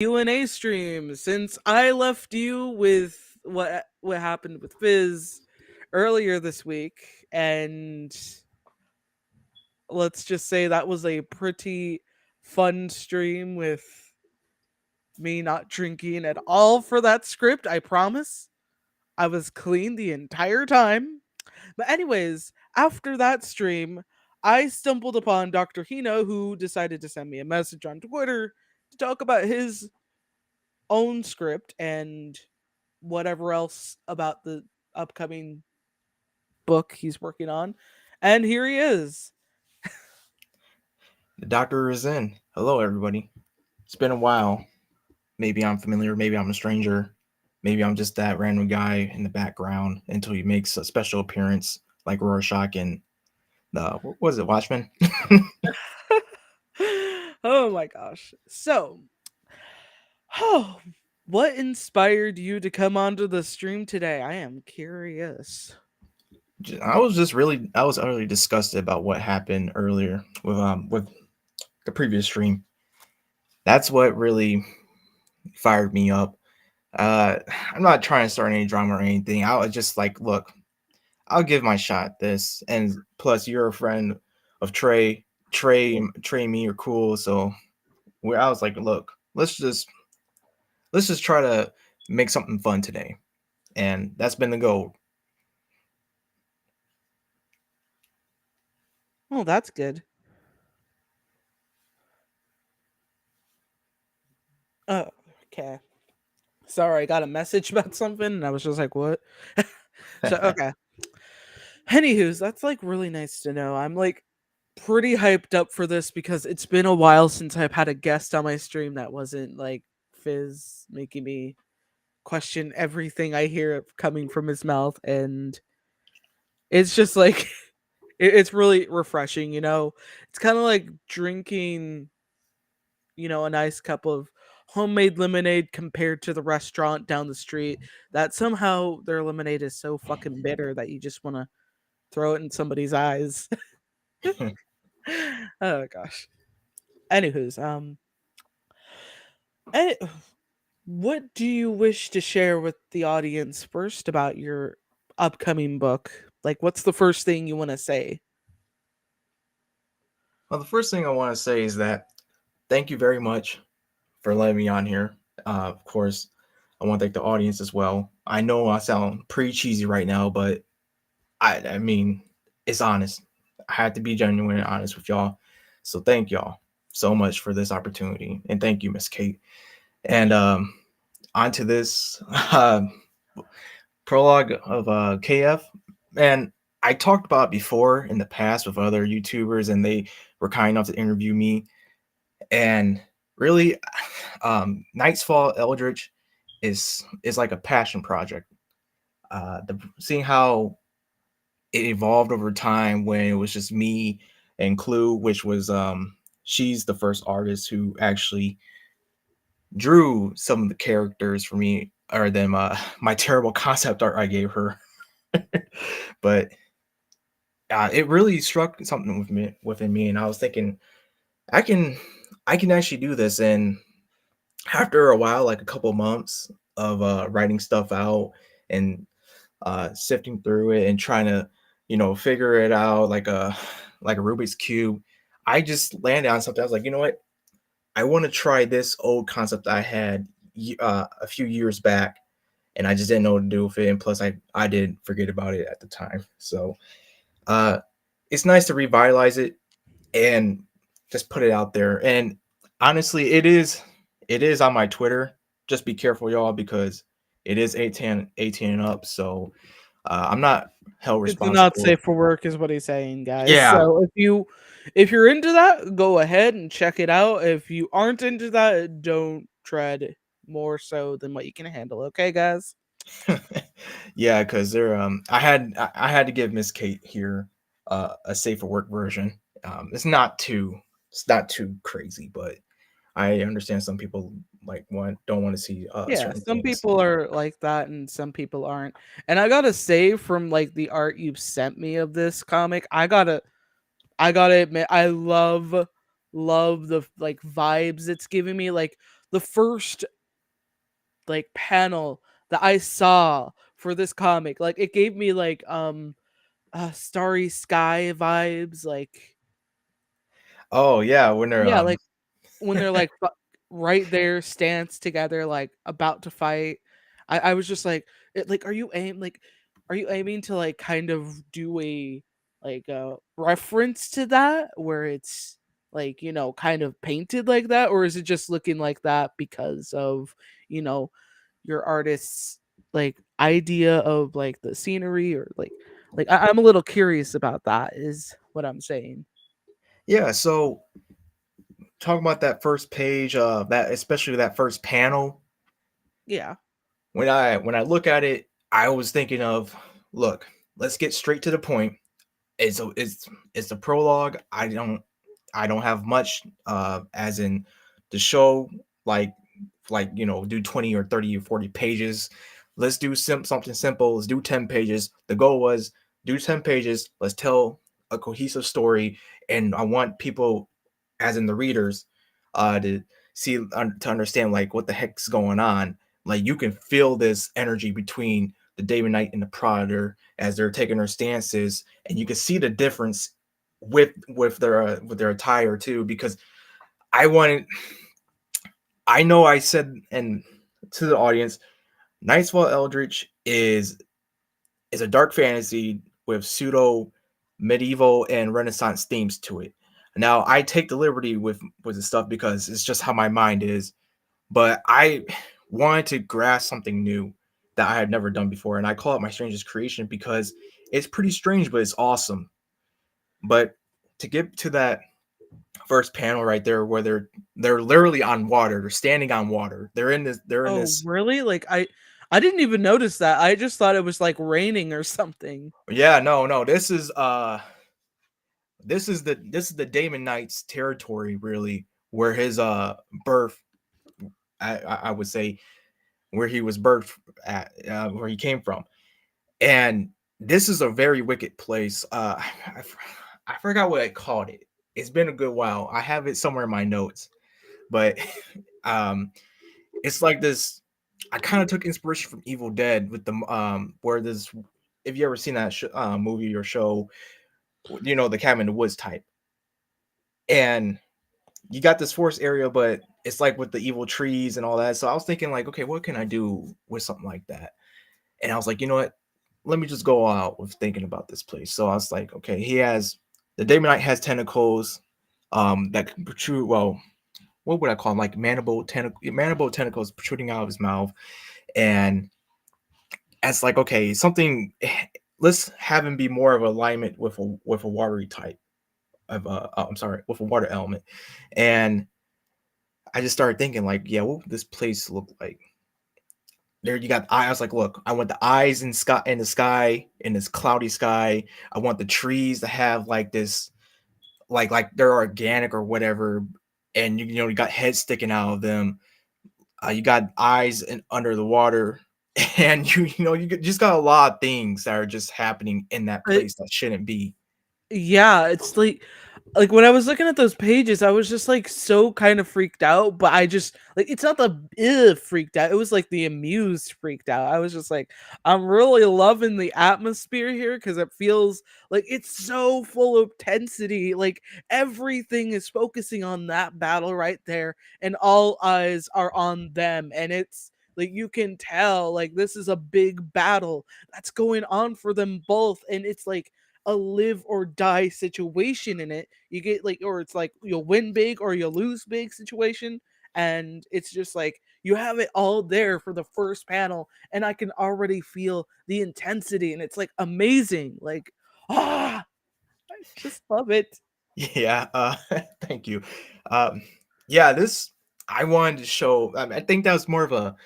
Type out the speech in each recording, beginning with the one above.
Q&A stream. Since I left you with what happened with Fizz earlier this week, and let's just say that was a pretty fun stream with me not drinking at all for that script, I promise. I was clean the entire time. But anyways, after that stream, I stumbled upon Dr. Hino, who decided to send me a message on Twitter to talk about his own script and whatever else about the upcoming book he's working on. And here he is. The doctor is in. Hello, everybody. It's been a while. Maybe I'm familiar, maybe I'm a stranger, maybe I'm just that random guy in the background until he makes a special appearance like Rorschach in the, what was it, Watchmen? Oh my gosh. So, oh, what inspired you to come onto the stream today? I am curious. I was utterly disgusted about what happened earlier with the previous stream. That's what really fired me up. Uh, I'm not trying to start any drama or anything. I was just like, look, I'll give my shot at this. And plus, you're a friend of Trey. Trey, and me are cool. So where I was like, look, let's just try to make something fun today, and that's been the goal. Oh, that's good. Oh, okay. Sorry, I got a message about something and I was just like, what? So, okay. Anywho's, that's like really nice to know. I'm like pretty hyped up for this because it's been a while since I've had a guest on my stream that wasn't like Fizz making me question everything I hear coming from his mouth. And it's just like, it's really refreshing, you know? It's kind of like drinking, a nice cup of homemade lemonade compared to the restaurant down the street that somehow their lemonade is so fucking bitter that you just want to throw it in somebody's eyes. Oh gosh. Anywho's, eh, what do you wish to share with the audience first about your upcoming book? Like, what's the first thing you want to say? Well, the first thing I want to say is that thank you very much for letting me on here. Of course, I want to thank the audience as well. I know I sound pretty cheesy right now, but I mean, it's honest. I had to be genuine and honest with y'all. So thank y'all so much for this opportunity, and thank you, Miss Kate. And on to this prologue of KF. And I talked about it before in the past with other YouTubers, and they were kind enough to interview me. And really, Night's Fall Eldritch is like a passion project. Seeing how it evolved over time when it was just me and Clue, which was she's the first artist who actually drew some of the characters for me, or them my terrible concept art I gave her. But it really struck something within me, and I was thinking, I can I can actually do this. And after a while, like a couple months of writing stuff out and sifting through it and trying to figure it out like a Rubik's cube, I just landed on something. I was like, you know what? I want to try this old concept I had a few years back, and I just didn't know what to do with it. And plus, I did forget about it at the time. So uh, it's nice to revitalize it and just put it out there. And honestly, it is on my Twitter. Just be careful, y'all, because it is 18 and up. So I'm not held It's not responsible. safe for work, is what he's saying, guys. Yeah. So if you're into that, go ahead and check it out. If you aren't into that, don't tread more so than what you can handle. Okay, guys. Yeah, because I had to give Miss Kate here a safer work version. It's not too crazy, but I understand some people don't want to see Yeah, certain some things. people are like that and some people aren't. And I gotta say, from like the art you've sent me of this comic, I gotta admit, I love the like vibes it's giving me. Like the first like panel that I saw for this comic. Like it gave me like Starry Sky vibes, like Oh yeah, when they're yeah, like when they're like right there, stance together, like about to fight. I was just like, like, are you aiming to like kind of do a like a reference to that where it's like kind of painted like that, or is it just looking like that because of you know your artist's like idea of like the scenery or like I'm a little curious about that is what I'm saying. yeah. So talking about that first page, that especially that first panel, Yeah. when I look at it, I was thinking of, look, let's get straight to the point. It's a prologue. I don't have much as in the show, like do 20 or 30 or 40 pages. Let's do something simple. Let's do 10 pages. The goal was do 10 pages. Let's tell a cohesive story, and I want people, as in the readers, to to understand like what the heck's going on. Like you can feel this energy between the David Knight and the Prodigy as they're taking their stances, and you can see the difference with their attire too. Because I wanted, I know I said and to the audience, Nightfall Eldritch is a dark fantasy with pseudo medieval and Renaissance themes to it. Now I take the liberty with the stuff because it's just how my mind is, but I wanted to grasp something new that I had never done before, and I call it my strangest creation because it's pretty strange, but it's awesome. But to get to that first panel right there, where they're literally on water, they're standing on water, they're in Oh, this. really? Like I didn't even notice that. I just thought it was like raining or something. Yeah, no, this is the Damon Knight's territory, really, where his birth, I would say, where he was birthed at, where he came from. And this is a very wicked place. I forgot what I called it. It's been a good while. I have it somewhere in my notes, but um, it's like this. I kind of took inspiration from Evil Dead with the where this. If you ever seen that movie or show, the cabin in the woods type, and you got this forest area, but it's like with the evil trees and all that. So I was thinking like, okay, what can I do with something like that? And I was like, you know what? Let me just go out with thinking about this place. So I was like, okay, the Demon Knight has tentacles that can protrude. Well, what would I call them? Like mandible tentacles protruding out of his mouth. And it's like, okay, something, let's have him be more of alignment with a watery type I'm sorry, with a water element. And I just started thinking like, yeah, what would this place look like? There you got eyes. I was like, look, I want the eyes in the sky, in this cloudy sky. I want the trees to have like this, like they're organic or whatever, and you got heads sticking out of them. You got eyes under the water, and just got a lot of things that are just happening in that I, place that shouldn't be. yeah, it's like when I was looking at those pages, I was just like so kind of freaked out, but I just like it's not the freaked out. It was like the amused freaked out. I was just like, I'm really loving the atmosphere here because it feels like it's so full of tensity. Like everything is focusing on that battle right there, and all eyes are on them, and it's like you can tell like this is a big battle that's going on for them both, and it's like a live or die situation in it. You get like, or it's like you'll win big or you'll lose big situation. And it's just like you have it all there for the first panel, and I can already feel the intensity, and it's like amazing. Like, I just love it. Yeah, thank you. Um, yeah, this I wanted to show. I think that was more of a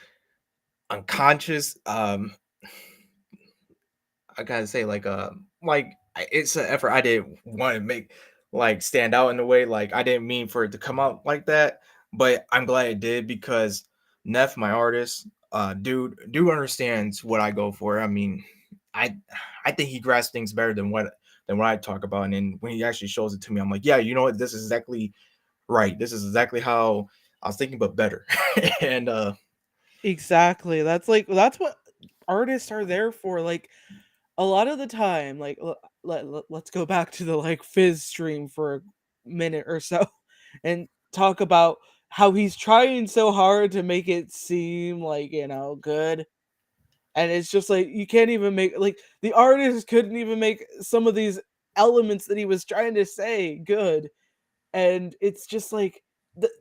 unconscious. I gotta say, it's an effort I didn't want to make like stand out in a way. Like I didn't mean for it to come out like that, but I'm glad it did because Neff, my artist, dude understands what I go for. I mean, I I think he grasps things better than what I talk about. And then when he actually shows it to me, I'm like, yeah, you know what? This is exactly right. This is exactly how I was thinking, but better. And Exactly. That's what artists are there for. Like a lot of the time, like let's go back to the like Fizz stream for a minute or so and talk about how he's trying so hard to make it seem like, good. And it's just like you can't even make like the artist couldn't even make some of these elements that he was trying to say good. And it's just like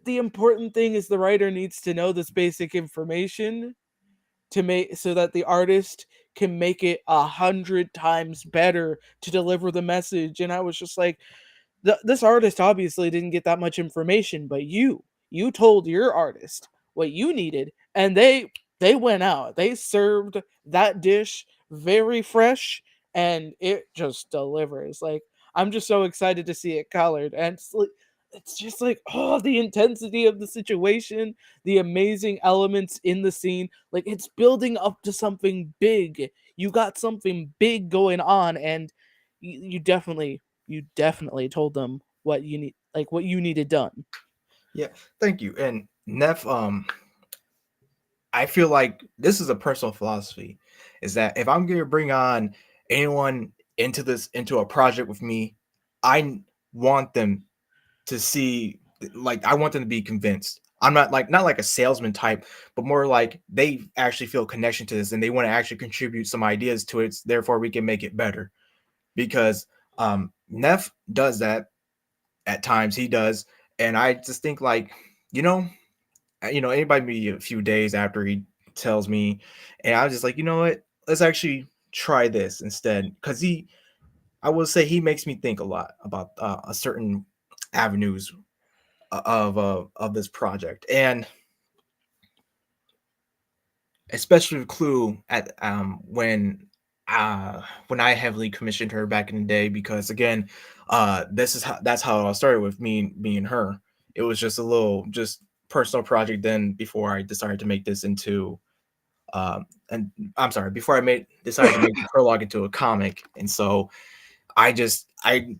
the important thing is the writer needs to know this basic information to make so that the artist can make it 100 times better to deliver the message. And I was just like, this artist obviously didn't get that much information, but you told your artist what you needed, and they went out. They served that dish very fresh, and it just delivers. Like I'm just so excited to see it colored, and it's just like oh the intensity of the situation, the amazing elements in the scene. Like it's building up to something big. You got something big going on, and you definitely told them what you need, like what you needed done. yeah, thank you. And Neff, I feel like this is a personal philosophy, is that if I'm gonna bring on anyone into a project with me, I want them to see, like, I want them to be convinced. I'm not like a salesman type, but more like they actually feel connection to this and they want to actually contribute some ideas to it. Therefore, we can make it better. Because Neff does that at times. He does, and I just think like, you know, anybody be a few days after he tells me, and I was just like, you know what? Let's actually try this instead, because I will say he makes me think a lot about a certain avenues of this project, and especially with Clue at when I heavily commissioned her back in the day, because again, this is how that's how I started with me and her. It was just a little just personal project then before I decided to make this into and I'm sorry, before I made decided to make the prologue into a comic. And so I just I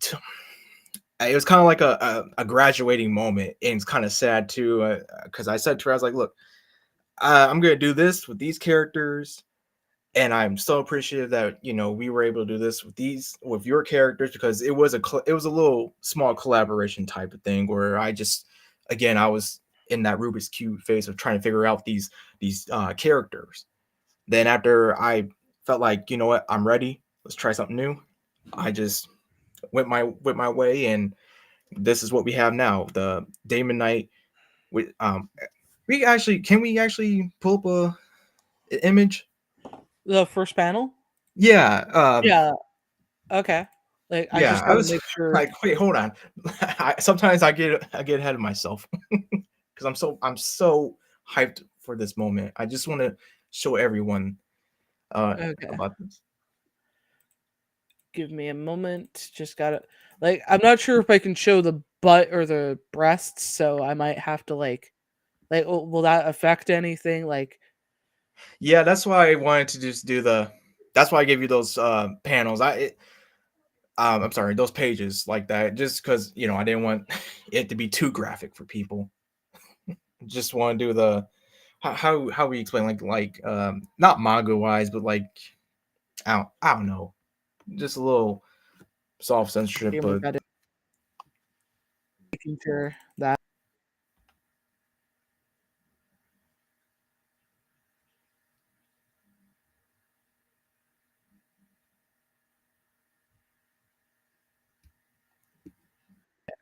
it was kind of like a graduating moment, and it's kind of sad too, because I said to her, I was like, look, I'm gonna do this with these characters, and I'm so appreciative that we were able to do this with your characters, because it was a little small collaboration type of thing where I just again I was in that Rubik's cube phase of trying to figure out these characters. Then after I felt like, you know what, I'm ready, let's try something new. I just went my way, and this is what we have now. The Damon Knight. With we actually can we actually pull up an image? The first panel? Yeah, Yeah. Okay. Like I yeah. just I gotta was make sure. like, wait, hold on. Sometimes I get ahead of myself because I'm so hyped for this moment. I just want to show everyone Okay. about this. Give me a moment. Just gotta like I'm not sure if I can show the butt or the breasts, so I might have to like will that affect anything? Like Yeah, that's why I wanted to just do the. That's why I gave you those panels. I'm sorry, those pages like that, just because I didn't want it to be too graphic for people. Just want to do the how we explain not manga wise, but like I don't know, just a little soft censorship, give me but better making sure that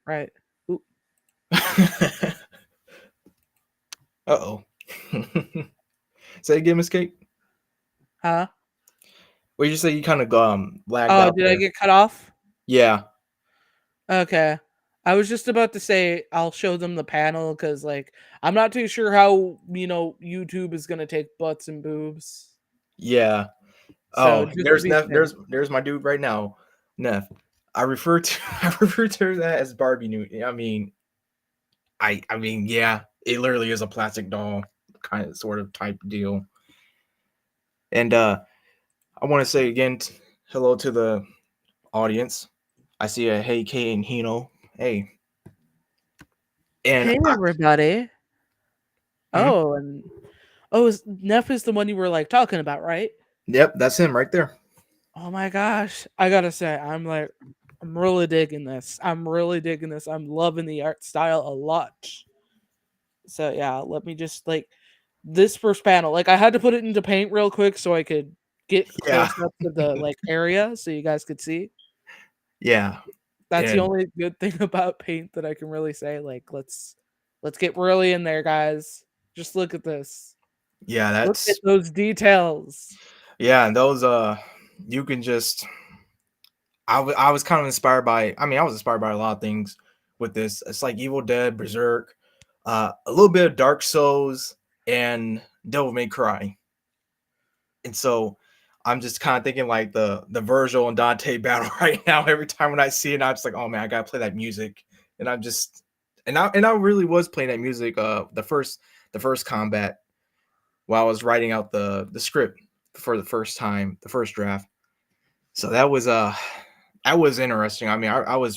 right. Ooh, uh-oh. Say again, Escape. huh? Well, you say you kind of lagged Oh, out did I there. get cut off? Yeah. Okay. I was just about to say I'll show them the panel because, like, I'm not too sure how, YouTube is going to take butts and boobs. Yeah. So Oh, just to be safe. there's my dude right now, Neff. I refer to I refer to that as Barbie new. I mean, I mean, yeah, it literally is a plastic doll kind of sort of type deal. And I want to say again, hello to the audience. I see a hey Kay and Hino. Hey, and Hey, everybody. Mhm. Oh, and oh, is Neff is the one you were like talking about, right? Yep, that's him right there. Oh my gosh. I gotta say, I'm really digging this. I'm really digging this. I'm loving the art style a lot. So yeah, let me just like this first panel. Like I had to put it into paint real quick so I could get Yeah, close up to the like area so you guys could see. yeah, That's the and only good thing about paint that I can really say. Like let's get really in there, guys. Just look at this. yeah, Look at that's those details. yeah, and those you can just I was kind of inspired by I mean, I was inspired by a lot of things with this. It's like Evil Dead, Berserk, a little bit of Dark Souls, and Devil May Cry. And so I'm just kind of thinking like the Virgil and Dante battle right now. Every time when I see it, I'm just like, oh man, I gotta play that music. And I'm just and I really was playing that music the first combat while I was writing out the script for the first time, the first draft. So that was interesting. I mean, I was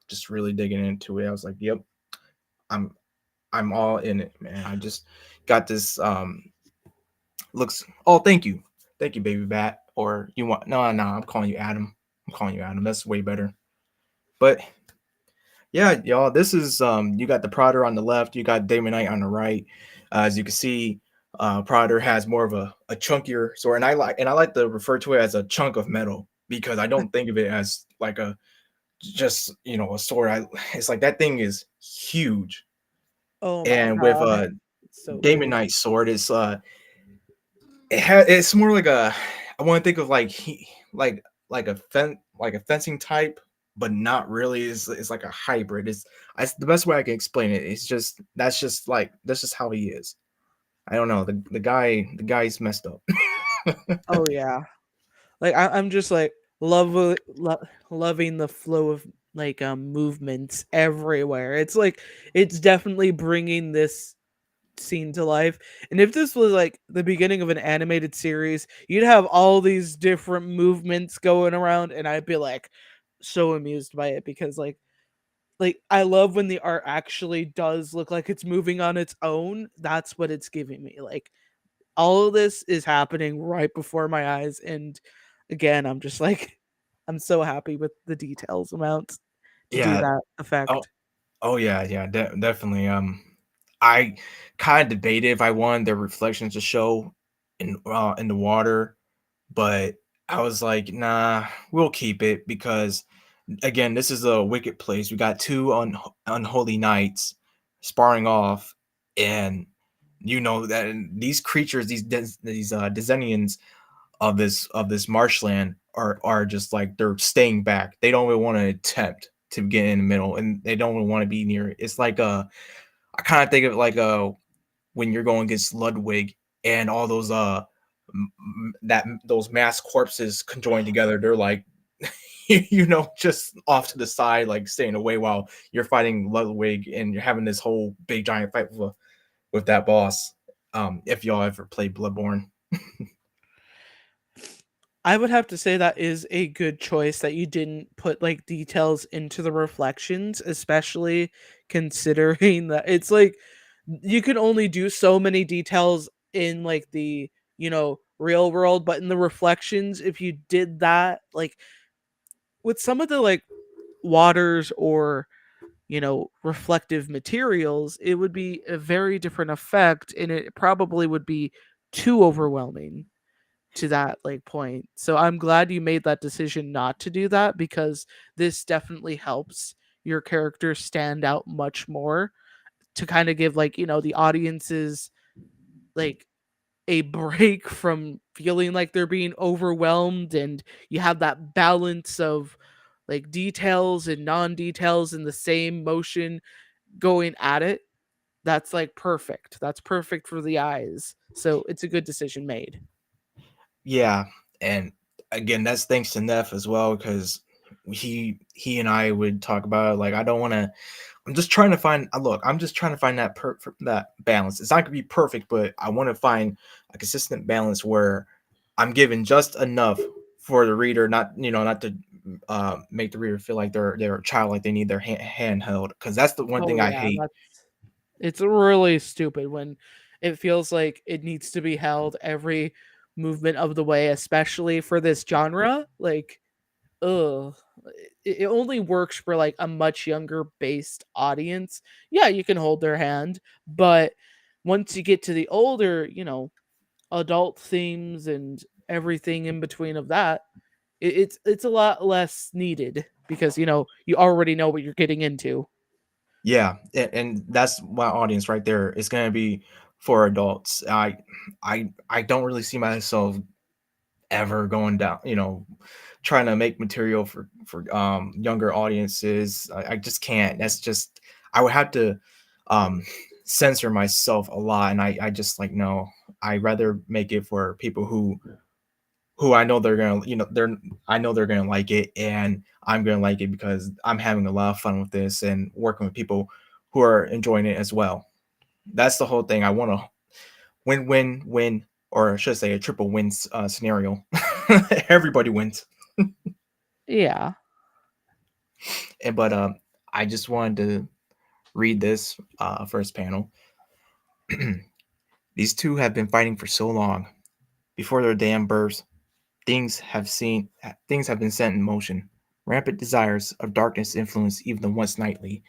just really digging into it. I was like, yep, I'm I'm all in it, man. I just got this looks oh thank you baby bat, or you want no I'm calling you Adam. I'm calling you Adam, that's way better. But yeah, y'all, this is you got the Prodder on the left, you got Damon Knight on the right. As you can see, Prodder has more of a chunkier sword, and I like to refer to it as a chunk of metal because I don't think of it as like a just a sword. It's like that thing is huge. Oh my And with god. It's so Damon big. Knight's sword, it's more like a I want to think of like like a fencing type, but not really. It's like a hybrid. It's the best way I can explain it. It's just that's just how he is. I don't know, the guy's messed up. Oh yeah. Like I'm just like loving the flow of like movements everywhere. It's like it's definitely bringing this scene to life. And if this was like the beginning of an animated series, you'd have all these different movements going around, and I'd be like so amused by it because like I love when the art actually does look like it's moving on its own. That's what it's giving me. Like all of this is happening right before my eyes, and again I'm just like I'm so happy with the details amount to do Yeah. that Oh, effect. oh yeah, yeah, definitely. I kind of debated if I wanted the reflections to show in the water, but I was like, nah, we'll keep it because again, this is a wicked place. We got two unholy knights sparring off, and you know that these creatures, these Dezenians of this marshland are just like they're staying back. They don't even want to attempt to get in the middle, and they don't even want to be near it. It's like I kind of think of it like when you're going against Ludwig and all those that those mass corpses conjoined together. They're like just off to the side, like staying away while you're fighting Ludwig and you're having this whole big giant fight with that boss. If y'all ever played Bloodborne. I would have to say that is a good choice that you didn't put like details into the reflections, especially considering that it's like you can only do so many details in like the, real world, but in the reflections, if you did that, like with some of the like waters or, reflective materials, it would be a very different effect and it probably would be too overwhelming to that like point. So I'm glad you made that decision not to do that because this definitely helps your character stand out much more to kind of give like, the audiences like a break from feeling like they're being overwhelmed, and you have that balance of like details and non-details in the same motion going at it. That's like perfect. That's perfect for the eyes. So it's a good decision made. Yeah, and again, that's thanks to Neff as well because he and I would talk about it. Like, I don't want to. I'm just trying to find. Look, I'm just trying to find that balance. It's not gonna be perfect, but I want to find a consistent balance where I'm giving just enough for the reader, not to make the reader feel like they're a child, like they need their hand held. Because that's the one Oh thing I yeah, hate. that's It's really stupid when it feels like it needs to be held every movement of the way, especially for this genre. Like, ugh. It only works for like a much younger based audience. Yeah, you can hold their hand, but once you get to the older, adult themes and everything in between of that, it's a lot less needed because you already know what you're getting into. Yeah, and that's my audience right there. It's gonna be for adults. I don't really see myself ever going down, trying to make material for younger audiences. I just can't. That's just I would have to um censor myself a lot, and I just like no. I rather make it for people who I know they're gonna, I know they're gonna like it, and I'm gonna like it because I'm having a lot of fun with this and working with people who are enjoying it as well. That's the whole thing. I want to win, win, win, or I should say a triple win scenario. Everybody wins. Yeah. And but I just wanted to read this first panel. These two have been fighting for so long. Before their damn births, things have been set in motion. Rampant desires of darkness influence even the once nightly.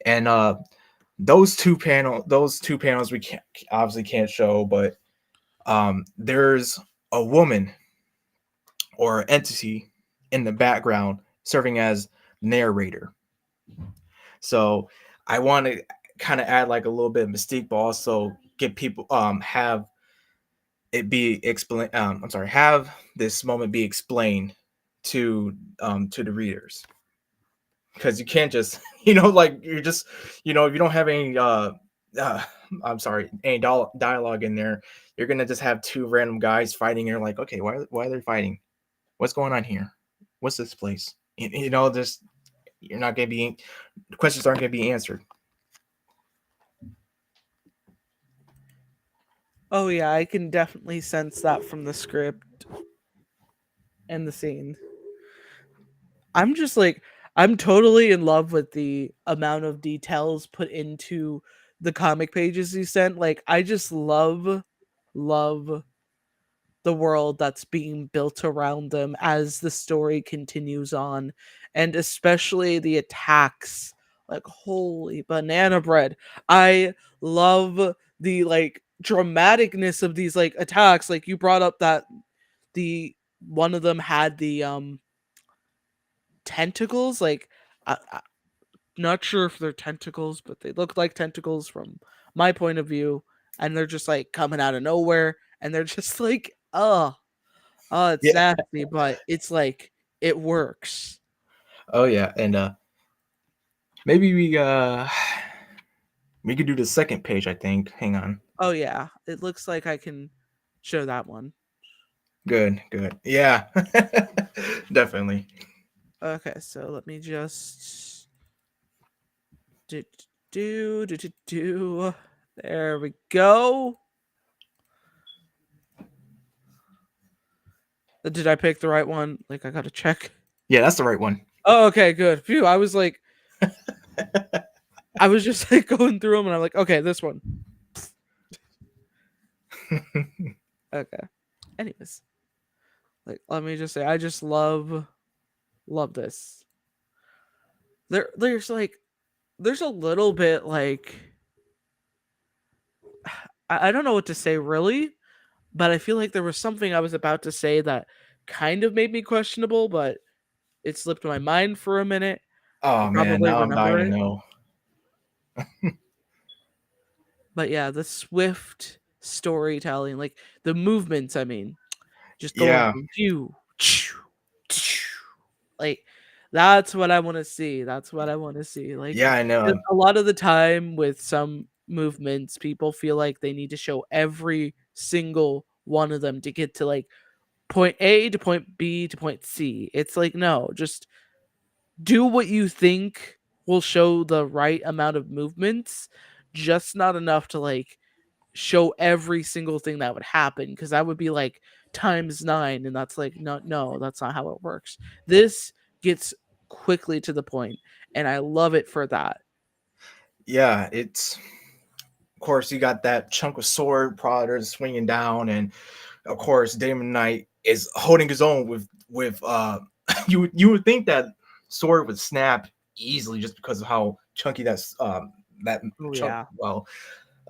And those two panels we can't obviously can't show, but there's a woman or entity in the background serving as narrator. So I want to kind of add like a little bit of mystique, but also get people have it be explain. I'm sorry, have this moment be explained to the readers, because you can't just like you're just if you don't have any uh I'm sorry, any dialogue in there, you're gonna just have two random guys fighting. And you're like, okay, why are they fighting? What's going on here? What's this place? Just you're not gonna be questions aren't gonna be answered. Oh yeah, I can definitely sense that from the script and the scene. I'm just like I'm totally in love with the amount of details put into the comic pages you sent. Like I just love the world that's being built around them as the story continues on, and especially the attacks. Like holy banana bread. I love the like dramaticness of these like attacks. Like you brought up that the one of them had the tentacles. Like I'm not sure if they're tentacles, but they look like tentacles from my point of view, and they're just like coming out of nowhere, and they're just like, oh, it's Yeah. nasty, but it's like it works. Oh yeah, and maybe we could do the second page. I think. Hang on. Oh yeah, it looks like I can show that one. Good. Good. Yeah. Definitely. Okay, so let me just do do. There we go. Did I pick the right one? Like I gotta check. Yeah, that's the right one. Oh, okay, good. Phew, I was like, I was just like going through them, and I'm like, okay, this one. Okay. Anyways, like let me just say, I just love this. There's a little bit like I don't know what to say really, but I feel like there was something I was about to say that kind of made me questionable, but it slipped my mind for a minute. I'll Oh man, probably now I'm dying remember to it. know. But yeah, the swift storytelling, like the movements, I mean, just going Yeah, from you, like that's what I want to see. That's what I want to see. Like yeah, I 'cause know. a lot of the time with some movements, people feel like they need to show every single one of them to get to like point A to point B to point C. It's like no, just do what you think will show the right amount of movements, just not enough to like show every single thing that would happen because that would be like times 9 and that's like no, that's not how it works. This gets quickly to the point and I love it for that. Yeah, it's. course, you got that chunk of sword Prowler swinging down, and of course, Damon Knight is holding his own with. You would think that sword would snap easily just because of how chunky that Oh chunk. yeah. Well,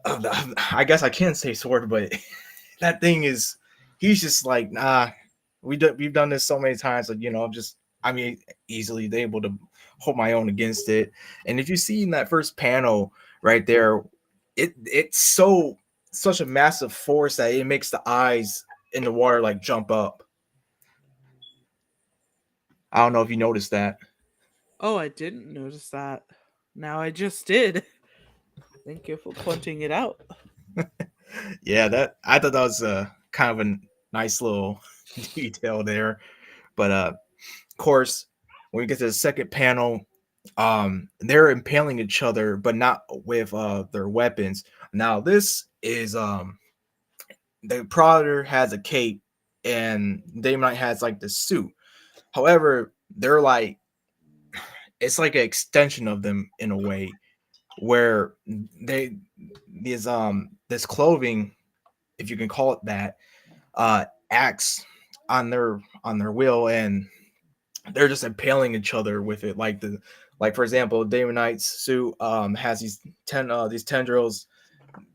I guess I can't say sword, but that thing is. He's just like, nah. We've done this so many times, like just I mean, easily able to hold my own against it. And if you see in that first panel right there, it's such a massive force that it makes the eyes in the water like jump up. I don't know if you noticed that. Oh, I didn't notice that. Now I just did. Thank you for pointing it out. Yeah, that I thought that was kind of a nice little detail there. But of course, when we get to the second panel, they're impaling each other, but not with their weapons. Now this is the Prowler has a cape and Damon Knight has like the suit. However, they're like it's like an extension of them in a way where they this clothing, if you can call it that, acts on their will, and they're just impaling each other with it. Like for example, Damon Knight's suit has these tendrils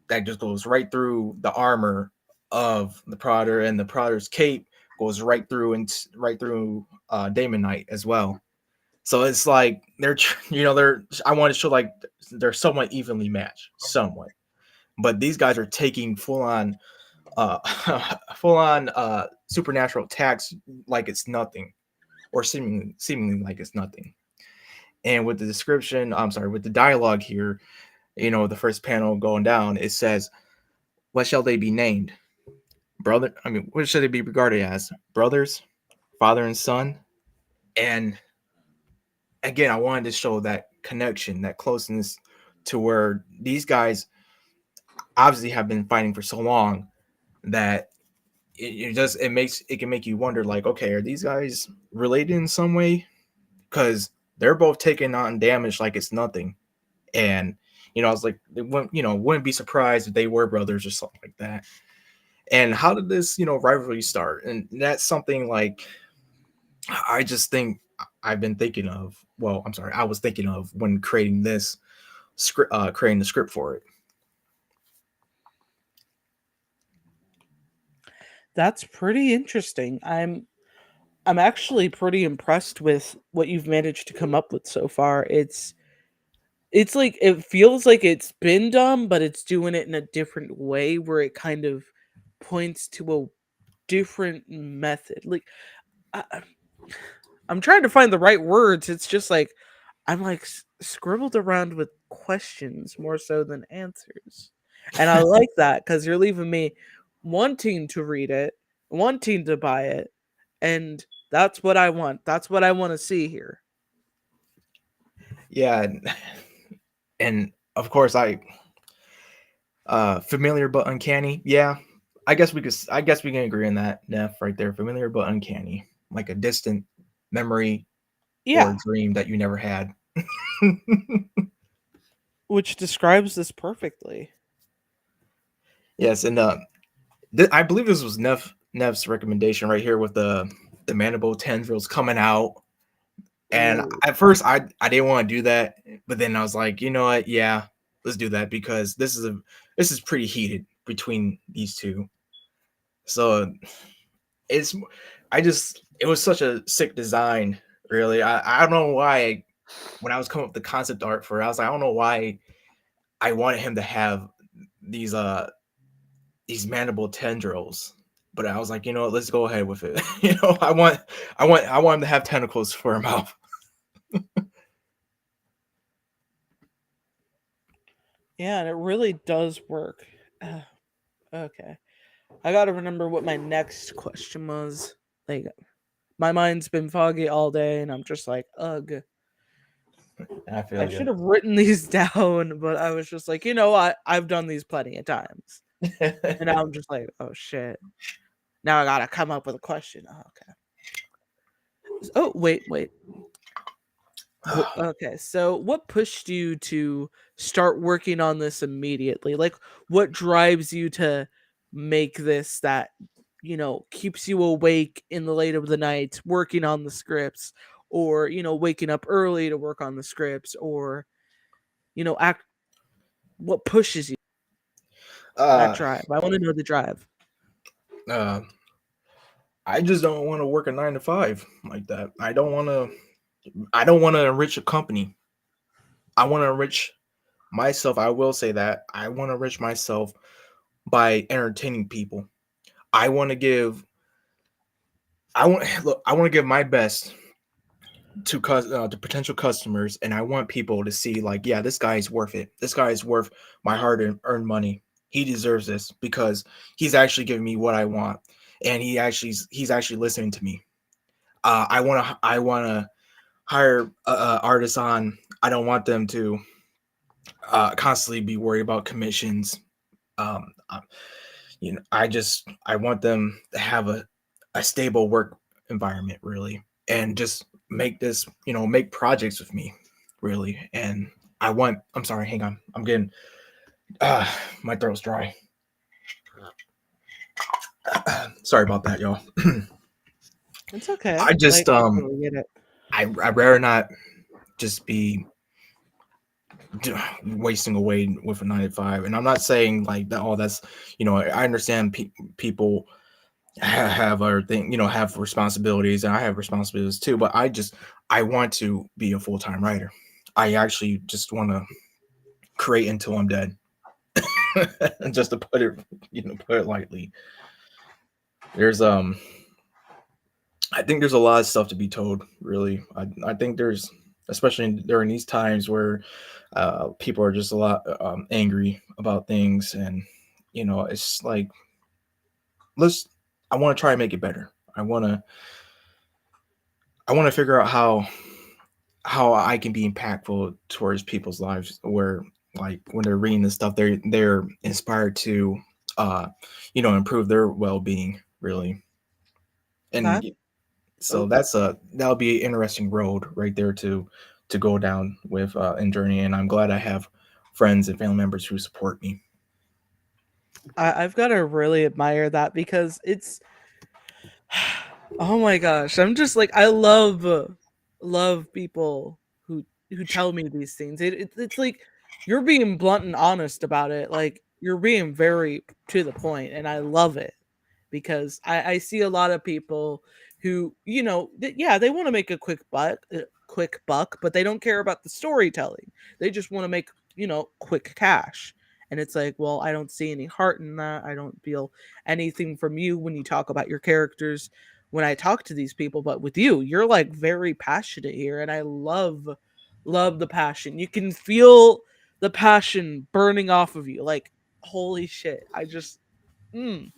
that just goes right through the armor of the Prodder, and the Prodder's cape goes right through Damon Knight as well. So it's like they're I want to show like they're somewhat evenly matched, somewhat. But these guys are taking uh full on supernatural attacks like it's nothing, or seemingly like it's nothing. And with the description, I'm sorry, with the dialogue here, the first panel going down, it says, "What shall they be named? Brother, I mean, what should they be regarded as? Brothers, father and son?" And again, I wanted to show that connection, that closeness to where these guys obviously have been fighting for so long that it can make you wonder, like, okay, are these guys related in some way? Because they're both taking on damage like it's nothing. And I was like, wouldn't be surprised if they were brothers or something like that. And how did this rivalry start? And that's something like I just think I've been thinking of. Well, I'm sorry, I was thinking of when creating this script, creating the script for it. That's pretty interesting. I'm actually pretty impressed with what you've managed to come up with so far. It's like it feels like it's been done, but it's doing it in a different way where it kind of points to a different method. Like I, I'm trying to find the right words. It's just like I'm like scribbled around with questions more so than answers. And I like that cuz you're leaving me wanting to read it, wanting to buy it, and that's what I want. That's what I want to see here. Yeah, and of course familiar but uncanny. Yeah, I guess we can agree on that. Neff, right there, familiar but uncanny, like a distant memory or Yeah, dream that you never had. which describes this perfectly. Yes, and I believe this was Neff's recommendation right here with the mandible tendrils coming out. And Ooh. at first, I didn't want to do that, but then I was like, you know what? Yeah, let's do that because this is pretty heated between these two. So it's I just it was such a sick design. Really, I don't know why when I was coming up with the concept art for it, I was like, I don't know why I wanted him to have these uh these mandible tendrils. But I was like, let's go ahead with it. I want him to have tentacles for a mouth. Yeah, and it really does work. Okay. I got to remember what my next question was. Like my mind's been foggy all day and I'm just like, ugh. I I feel should you. have written these down, but I was just like, I've done these plenty of times. And now I'm just like, oh shit. Now I gotta come up with a question. Oh, okay. Oh, wait. Okay, so what pushed you to start working on this immediately? Like, what drives you to make this that, keeps you awake in the late of the night working on the scripts, or, waking up early to work on the scripts, or, act what pushes you, that uh, drive? I want to know the drive. uh, I just don't want to work a 9 to 5 like that. I don't want to. I don't want to enrich a company. I want to enrich myself. I will say that I want to enrich myself by entertaining people. I want to give. I want look. I want to give my best to potential customers, and I want people to see like, yeah, this guy is worth it. This guy is worth my hard earned money. He deserves this because he's actually giving me what I want, and he's actually listening to me. I want to hire artists on. I don't want them to constantly be worried about commissions. Um, uh, I want them to have a stable work environment, really, and just make this, make projects with me, really. And I'm sorry, hang on, I'm getting uh, my throat's dry. Sorry about that, y'all. It's okay. I Like, just I totally get it. I rather not just be wasting away with a 9 to 5. And I'm not saying like that. Oh, that's I understand people have other thing, have responsibilities, and I have responsibilities too. But I want to be a full time writer. I actually just want to create until I'm dead. Just to put it lightly. There's I think there's a lot of stuff to be told. Really, I think there's, especially during these times where people are just a lot angry about things, and it's like, let's. I want to try and make it better. I want to figure out how I can be impactful towards people's lives, where like when they're reading this stuff, they're inspired to uh improve their well-being, really. And That. so Oh, that'll be an interesting road right there to go down with in journey. And I'm glad I have friends and family members who support me. I've got to really admire that because it's oh my gosh, I'm just like I love people who tell me these things. It's like you're being blunt and honest about it. Like you're being very to the point, and I love it because I see a lot of people who yeah, they want to make a quick buck, but they don't care about the storytelling. They just want to make quick cash. And it's like, well, I don't see any heart in that. I don't feel anything from you when you talk about your characters when I talk to these people, but with you, you're like very passionate here, and I love the passion. You can feel the passion burning off of you. Like, holy shit. I just mm,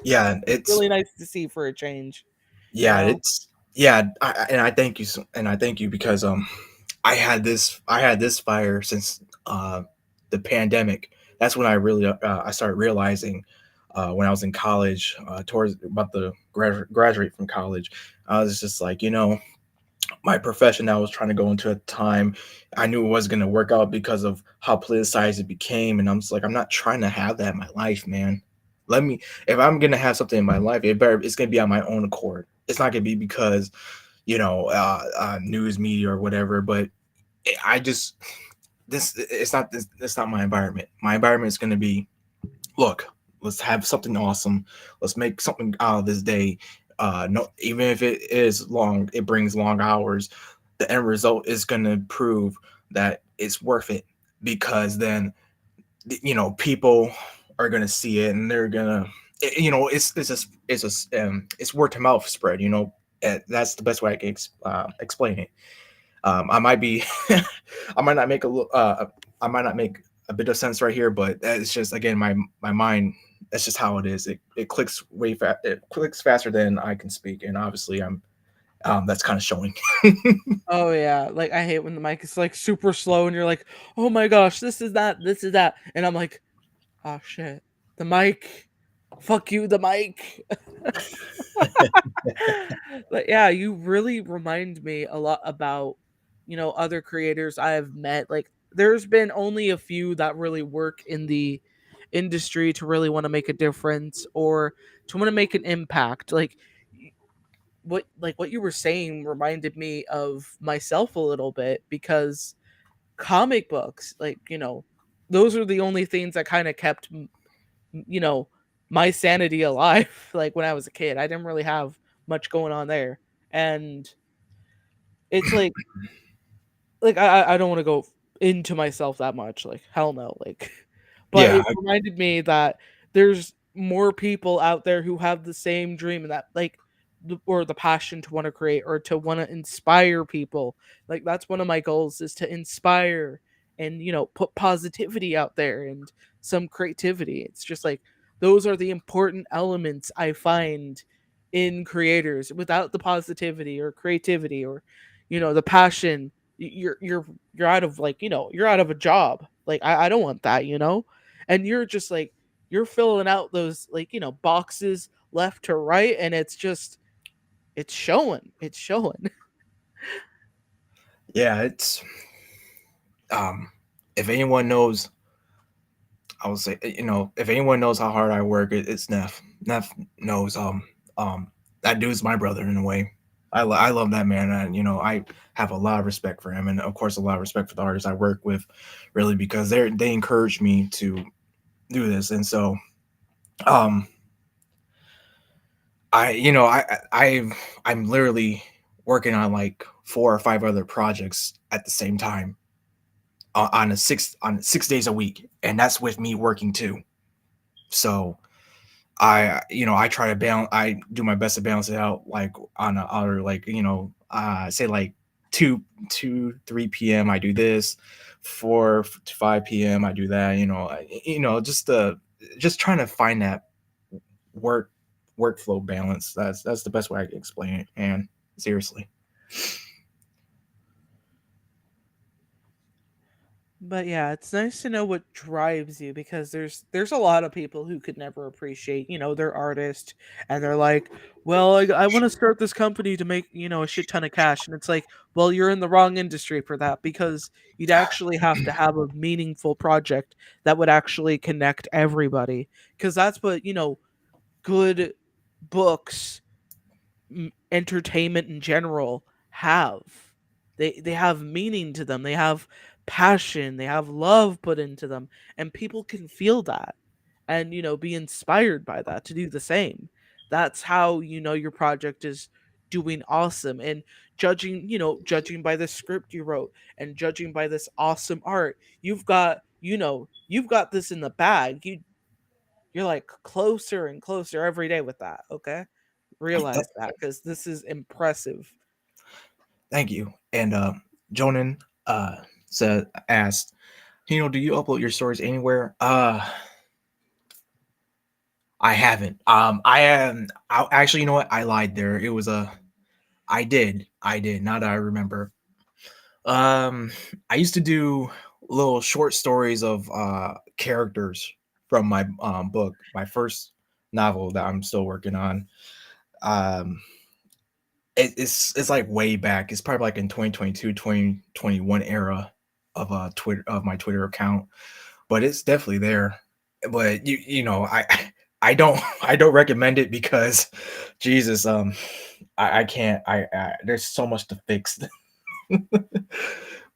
Yeah, it's really nice to see for a change, you yeah, know? it's yeah, and I thank you, and I thank you because I had this fire since the pandemic. That's when I really I started realizing when I was in college, towards about to graduate from college. I was just like, my profession I was trying to go into at the time, I knew it wasn't going to work out because of how politicized it became. And I'm just like, I'm not trying to have that in my life, man. Let me, if I'm going to have something in my life, it's going to be on my own accord. It's not going to be because, news media or whatever. But I just, it's not my environment. My environment is going to be, look, let's have something awesome. Let's make something out of this day. No, even if it is long, it brings long hours. The end result is going to prove that it's worth it, because then people are going to see it, and they're gonna it's word to mouth spread. That's the best way I can explain it. I might be I might not make I might not make a bit of sense right here, but it's just, again, my mind. That's just how it is. It clicks it clicks faster than I can speak, and obviously I'm that's kind of showing. Oh yeah, like I hate when the mic is like super slow and you're like, "Oh my gosh, this is that." And I'm like, "Oh shit. The mic. Fuck you, the mic." But yeah, you really remind me a lot about other creators I have met, like there's been only a few that really work in the industry to really want to make a difference or to want to make an impact. What you were saying reminded me of myself a little bit because comic books, those are the only things that kind of kept you know my sanity alive. Like when I was a kid, I didn't really have much going on there, and it's I don't want to go into myself that much. Like hell no. But Yeah, it reminded me that there's more people out there who have the same dream and that or the passion to want to create or to want to inspire people. Like that's one of my goals is to inspire and put positivity out there and some creativity. It's just like those are the important elements I find in creators. Without the positivity or creativity or the passion, you're out of you're out of a job. Like I don't want that, and you're just like you're filling out those boxes left to right, and it's showing. yeah, it's if anyone knows, I would say, if anyone knows how hard I work, it's Neff. Neff knows. That dude's my brother in a way. I love that man, and I have a lot of respect for him, and of course a lot of respect for the artists I work with, really because they encourage me to do this, and so um, I'm literally working on like 4 or 5 other projects at the same time on 6 days a week, and that's with me working too. So I try to balance. I do my best to balance it out, like on a other, like say like 3 p.m. I do this, 4 to 5 p.m. I do that. Just trying to find that work workflow balance. That's the best way I can explain it. And seriously, But yeah, it's nice to know what drives you because there's a lot of people who could never appreciate, their artist, and they're like, "Well, I want to start this company to make, a shit ton of cash." And it's like, "Well, you're in the wrong industry for that because you'd actually have to have a meaningful project that would actually connect everybody because that's what, good books, entertainment in general have. They have meaning to them. They have passion. They have love put into them, and people can feel that and be inspired by that to do the same. That's how your project is doing awesome. And judging by the script you wrote and judging by this awesome art, you've got this in the bag. You're like closer and closer every day with that. Okay, realize that because this is impressive. thank you. And Jonan said asked, do you upload your stories anywhere? I haven't. I am. Actually, you know what? I lied there. It was a. I did. I did. Now that I remember. Um, I used to do little short stories of characters from my book, my first novel that I'm still working on. Um, it's like way back. It's probably like in 2022, 2021 era of Twitter of my Twitter account, but it's definitely there. But I don't I don't recommend it because Jesus, I can't. There's so much to fix.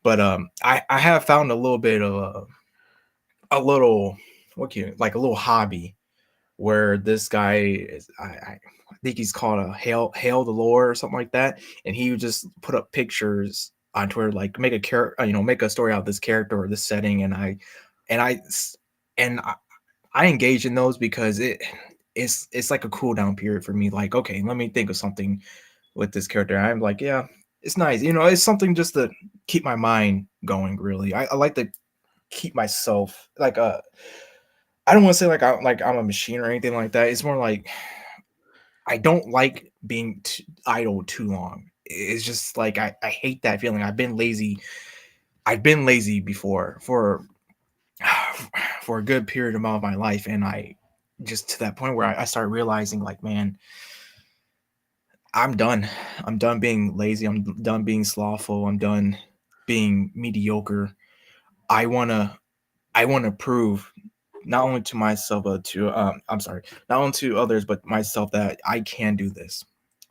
But I have found a little bit of a little like a little hobby where this guy is I think he's called a Hail the Lord or something like that, and he would just put up pictures on Twitter, like make a character, make a story out of this character or this setting, and I s- and I engage in those because it's like a cool down period for me. Like, okay, let me think of something with this character. I'm like, yeah, it's nice. It's something just to keep my mind going. Really, I like to keep myself like I don't want to say like I'm a machine or anything like that. It's more like I don't like being idle too long. It's just like I hate that feeling. I've been lazy. I've been lazy before for a good period amount of my life, and I just to that point where I started realizing like, man, I'm done. I'm done being lazy. I'm done being slothful. I'm done. being mediocre. I wanna I wanna prove not only to myself but to I'm sorry, not only to others but myself that I can do this.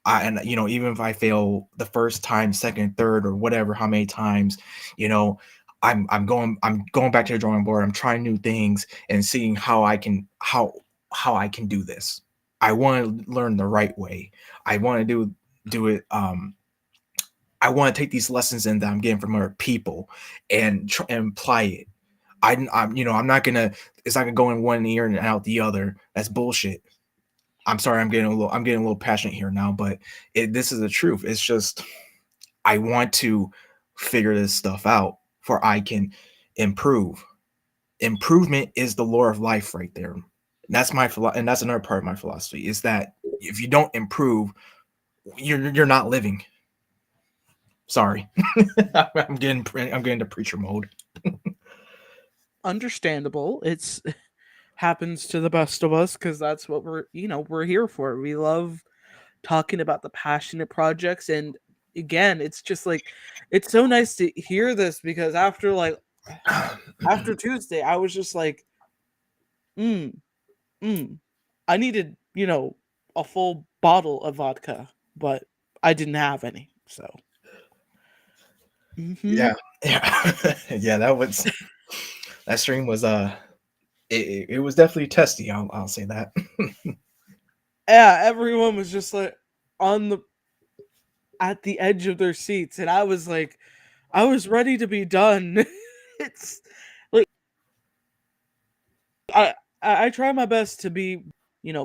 And even if I fail the first time, second, third, or whatever, how many times, you know, I'm going back to the drawing board. I'm trying new things and seeing how I can do this. I want to learn the right way. I want to do it. I want to take these lessons in that I'm getting from other people and apply it. I'm not gonna. It's not gonna go in one ear and out the other. That's bullshit. I'm sorry, I'm getting a little passionate here now, but this is the truth. It's just I want to figure this stuff out for I can improve. Improvement is the lore of life right there. And that's another part of my philosophy is that if you don't improve, you're not living. Sorry, I'm getting to preacher mode. Understandable. It's happens to the best of us because that's what we're here for. We love talking about the passionate projects, and again, it's just like it's so nice to hear this because after Tuesday, I was just like, mm, mm. I needed, a full bottle of vodka, but I didn't have any. So, Yeah, hmm yeah, yeah. That stream was it was definitely testy. I'll say that. yeah, everyone was just like on the at the edge of their seats, and I was like, I was ready to be done. It's like I I try my best to be,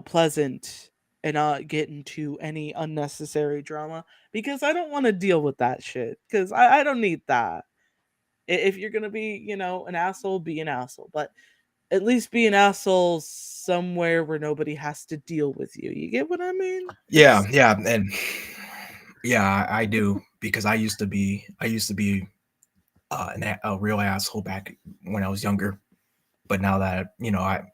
pleasant and not get into any unnecessary drama because I don't want to deal with that shit because I don't need that. If you're gonna be, an asshole, be an asshole, but at least be an asshole somewhere where nobody has to deal with you. You get what I mean? Yeah, It's yeah, and yeah, I do because I used to be a real asshole back when I was younger. But now that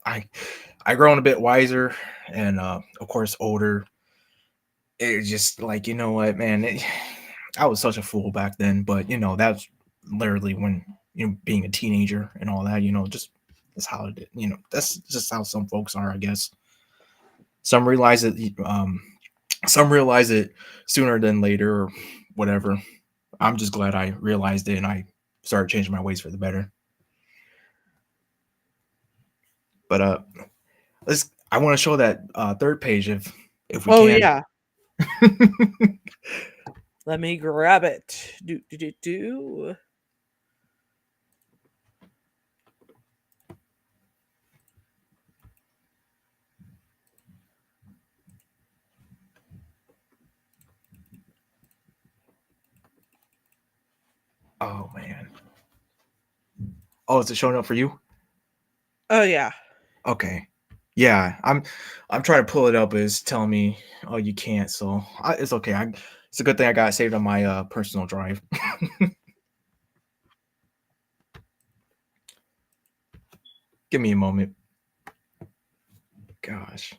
I grown a bit wiser and of course older, it's just like what, man, I was such a fool back then. But that's literally when being a teenager and all that. Just that's how it. That's just how some folks are, I guess. Some realize it. Some realize it sooner than later, or whatever. I'm just glad I realized it and I started changing my ways for the better. But let's. I want to show that third page if we oh can. yeah. Let me grab it. Do do do do. Oh man. Oh, is it showing up for you? Oh yeah. Okay. Yeah, I'm trying to pull it up, but it's telling me, oh, you can't. So it's okay. It's a good thing I got it saved on my personal drive. Give me a moment. Gosh,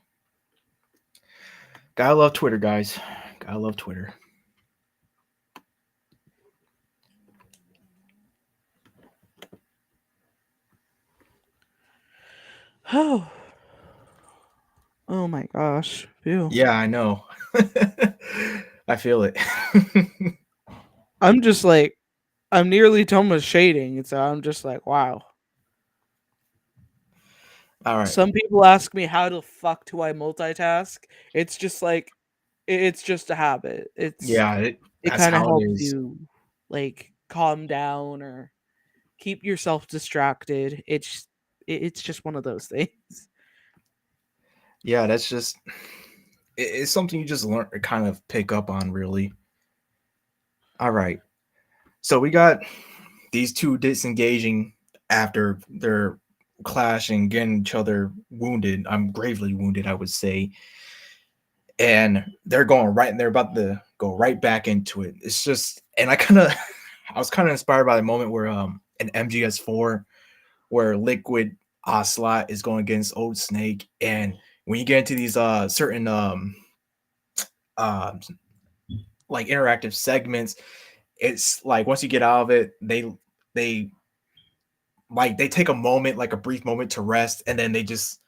gotta love Twitter, guys. Gotta love Twitter. Oh. Oh my gosh. Phew. Yeah, I know. I feel it. I'm just like I'm nearly done with shading, and so I'm just like, wow. All right. Some people ask me how the fuck do I multitask? It's just like it's just a habit. Yeah, It that's kind of how it helps is. you like calm down or keep yourself distracted. It's just one of those things. Yeah, that's just it's something you just learn to kind of pick up on, really. All right. So we got these two disengaging after their clashing, getting each other wounded. I'm gravely wounded, I would say. And they're about to go right back into it. It's just, and I was kind of inspired by the moment where an MGS4 where Liquid Ocelot is going against Old Snake. And when you get into these certain uh like interactive segments, it's like once you get out of it, they like they take a moment, like a brief moment to rest, and then they just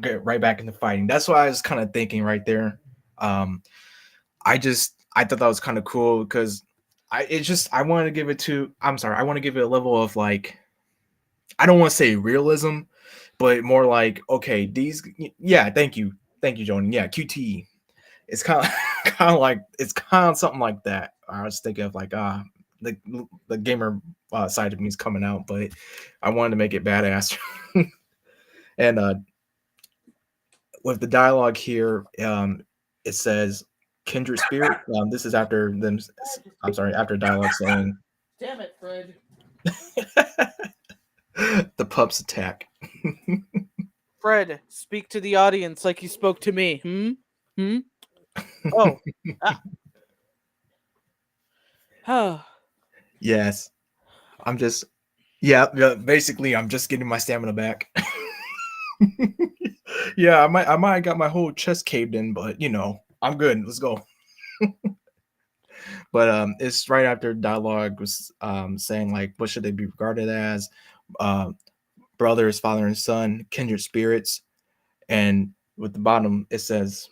get right back into fighting. That's what I was kind of thinking right there. Um, I thought that was kind of cool because I wanted to give it to I'm sorry, I want to give it a level of like I don't want to say realism, but more like okay, these yeah, thank you, Joni. Yeah, QTE. It's kind of kind of like it's kind of something like that. I was thinking of like the the gamer side of me is coming out, but I wanted to make it badass. And with the dialogue here, it says kindred spirit. This is after them. I'm sorry, after dialogue saying Damn it, Fred. the pups attack. Fred, speak to the audience like you spoke to me. Hmm? Hmm? Oh. Ah. Yes, I'm just yeah. Basically, I'm just getting my stamina back. Yeah, I might have got my whole chest caved in, but I'm good. Let's go. But it's right after dialogue was saying like what should they be regarded as, uh, brothers, father and son, kindred spirits, and with the bottom it says,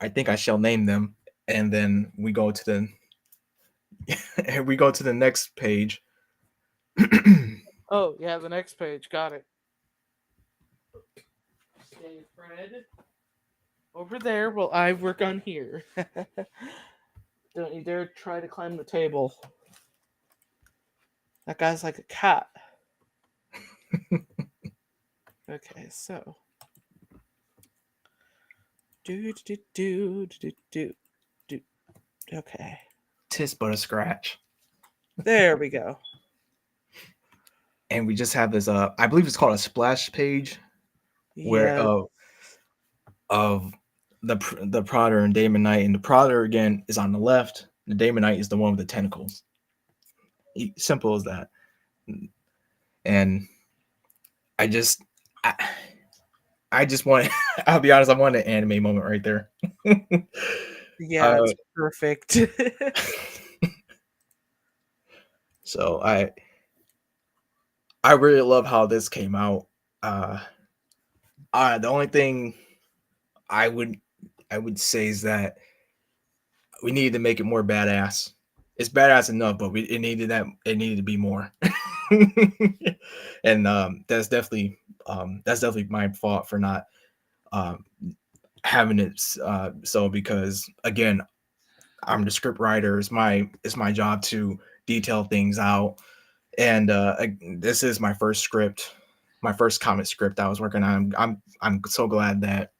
"I think I shall name them," and then we go to the we go to the next page. Oh, yeah, the next page. Got it. Okay, Fred. Over there while I work on here. Don't you dare try to climb the table. That guy's like a cat. Okay, so. Do do do do do do. Okay, Tis but a scratch, there we go. and we just have this. I believe it's called a splash page where Yeah, of the Prodder and Daemonite, and the Prodder again is on the left. The Daemonite is the one with the tentacles. Simple as that. And I just, I, I just want. I'll be honest. I want an anime moment right there. yeah, uh, it's perfect. so I really love how this came out. Uh, the only thing I would I would say is that we needed to make it more badass. It's badass enough, but it needed to be more. And that's definitely my fault for not um, having it so because again I'm the script writer. It's my job to detail things out, and this is my first script, my first comic script I was working on. I'm so glad that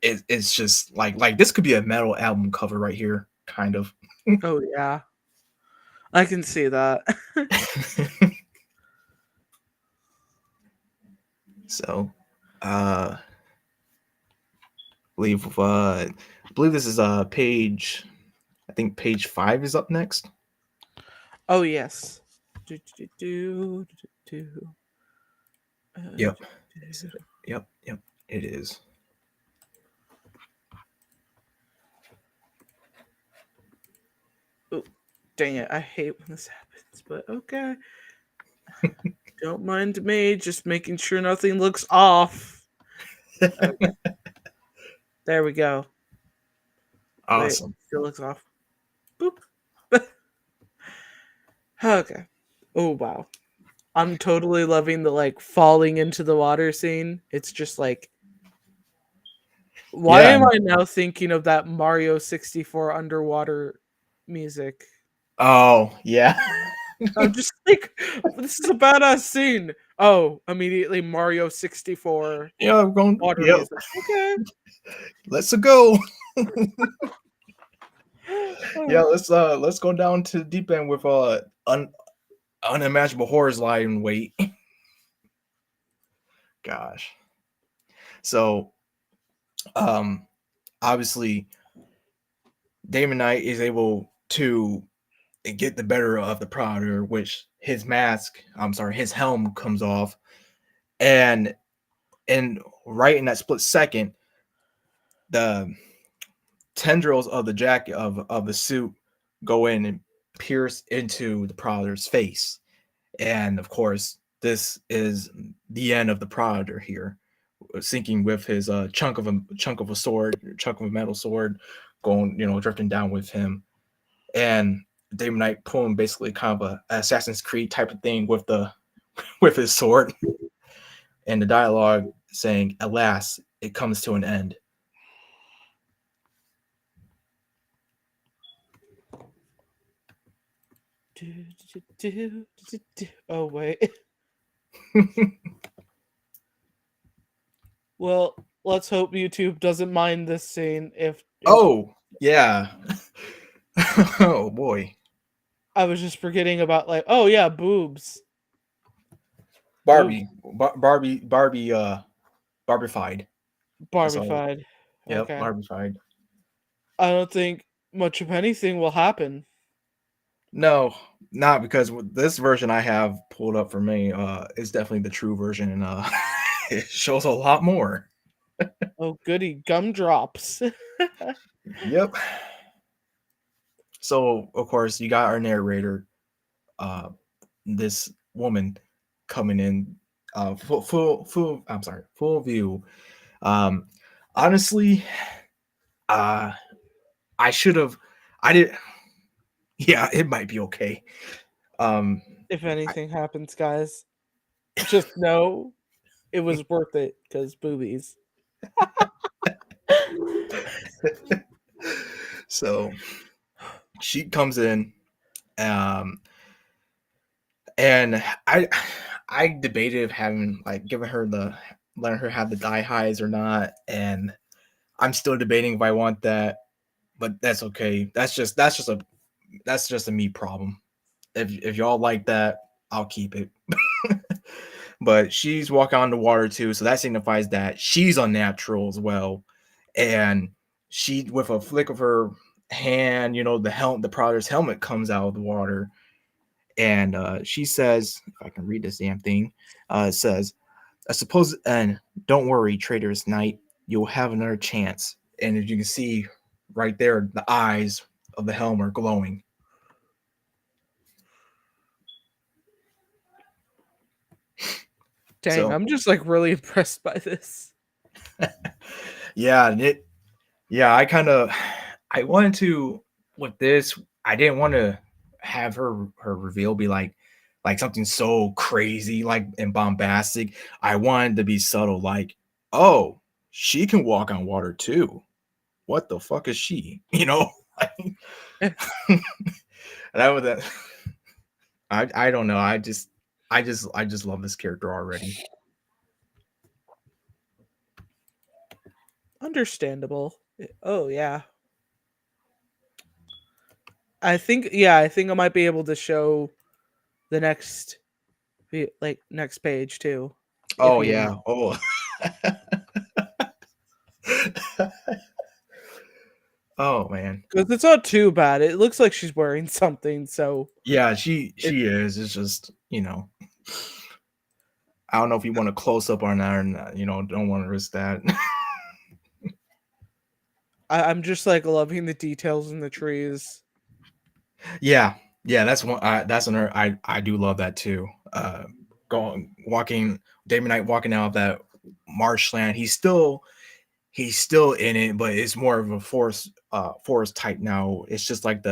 it's just like this could be a metal album cover right here, kind of. Oh yeah, I can see that. So, I believe I believe this is page. I think page 5 is up next. Oh yes. Do do do do do. Yep. Do. Yep. Yep. It is. Oh, dang it! I hate when this happens, but okay. Don't mind me, just making sure nothing looks off. Okay, there we go. Wait, Awesome. still looks off. Boop. Okay. Oh wow. I'm totally loving the like falling into the water scene. It's just like why Yeah. am I now thinking of that Mario 64 underwater music? Oh, yeah. I'm just like this is a badass scene. Oh, immediately Mario 64 Yeah, I'm going. water Yep. music. Okay. Let's go. Yeah, Oh, let's go down to the deep end with unimaginable horrors lying in wait. Gosh. So, um, obviously, Damon Knight is able to get the better of the Prouder, which his helm comes off, and right in that split second, the tendrils of the jacket of the suit go in, pierce into the Prowler's face. And of course, this is the end of the Prowler here, sinking with his chunk of a sword, chunk of a metal sword, going, drifting down with him. And Damon Knight pulling basically kind of a Assassin's Creed type of thing with the with his sword, and the dialogue saying, "Alas, it comes to an end." Oh wait. Well, let's hope YouTube doesn't mind this scene. If Oh yeah. Oh boy. I was just forgetting about, like, oh yeah, boobs, boobs, Barbified. That's all. Barbified. Yep, Okay. Barbified. I don't think much of anything will happen. No, not because this version I have pulled up for me is definitely the true version, and it shows a lot more. Oh goody, gumdrops. Yep. So of course you got our narrator, uh, this woman coming in, full. I'm sorry, full view. Um, honestly, uh, I should have. I did. Yeah, it might be okay. Um, If anything happens, guys, just know it was worth it because boobies. so she comes in, um, and I debated having like giving her the letting her have the die highs or not, and I'm still debating if I want that, but that's okay. That's just a me problem. If y'all like that, I'll keep it. But she's walking on the water too, so that signifies that she's unnatural as well. And she, with a flick of her hand, the Prowler's helmet comes out of the water, and she says, if I can read this damn thing, it says, "I suppose, and don't worry, Traitor's Knight, you'll have another chance." And as you can see right there, the eyes of the helm are glowing. Dang, So I'm just like really impressed by this. yeah, I kind of I wanted to with this. I didn't want to have her reveal be like something so crazy like and bombastic. I wanted to be subtle, like, oh, she can walk on water too. What the fuck is she? That would that. I don't know. I just love this character already. Understandable. Oh yeah. I think I might be able to show the next page too. If Oh you yeah. Oh. Oh man. Because it's not too bad. It looks like she's wearing something, so Yeah, she it she is. It's just, I don't know if you want a close up on that or not, don't want to risk that. I'm just like loving the details in the trees. Yeah. Yeah, that's another I do love that too. Going walking Damon Knight walking out of that marshland. He's still in it, but it's more of a forest type now. It's just like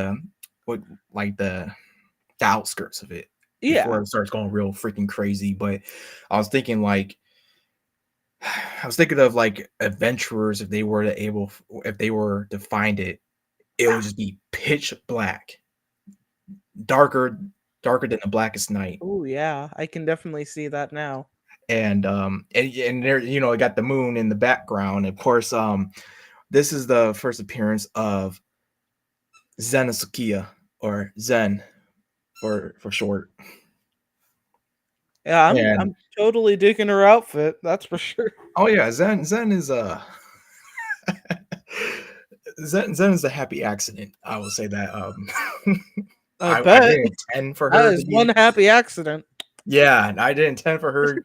what like the outskirts of it before Yeah. it starts going real freaking crazy. But I was thinking like I was thinking of like adventurers if they were to find it, it would just be pitch black, darker darker than the blackest night. Oh yeah, I can definitely see that now. And there, it got the moon in the background. Of course, this is the first appearance of Zenasukia, or Zen for short. Yeah, I'm And totally digging her outfit. That's for sure. oh yeah, Zen is Zen is a happy accident. I will say that. I I bet didn't intend for that her to is one be. happy accident. Yeah, I didn't intend for her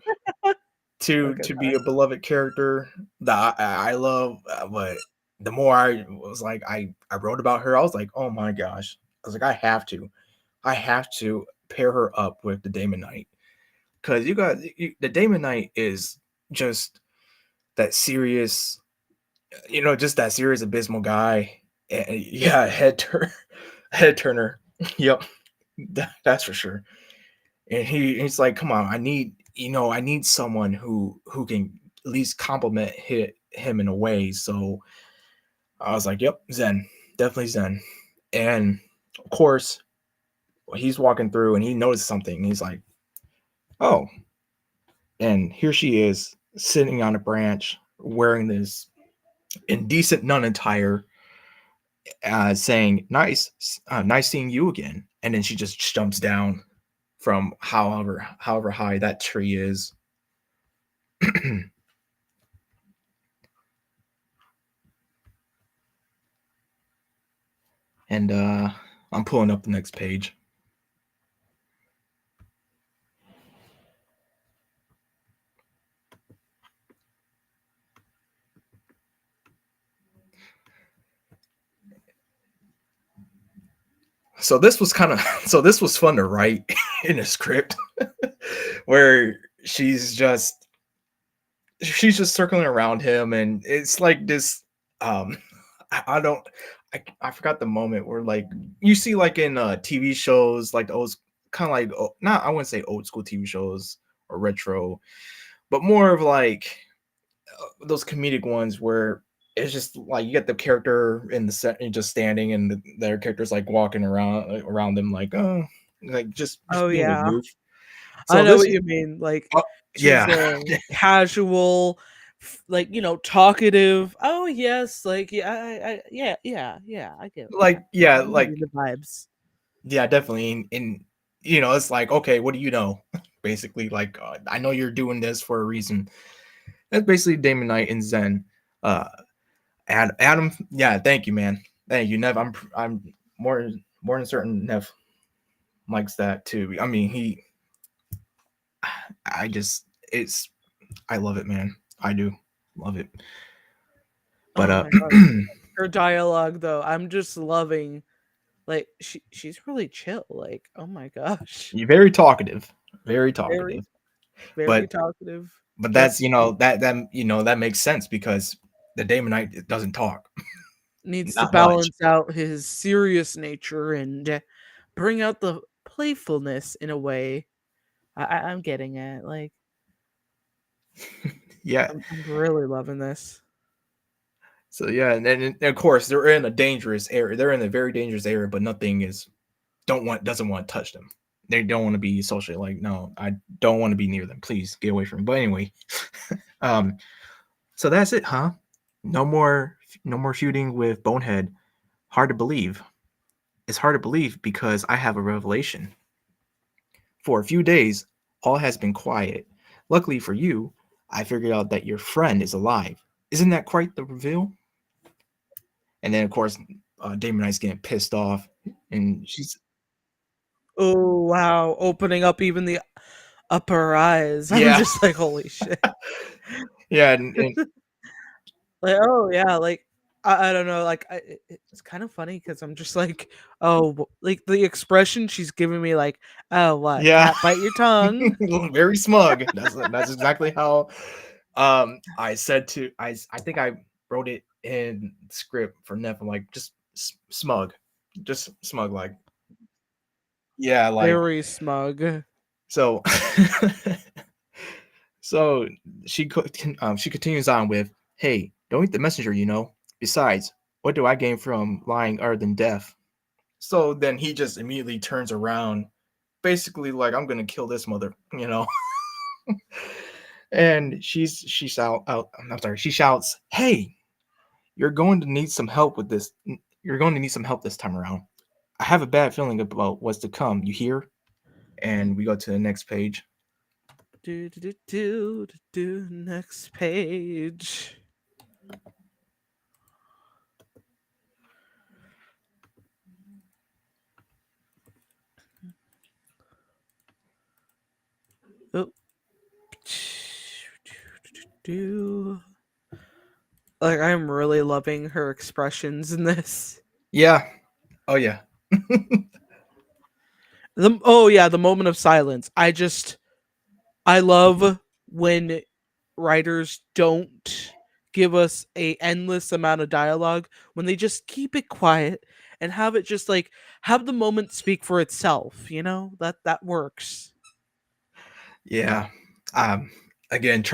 to Look at to be that. a beloved character that I love, but the more I was like, I wrote about her, I was like, oh my gosh, I was like, I have to. I have to pair her up with the Damon Knight because the Damon Knight is just that serious, just that serious abysmal guy. And yeah, head turner. Yep, that's for sure. And he's like, come on, I need someone who can at least compliment him in a way. So I was like, yep, Zen, definitely Zen. And of course, he's walking through and he noticed something. He's like, oh, and here she is sitting on a branch wearing this indecent nun attire, saying, nice seeing you again. And then she just jumps down from however high that tree is. And I'm pulling up the next page. So this was kind of so this was fun to write in a script where she's just circling around him, and it's like this. um I don't I forgot the moment where, like, you see, like, in TV shows, like those kind of like, not, I wouldn't say old school TV shows or retro, but more of like those comedic ones where it's just like you get the character in the set and just standing, and their characters like walking around them, like, oh, like just Oh being a yeah. goof. I So know this what you mean. Like oh, she's yeah. a casual, like talkative. Oh yes, like yeah, yeah. I get, Like, yeah, I'm like, getting the vibes. yeah, definitely. And it's like, okay, what do you know? Basically, like, I know you're doing this for a reason. That's basically Damon Knight and Zen. Uh, Adam, yeah, thank you, man. Thank you, Nev. I'm more than certain Nev likes that too. I mean, I just, it's, I love it, man. I do love it. But Oh my gosh, her dialogue though, I'm just loving. Like she's really chill. Like oh my gosh, you're very talkative, very very talkative. very But talkative. that's, Just that makes sense because the Damon Knight doesn't talk, needs to not much. balance out his serious nature and bring out the playfulness in a way. I'm getting it. Like Yeah. I'm really loving this. So yeah, and then of course they're in a dangerous area. They're in a very dangerous area, but nothing is doesn't want to touch them. They don't want to be socially, like, no, I don't want to be near them. Please get away from me. But anyway, um, so that's it, huh? No more feuding with Bonehead. Hard to believe. It's hard to believe because I have a revelation. For a few days, all has been quiet. Luckily for you, I figured out that your friend is alive. Isn't that quite the reveal? And then, of course, Damon Knight's getting pissed off, and she's, Oh wow, opening up even the upper eyes. I'm yeah, just like holy shit. yeah, and Like, oh yeah, like I don't know, like it's kind of funny because I'm just like, oh, like the expression she's giving me, like, oh, what, yeah, cat bite your tongue? very smug. That's exactly how I said to I think I wrote it in script for Neff. I'm like, just smug, just smug, like, yeah, like, Very smug. so. So she continues on with, "Hey, don't eat the messenger, you know. Besides, what do I gain from lying other than death?" So then he just immediately turns around, basically like, "I'm gonna kill this mother," you know. And I'm sorry, she shouts, "Hey, you're going to need some help with this. You're going to need some help this time around. I have a bad feeling about what's to come. You hear?" And we go to the next page. Next page. Oh. Like I'm really loving her expressions in this. Yeah. Oh yeah. Oh yeah, the moment of silence. I love when writers don't give us a endless amount of dialogue, when they just keep it quiet and have it just like have the moment speak for itself, you know? That works. Yeah. Um, Again,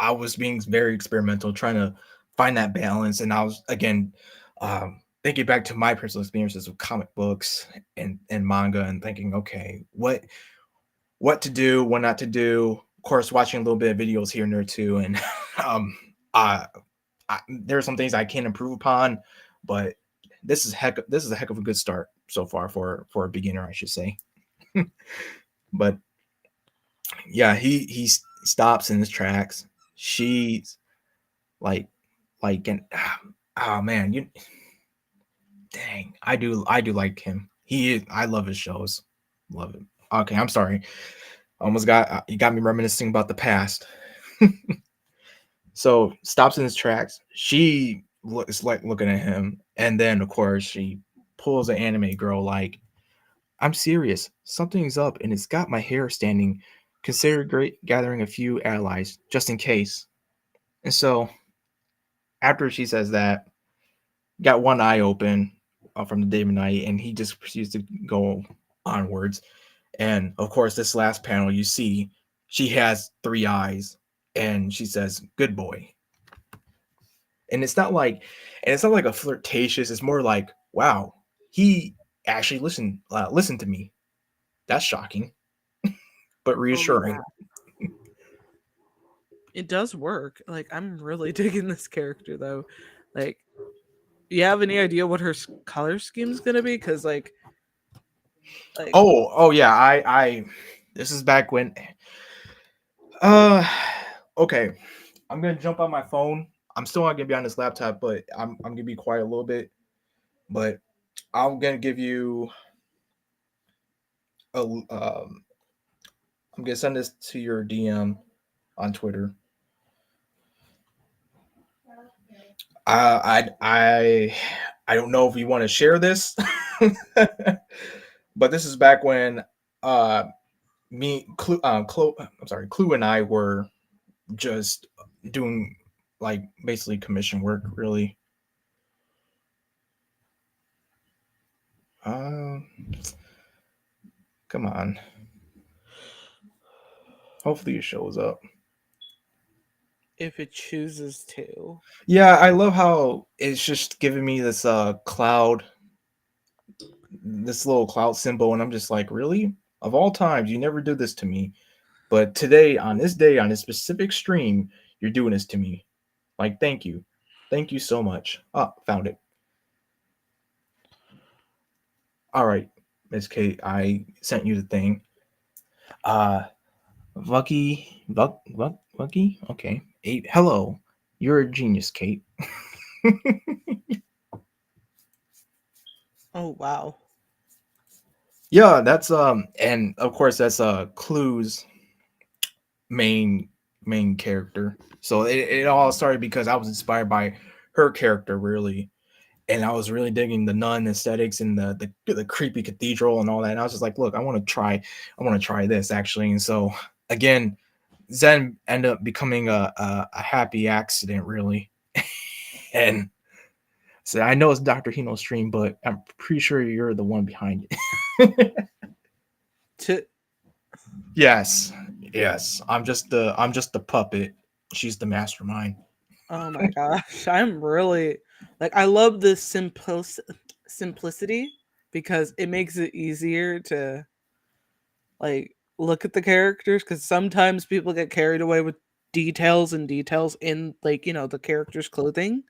I was being very experimental, trying to find that balance. And I was, again, thinking back to my personal experiences with comic books and manga and thinking, okay, what to do, what not to do. Of course, watching a little bit of videos here and there too. And um, uh, there are some things I can improve upon, but this is a heck of a good start so far for a beginner, I should say. But yeah, he stops in his tracks. She's like and oh man, you dang, I do like him. I love his shows. Love him. Okay, I'm sorry. Almost got you got me reminiscing about the past. So stops in his tracks. She looks like looking at him, and then of course she pulls an anime girl like, I'm serious. Something's up, and it's got my hair standing. Consider great gathering a few allies just in case. And so after she says that, got one eye open from the David Knight, and he just proceeds to go onwards. And of course, this last panel, you see she has three eyes, and she says, "Good boy." And it's not like a flirtatious. It's more like, "Wow, he actually listened to me." That's shocking, but Oh yeah. reassuring. It does work. Like I'm really digging this character though. Like you have any idea what her color scheme's going to be cuz like Oh yeah. This is back when. Uh, okay. I'm gonna jump on my phone. I'm still not gonna be on this laptop, but I'm gonna be quiet a little bit. But I'm gonna give you a. I'm gonna send this to your DM on Twitter. I don't know if you want to share this, but this is back when uh Clue and I were just doing like basically commission work, really. Uh, Come on. Hopefully it shows up. if it chooses to. Yeah, I love how it's just giving me this this little cloud symbol, and I'm just like, really? Of all times, you never do this to me. But today, on this day, on this specific stream, you're doing this to me. Like, thank you. Thank you so much. Ah, found it. All right, Miss Kate, I sent you the thing. Uh Vucky? Okay. Eight. Hello. You're a genius, Kate. Oh wow. Yeah, that's and of course that's Clue's main main character. So it all started because I was inspired by her character really. And I was really digging the nun aesthetics and the creepy cathedral and all that. And I was just like, look, I want to try this actually. And so again, Zen ended up becoming a happy accident really. And so I know it's Dr. Hino's stream, but I'm pretty sure you're the one behind it. To Yes, yes. I'm just the puppet. She's the mastermind. oh my gosh, I'm really like I love the simplicity because it makes it easier to like look at the characters because sometimes people get carried away with details and details in like the character's clothing,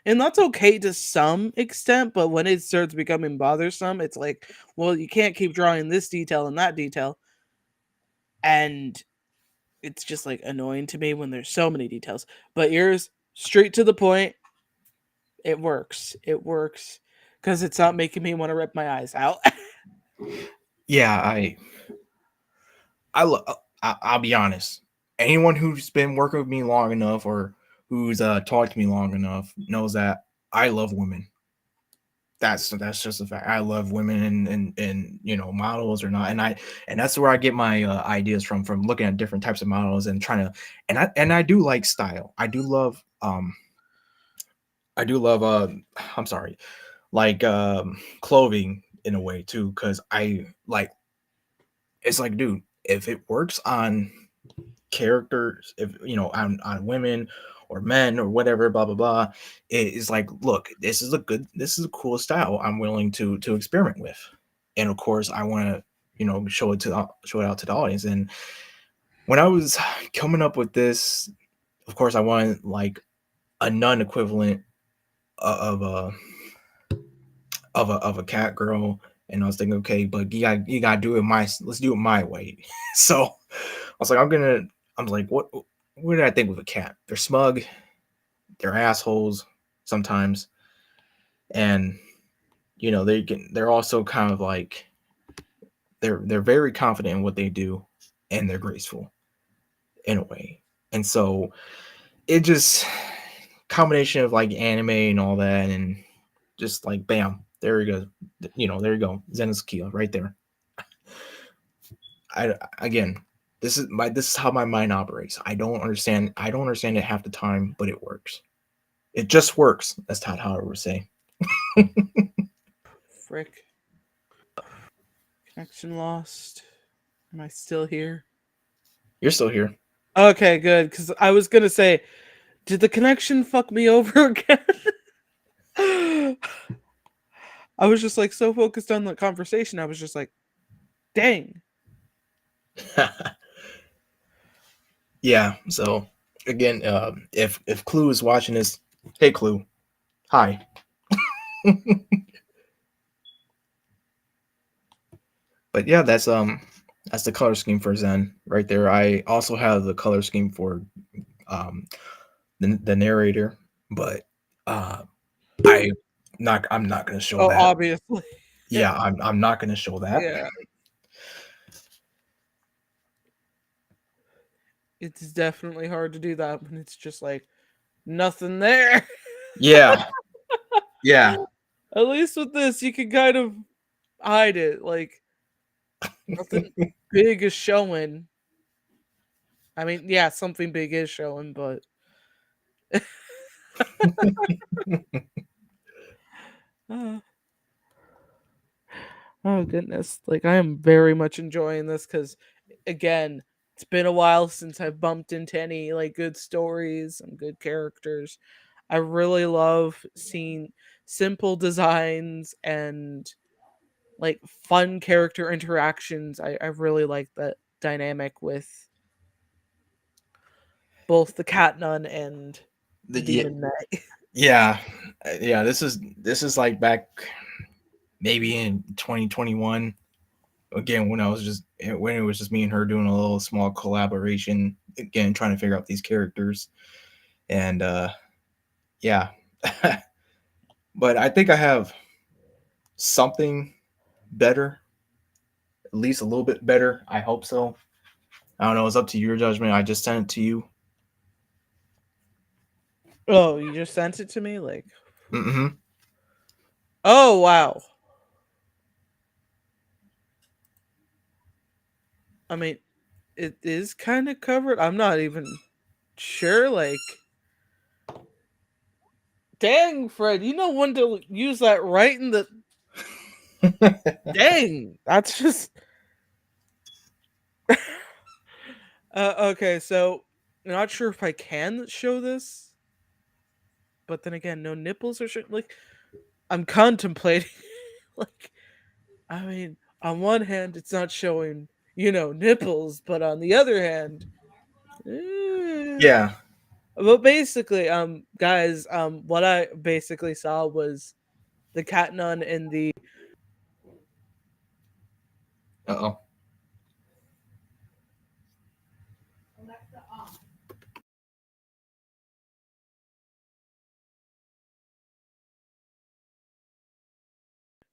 and that's okay to some extent, but when it starts becoming bothersome it's like, well, you can't keep drawing this detail and that detail, and it's just like annoying to me when there's so many details. But yours straight to the point, it works because it's not making me want to rip my eyes out. Yeah, I lo- I'll be honest. Anyone who's been working with me long enough or who's talked to me long enough knows that I love women. That's just a fact. I love women and models or not, and that's where I get my ideas from looking at different types of models and trying to and I do like style. I do love I'm sorry, like clothing in a way too, because I like it's like, dude, if it works on characters, if on women or men or whatever, blah blah blah, it is like, look, this is a cool style. I'm willing to experiment with, and of course, I want to show it out to the audience. And when I was coming up with this, of course, I wanted like a nun equivalent of a cat girl, and I was thinking, okay, but you gotta do it my let's do it my way. So I was like, I'm like, what did I think with a cat? They're smug, they're assholes sometimes, and they're also kind of like they're very confident in what they do, and they're graceful in a way. And so it just combination of like anime and all that, and just like bam, there you go. There you go. Zenitsukiya right there. I again, this is how my mind operates. I don't understand it half the time, but it works. It just works. That's not how I would say. Frick. Connection lost. Am I still here? You're still here. Okay, good. Because I was gonna say, did the connection fuck me over again? I was just like so focused on the conversation. I was just like, dang. Yeah. So again, if Clue is watching this, hey Clue, hi. But yeah, that's the color scheme for Zen right there. I also have the color scheme for um the narrator, but uh I'm not gonna show Oh, that. obviously. Yeah, I'm not gonna show that. Yeah. It's definitely hard to do that when it's just like nothing there. Yeah, yeah, At least with this, you can kind of hide it. Like nothing big is showing. I mean, yeah, something big is showing, but uh, oh goodness, like I am very much enjoying this because, again, it's been a while since I've bumped into any like good stories and good characters. I really love seeing simple designs and like fun character interactions. I really like that dynamic with both the cat nun and the yeah, demon knight. yeah, yeah. This is like back maybe in 2021 again when it was just me and her doing a little small collaboration again, trying to figure out these characters. And yeah. But I think I have something better, at least a little bit better. I hope so. I don't know. It's up to your judgment. I just sent it to you. Oh, you just sent it to me? Like, Mm-hmm. oh wow. I mean, it is kind of covered. I'm not even sure. Like, dang, Fred, you know when to use that right in the. Dang, that's just. Okay, so I'm not sure if I can show this, but then again, no nipples or shit. Like, I'm contemplating. Like, I mean, on one hand, it's not showing, nipples, but on the other hand, eh. Yeah. But basically, guys, what I basically saw was the cat nun and the Uh-oh.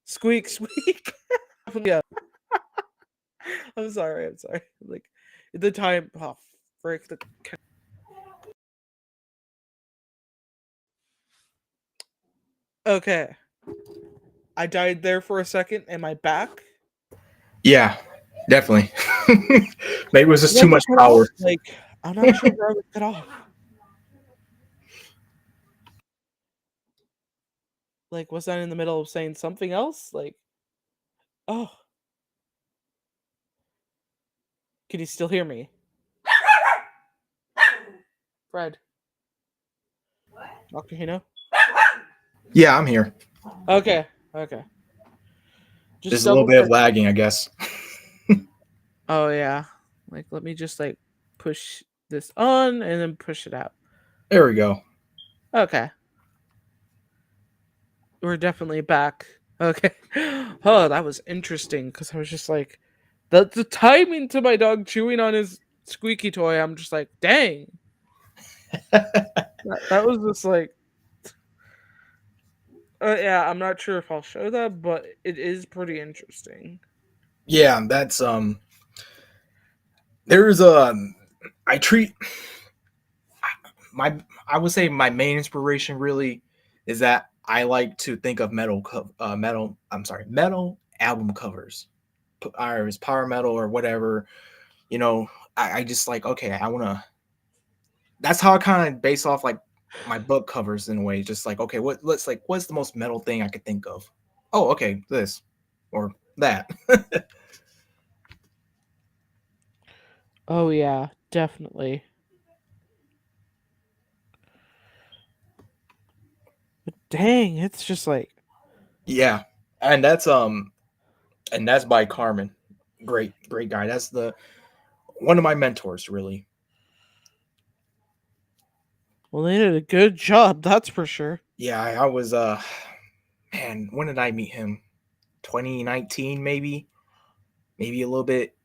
squeak squeak. Yeah, I'm sorry. I'm sorry. Like the time. Oh, frick. Okay. I died there for a second. Am I back? Yeah, definitely. Maybe it was just too When did much it cut off? power. Like, I'm not sure where I would cut off. Like, was I in the middle of saying something else? Like, oh, can you still hear me? Fred, Dr. Hino? Yeah, I'm here. Okay, okay. Just There's a little double bit of check. lagging, I guess. Oh, yeah. Like, let me just, like, push this on and then push it out. There we go. Okay. We're definitely back. Okay. Oh, that was interesting because I was just like, the timing to my dog chewing on his squeaky toy. I'm just like, dang. That was just like, yeah. I'm not sure if I'll show that, but it is pretty interesting. Yeah, that's there's I treat my I would say my main inspiration really is that I like to think of metal I'm sorry, metal album covers. Or it's power metal or whatever, you know, I just like okay, I wanna that's how I kind of base off like my book covers in a way. Just like, okay, what's the most metal thing I could think of? Oh, okay, this or that. Oh yeah, definitely. But dang, it's just like, Yeah. And that's by Carmen. Great guy. That's the one of my mentors, really. well, they did a good job, that's for sure. Yeah, I was man, when did I meet him? 2019 maybe? Maybe a little bit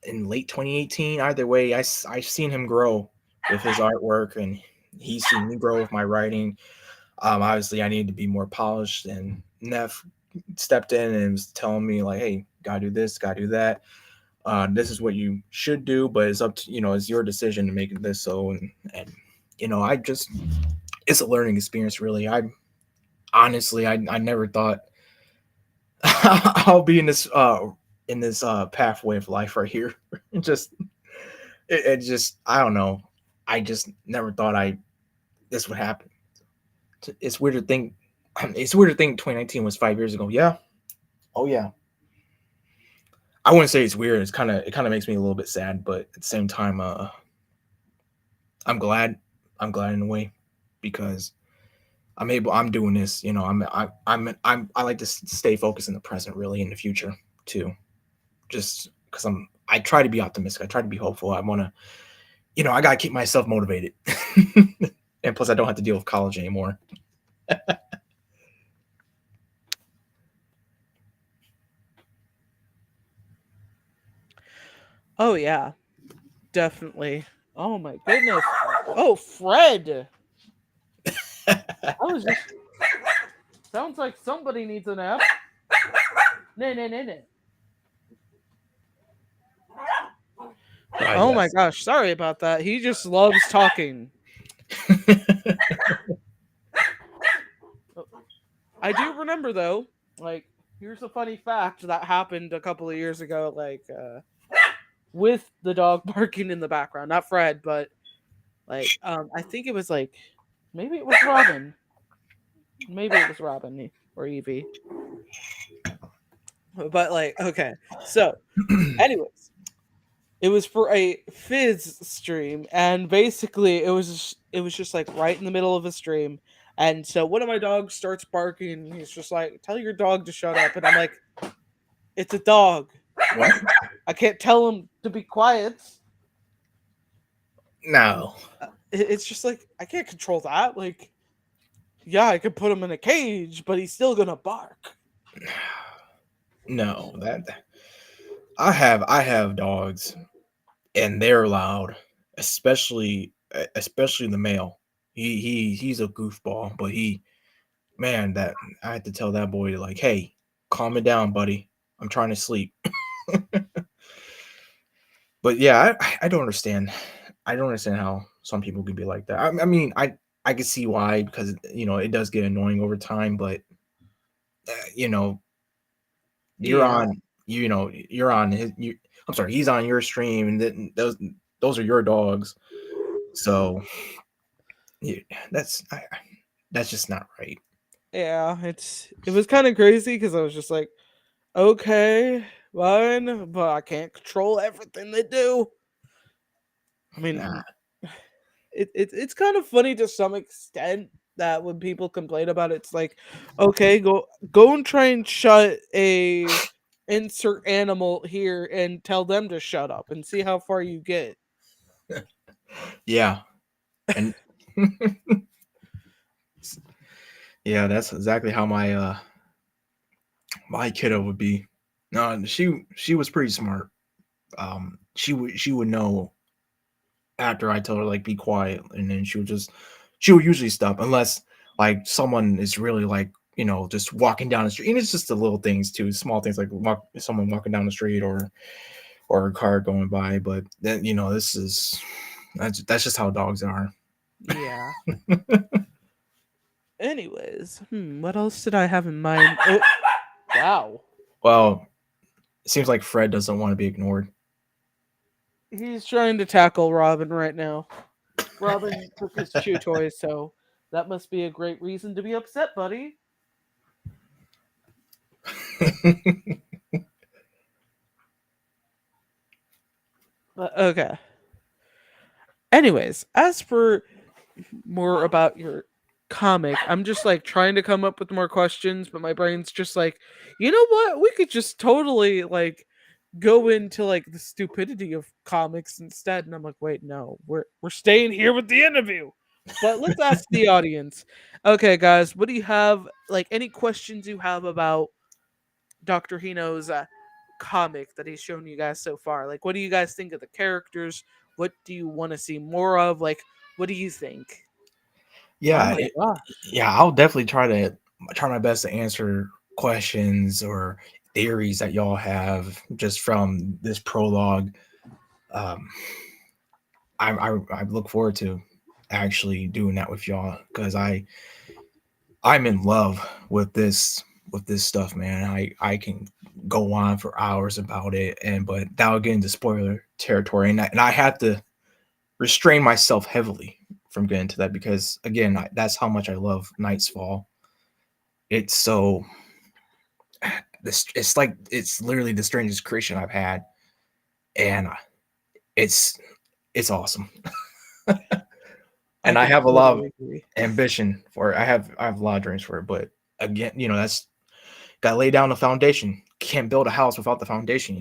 in late 2018. Either way, I've seen him grow with his artwork and he's seen me grow with my writing. Obviously, I needed to be more polished, and Neff stepped in and was telling me like, "Hey, gotta do this, gotta do that. This is what you should do, but it's up to it's your decision to make this so." And I just it's a learning experience, really. I honestly, I never thought I'll be in this pathway of life right here. It just it just I don't know. I just never thought I this would happen. It's weird to think. It's weird to think 2019 was 5 years ago. Yeah. Oh yeah. I wouldn't say it's weird. It kind of makes me a little bit sad, but at the same time, I'm glad. I'm glad in a way because I'm doing this. I like to stay focused in the present, really, in the future too. Just because I try to be optimistic. I try to be hopeful. I want to, I gotta keep myself motivated. And plus, I don't have to deal with college anymore. Oh yeah, definitely. Oh my goodness. Oh, Fred. I was just sounds like somebody needs a nap. No, no, no, no. Oh my Yes. gosh, sorry about that. He just loves talking. I do remember though, like here's a funny fact that happened a couple of years ago, like with the dog barking in the background. Not Fred, but like I think it was like maybe it was Robin. Maybe it was Robin or Evie. But like, okay. So, anyways, it was for a Fizz stream, and basically it was just like right in the middle of a stream, and so one of my dogs starts barking. And he's just like, "Tell your dog to shut up," and I'm like, "It's a dog. What? I can't tell him to be quiet." No. It's just like I can't control that. Like, yeah, I could put him in a cage, but he's still gonna bark. No. That I have dogs and they're loud, especially the male. He's a goofball, but man, that I had to tell that boy like, hey, calm it down, buddy. I'm trying to sleep. But yeah, I don't understand. I don't understand how some people can be like that. I mean, I can see why because it does get annoying over time, but you know, you're Yeah. on, you're on his. I'm sorry, he's on your stream, and then those are your dogs. So yeah, that's just not right. Yeah, it was kind of crazy because I was just like, okay, fine, but I can't control everything they do. I Nah. mean, it's kind of funny to some extent that when people complain about it, it's like, okay, go and try and shut a insert animal here and tell them to shut up and see how far you get. Yeah, and yeah, that's exactly how my kiddo would be. No, she was pretty smart. She would know after I tell her like be quiet, and then she would usually stop unless like someone is really like just walking down the street, and it's just the little things too, small things like someone walking down the street or a car going by. But then this is that's just how dogs are. Yeah. Anyways, what else did I have in mind? Oh, wow. Well, it seems like Fred doesn't want to be ignored. He's trying to tackle Robin right now. Robin took his chew toy, so that must be a great reason to be upset, buddy. But okay. Anyways, as for more about your comic, I'm just like trying to come up with more questions, but my brain's just like, you know what? We could just totally like go into like the stupidity of comics instead. And I'm like, wait, no, we're staying here with the interview. But let's ask the audience. Okay, guys, what do you have? Like any questions you have about Dr. Hino's comic that he's shown you guys so far? Like, what do you guys think of the characters? What do you want to see more of? Like, what do you think? Oh Yeah, my gosh. yeah, I'll definitely try my best to answer questions or theories that y'all have just from this prologue. Um, I look forward to actually doing that with y'all because I'm in love with this stuff, man. I can go on for hours about it, but that would get into spoiler territory, and I have to restrain myself heavily from getting to that because again, that's how much I love Night's Fall. It's so this it's like it's literally the strangest creation I've had, and it's it's awesome. I And I can have a lot of totally agree. ambition for it. I have a lot of dreams for it, but again, that's got to lay down the foundation. Can't build a house without the foundation.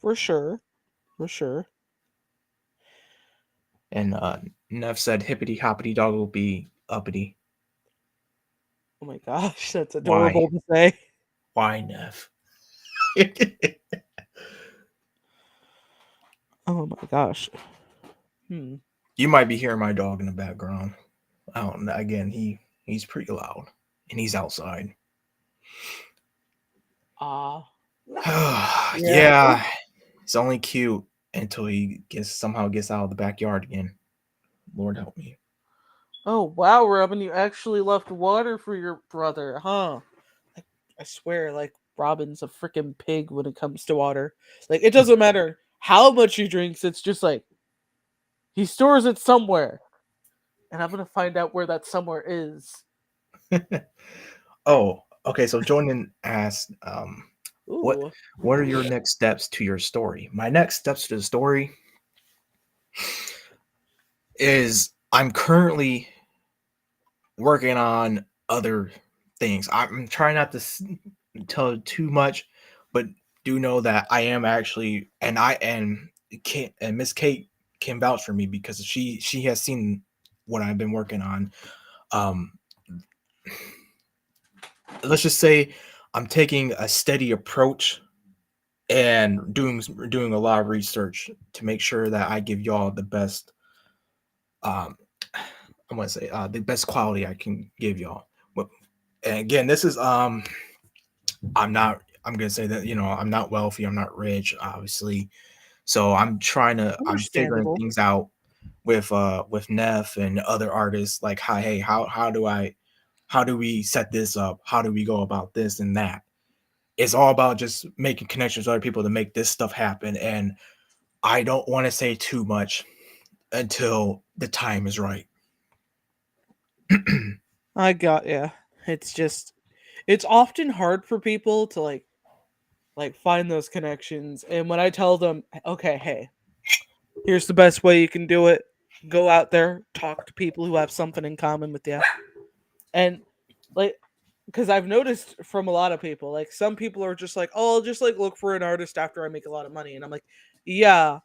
For sure. For sure. And Neff said, "Hippity hoppity dog will be uppity." Oh my gosh, that's Why? adorable to say. Why, Neff? Oh my gosh. Hmm. You might be hearing my dog in the background. I don't know. Again, he's pretty loud, and he's outside. Ah. Yeah. Yeah, it's only cute until he somehow gets out of the backyard again. Lord help me. Oh wow, Robin, you actually left water for your brother, huh? I, I swear, like Robin's a freaking pig when it comes to water. Like it doesn't matter how much he drinks, it's just like he stores it somewhere. And I'm gonna find out where that somewhere is. Oh, okay. So Jordan asked, what Ooh. what are your next steps to your story? My next steps to the story is I'm currently working on other things. I'm trying not to tell too much, but do know that I am actually, and Kate and Miss Kate can vouch for me because she has seen what I've been working on. Um, let's just say I'm taking a steady approach and doing a lot of research to make sure that I give y'all the best. Um, I want to say the best quality I can give y'all. But and again, this is I'm not. I'm gonna say that I'm not wealthy. I'm not rich, obviously. So I'm figuring Understandable. things out with Neff and other artists. Like, how do I? how do we set this up? How do we go about this and that? It's all about just making connections with other people to make this stuff happen. And I don't want to say too much until the time is right. I got yeah. It's just it's often hard for people to find those connections. And when I tell them, okay, hey, here's the best way you can do it. Go out there, talk to people who have something in common with you. And like because I've noticed from a lot of people, like some people are just like, "Oh, I'll just like look for an artist after I make a lot of money." And I'm like, "Yeah,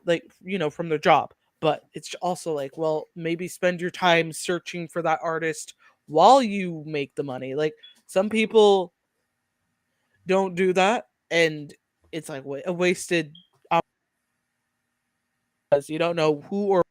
like, from their job." But it's also like, well, maybe spend your time searching for that artist while you make the money. Like some people don't do that, and it's like a wasted because you don't know who or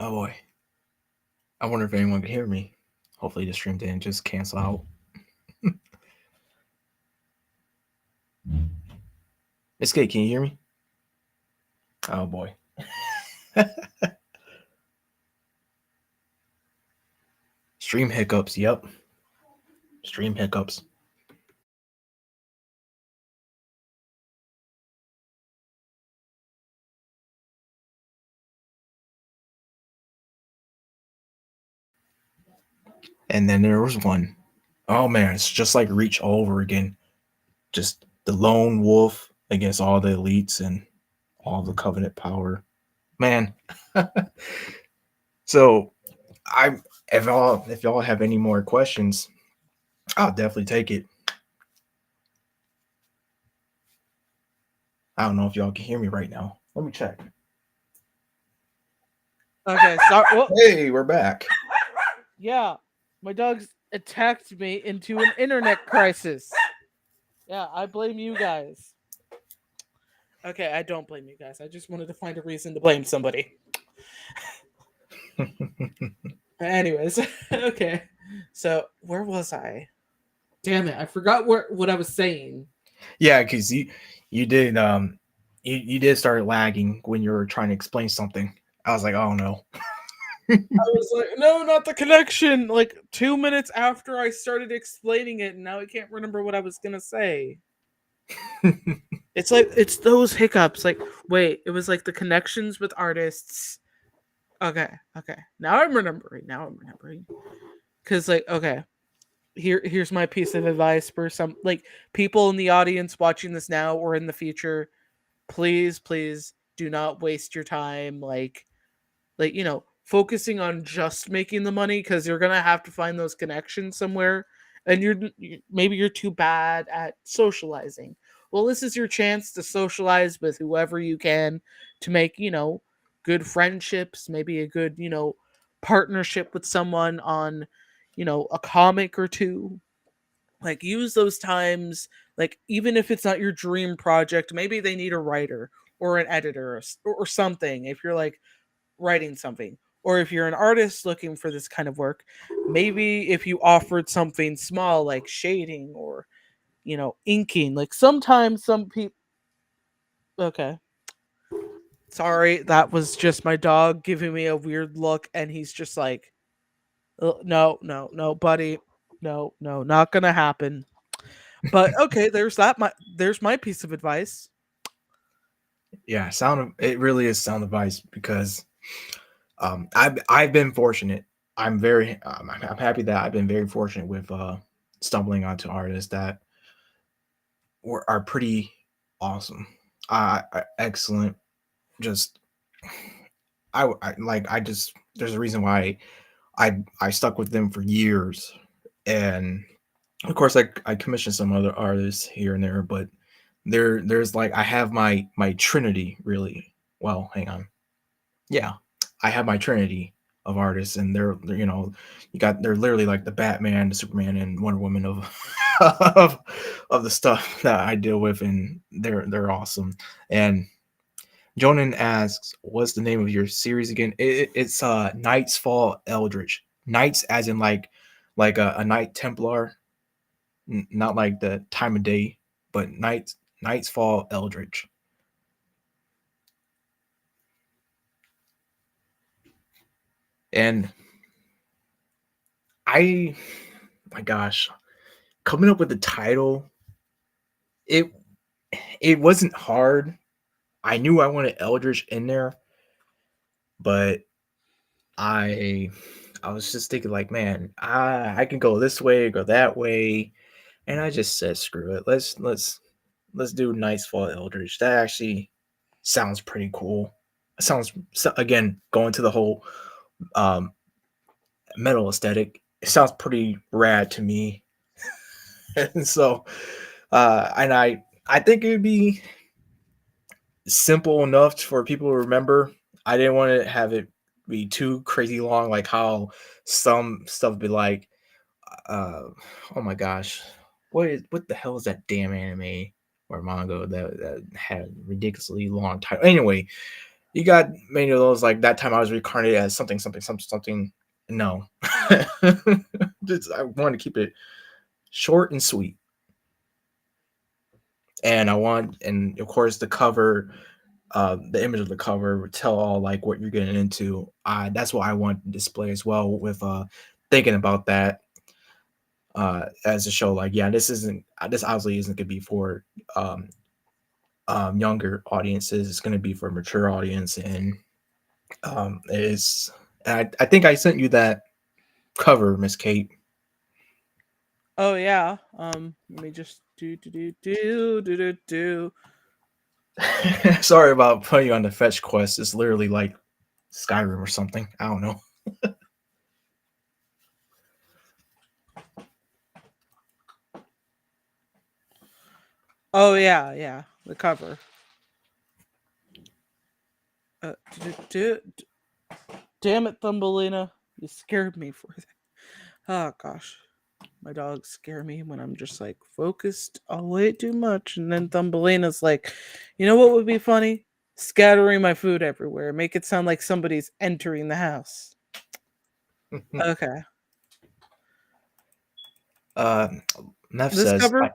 Oh boy. I wonder if anyone can hear me. Hopefully the stream didn't just cancel out. Escape, can you hear me? Oh boy. Stream hiccups, yep. Stream hiccups. And then there was one. Oh man, it's just like Reach all over again. Just the lone wolf against all the elites and all the covenant power. Man. So I if y'all have any more questions, I'll definitely take it. I don't know if y'all can hear me right now. Let me check. okay, sorry. Well, Hey, we're back. yeah, my dogs attacked me into an internet crisis. Yeah, I blame you guys. Okay, I don't blame you guys. I just wanted to find a reason to blame somebody. Anyways, okay. So where was I? Damn it, I forgot what I was saying. Yeah, because you did you did start lagging when you were trying to explain something. I was like, oh no. I was like, no, not the connection. Like 2 minutes after I started explaining it, and now I can't remember what I was gonna say. It's like it's those hiccups. Like, wait, it was like the connections with artists. Okay, okay. Now I'm remembering. Now I'm remembering. Cause like, okay, here's my piece of advice for some like people in the audience watching this now or in the future. Please do not waste your time focusing on just making the money because you're gonna have to find those connections somewhere, and maybe you're too bad at socializing. Well, this is your chance to socialize with whoever you can to make good friendships, maybe a good partnership with someone on a comic or two. Like use those times, like even if it's not your dream project, maybe they need a writer or an editor or something if you're like writing something, or if you're an artist looking for this kind of work, maybe if you offered something small like shading or inking. Like sometimes some people, okay, sorry, that was just my dog giving me a weird look, and he's just like, no, no, no, buddy, no, no, not gonna happen." But okay, there's my piece of advice. Yeah, it really is sound advice because I've been fortunate. I'm happy that I've been very fortunate with stumbling onto artists that are pretty awesome, excellent. Just I just there's a reason why I stuck with them for years, and of course I commissioned some other artists here and there, but there's like I have my trinity really. Well, hang on. Yeah, I have my trinity of artists, and they're they're literally like the Batman, the Superman, and Wonder Woman of of of the stuff that I deal with, and they're awesome. And Jonan asks, "What's the name of your series again?" It's Knights Fall Eldritch. Knights, as in like a Knight Templar, not like the time of day, but Knights Fall Eldritch. And I, my gosh, coming up with the title, it it wasn't hard. I knew I wanted Eldritch in there, but I I was just thinking like, man, I can go this way, go that way, and I just said, screw it. Let's do Nice Fall Eldritch. That actually sounds pretty cool. It sounds again going to the whole um, metal aesthetic. It sounds pretty rad to me, and so and I think it would be simple enough for people to remember. I didn't want to have it be too crazy long, like how some stuff be like, uh, oh my gosh, what the hell is that damn anime or manga that had ridiculously long title? Anyway, you got many of those like that time I was reincarnated as something something something something. No, I want to keep it short and sweet, and I want, and of course the cover, the image of the cover would tell all like what you're getting into. That's what I want to display as well. With thinking about that as a show, like yeah, this obviously isn't gonna be for um, younger audiences. It's gonna be for a mature audience, and is I think I sent you that cover, Miss Kate. Oh yeah. Let me just do. Sorry about putting you on the fetch quest. It's literally like Skyrim or something. I don't know. Oh yeah, yeah. The cover. Uh, do, do, do, Damn it, Thumbelina. You scared me for that. Oh gosh. My dogs scare me when I'm just like focused a way too much. And then Thumbelina's like, you know what would be funny? Scattering my food everywhere. Make it sound like somebody's entering the house. Okay. uh, Neff This says, cover?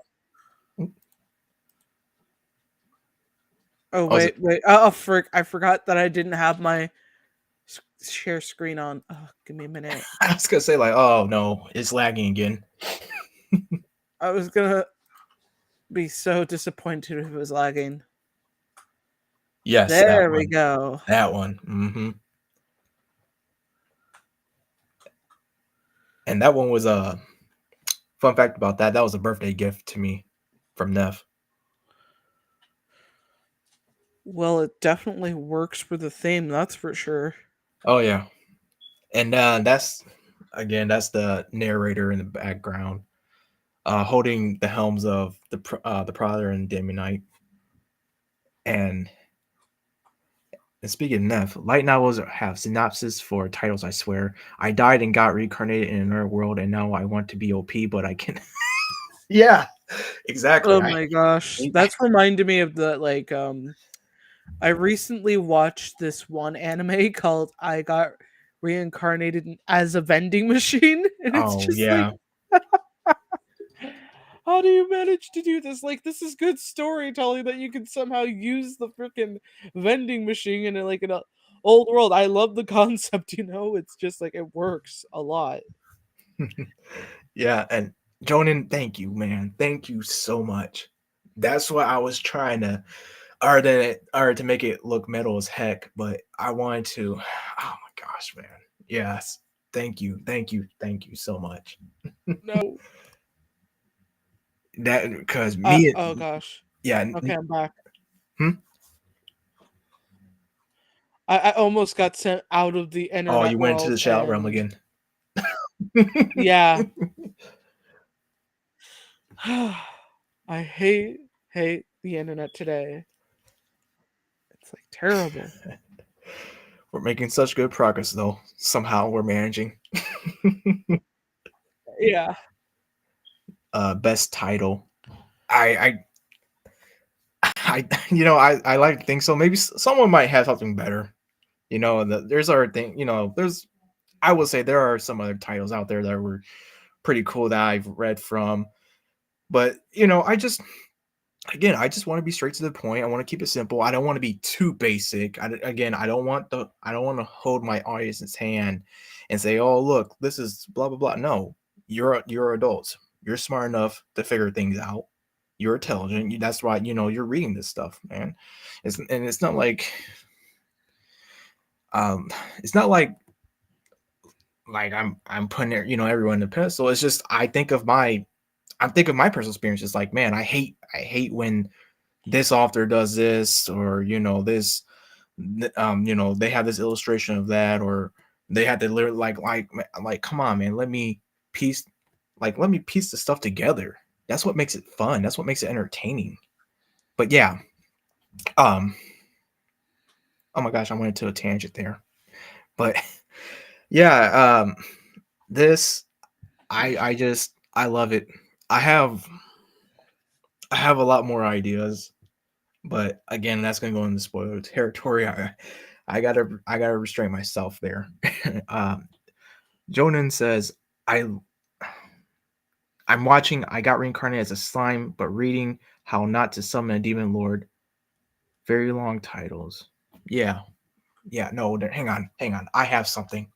Oh "Oh, is it?" wait. Oh frick. I forgot that I didn't have my share screen on. Oh, give me a minute. I was gonna say like, "Oh no, it's lagging again." I was gonna be so disappointed if it was lagging. Yes, that There we one. go. That one. And that one was a fun fact about that. That was a birthday gift to me from Neff. Well, it definitely works for the theme, that's for sure. Oh yeah, and that's again that's the narrator in the background, holding the helms of the Prowler and Daemonite. And speaking of Neff, light novels have synopsis for titles. I swear, I died and got reincarnated in another world, and now I want to be OP, but I can. Yeah, exactly. Oh my gosh. That's reminded me of the I recently watched this one anime called I Got Reincarnated as a Vending Machine and it's Oh just like yeah. how do you manage to do this? Like this is good storytelling that you can somehow use the freaking vending machine in like an old world. I love the concept, you know? It's just like it works a lot. Yeah, and Jonan, thank you, man. Thank you so much. That's what I was trying to, or to make it look metal as heck, but I wanted to. Oh my gosh, man. Yes. Thank you so much. No. That because me, Oh gosh. yeah. Okay, I'm back. Hmm? I almost got sent out of the Oh, internet you went into world the shout realm and again. yeah. I hate the internet today. It's like terrible. We're making such good progress, though. Somehow we're managing. Yeah. best title. I I like to think so. Maybe someone might have something better. There's other thing. There's I would say there are some other titles out there that were pretty cool that I've read from. But I just want to be straight to the point. I want to keep it simple. I don't want to be too basic. Again, I don't want to hold my audience's hand and say, "Oh, look, this is blah blah blah." No, you're adults. You're smart enough to figure things out. You're intelligent. That's why you're reading this stuff, man. It's not like um, it's not like I'm putting everyone in a pedestal. It's just I think of my personal experiences. Like, man, I hate when this author does this, or they have this illustration of that, or they had to literally like come on, man, piece let me piece the stuff together. That's what makes it fun. That's what makes it entertaining. But yeah, um oh my gosh, I went into a tangent there. But yeah, this I love it. I have I have a lot more ideas, but again, that's gonna go into spoiler territory. I gotta restrain myself there. um, Jonan says, "I I'm watching. I got reincarnated as a slime, but reading how not to summon a demon lord. Very long titles. Yeah, yeah. No, hang on. I have something.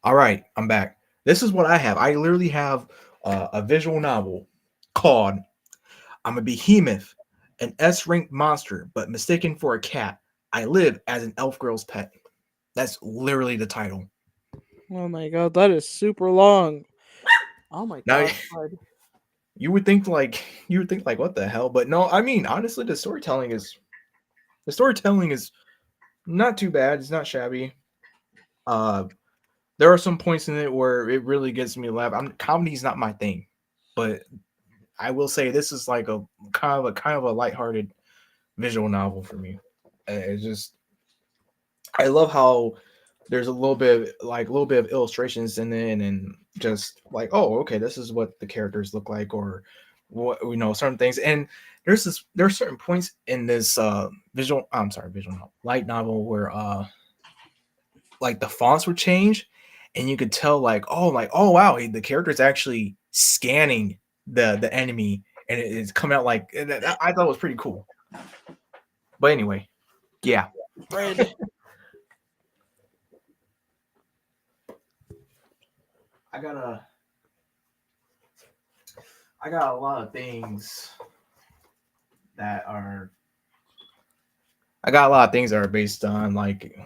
All right, I'm back. This is what I have. I literally have a visual novel called I'm a behemoth, an S-ranked monster, but mistaken for a cat. I live as an elf girl's pet. That's literally the title. Oh my god, that is super long. Oh my Now, god, bud. you would think like what the hell, but no. I mean, honestly, the storytelling is not too bad. It's not shabby. Uh, there are some points in it where it really gets me to laugh. Comedy's not my thing, but I will say this is like a kind of a lighthearted visual novel for me. It's just I love how there's a little bit of illustrations in it, and just like, oh, okay, this is what the characters look like, or what certain things. And there are certain points in this visual novel, light novel, where like the fonts would change, and you could tell like, oh wow, the character's actually scanning the enemy, and it's coming out like I thought it was pretty cool. But anyway, yeah, Red. I got a I got a lot of things that are I got a lot of things that are based on like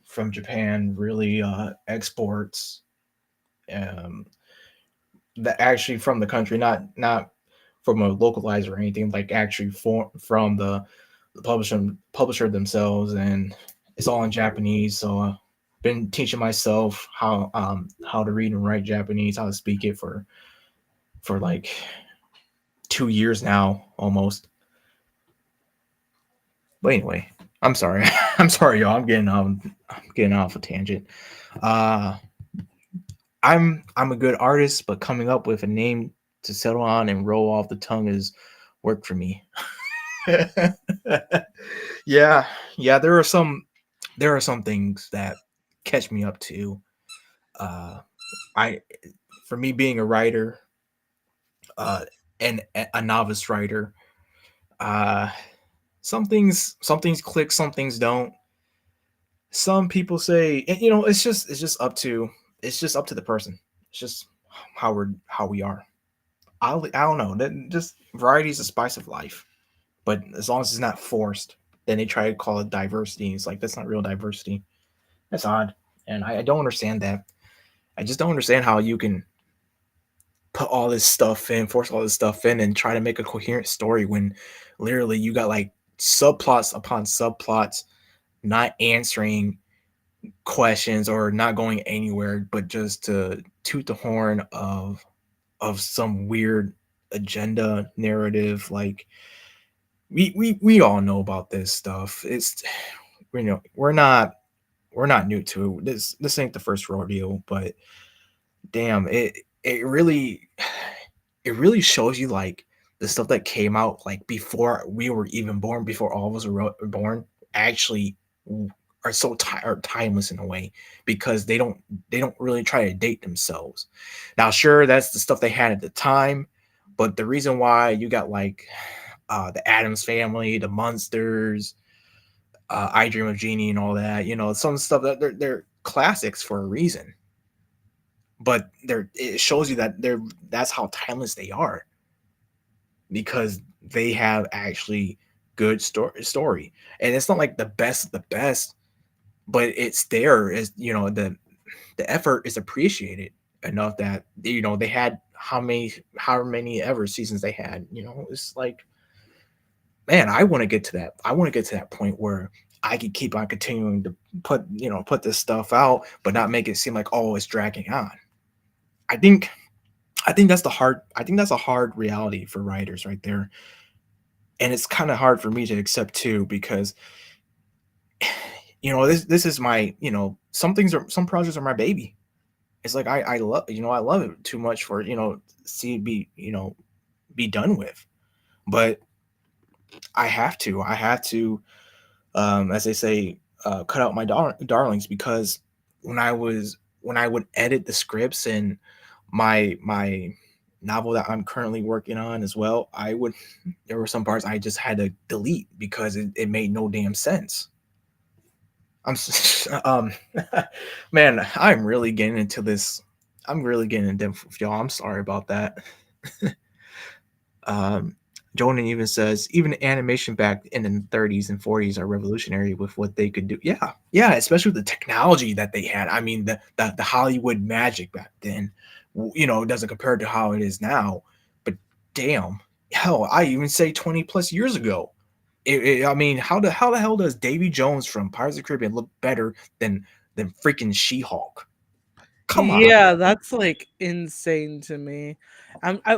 from Japan, really exports um that actually from the country, not from a localizer or anything, like actually from the publisher themselves, and it's all in Japanese. So been teaching myself how to read and write Japanese, how to speak it for like 2 years now almost. But anyway, I'm sorry. I'm sorry, y'all. I'm getting off a tangent. Uh I'm a good artist, but coming up with a name to settle on and roll off the tongue is work for me. Yeah, yeah. There are some things that catch me up too. Uh, I For me being a writer, uh, and a novice writer, uh, some things click, some things don't. Some people say, and it's just up to the person. It's just how we are. I don't know. That just variety is the spice of life. But as long as it's not forced, then they try to call it diversity. And it's like that's not real diversity. That's odd, and I don't understand that. I just don't understand how you can put all this stuff in, force all this stuff in, and try to make a coherent story when literally you got like subplots upon subplots not answering questions or not going anywhere, but just to toot the horn of some weird agenda narrative. Like we all know about this stuff. we're not new to it. This ain't the first rodeo, but damn, it really shows you like the stuff that came out like before we were even born, before all of us were born, actually are so are timeless in a way because they don't really try to date themselves. Now, sure, that's the stuff they had at the time, but the reason why you got like the Adams Family, the Munsters, I Dream of Jeannie, and all that, some stuff that they're classics for a reason, but it shows you that that's how timeless they are because they have actually good story, and it's not like the best of the best, but it's there is the effort is appreciated enough that they had how many ever seasons they had. It's like, man, I want to get to that point where I could keep on continuing to put this stuff out, but not make it seem like, oh, it's dragging on. I think that's a hard reality for writers right there, and it's kind of hard for me to accept too because this is my some projects are my baby. It's like I love it too much for see it be done with, but I have to as they say, cut out my darlings, because when I would edit the scripts and my novel that I'm currently working on as well, there were some parts I just had to delete because it made no damn sense. Man, I'm really getting into this. I'm really getting in depth with y'all. I'm sorry about that. Um, Jonan even says even animation back in the 30s and 40s are revolutionary with what they could do. Yeah, yeah, especially with the technology that they had. I mean, the Hollywood magic back then, doesn't compare to how it is now. But damn, hell, I even say 20 plus years ago. I mean, how the hell does Davy Jones from Pirates of the Caribbean look better than freaking She-Hulk? Come on. Yeah, that's like insane to me. I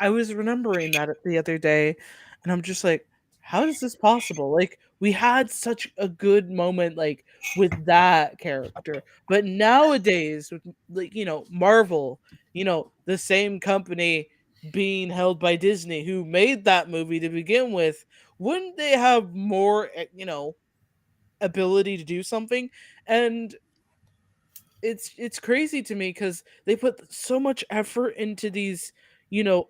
was remembering that the other day, and I'm just like, how is this possible? Like we had such a good moment like with that character, but nowadays with like Marvel, the same company being held by Disney who made that movie to begin with, wouldn't they have more ability to do something? And it's crazy to me because they put so much effort into these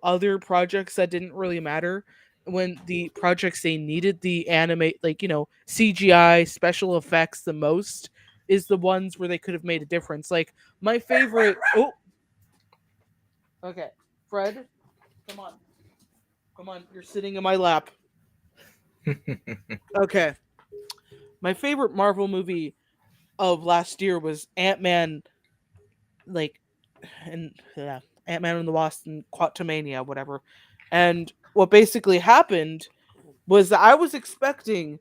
other projects that didn't really matter, when the projects they needed the animate like CGI special effects the most is the ones where they could have made a difference. Like my favorite, oh, okay, Fred, come on, come on, you're sitting in my lap. Okay, my favorite Marvel movie of last year was Ant-Man, like, and Ant-Man and the Wasp and Quantumania, whatever. And what basically happened was that I was expecting,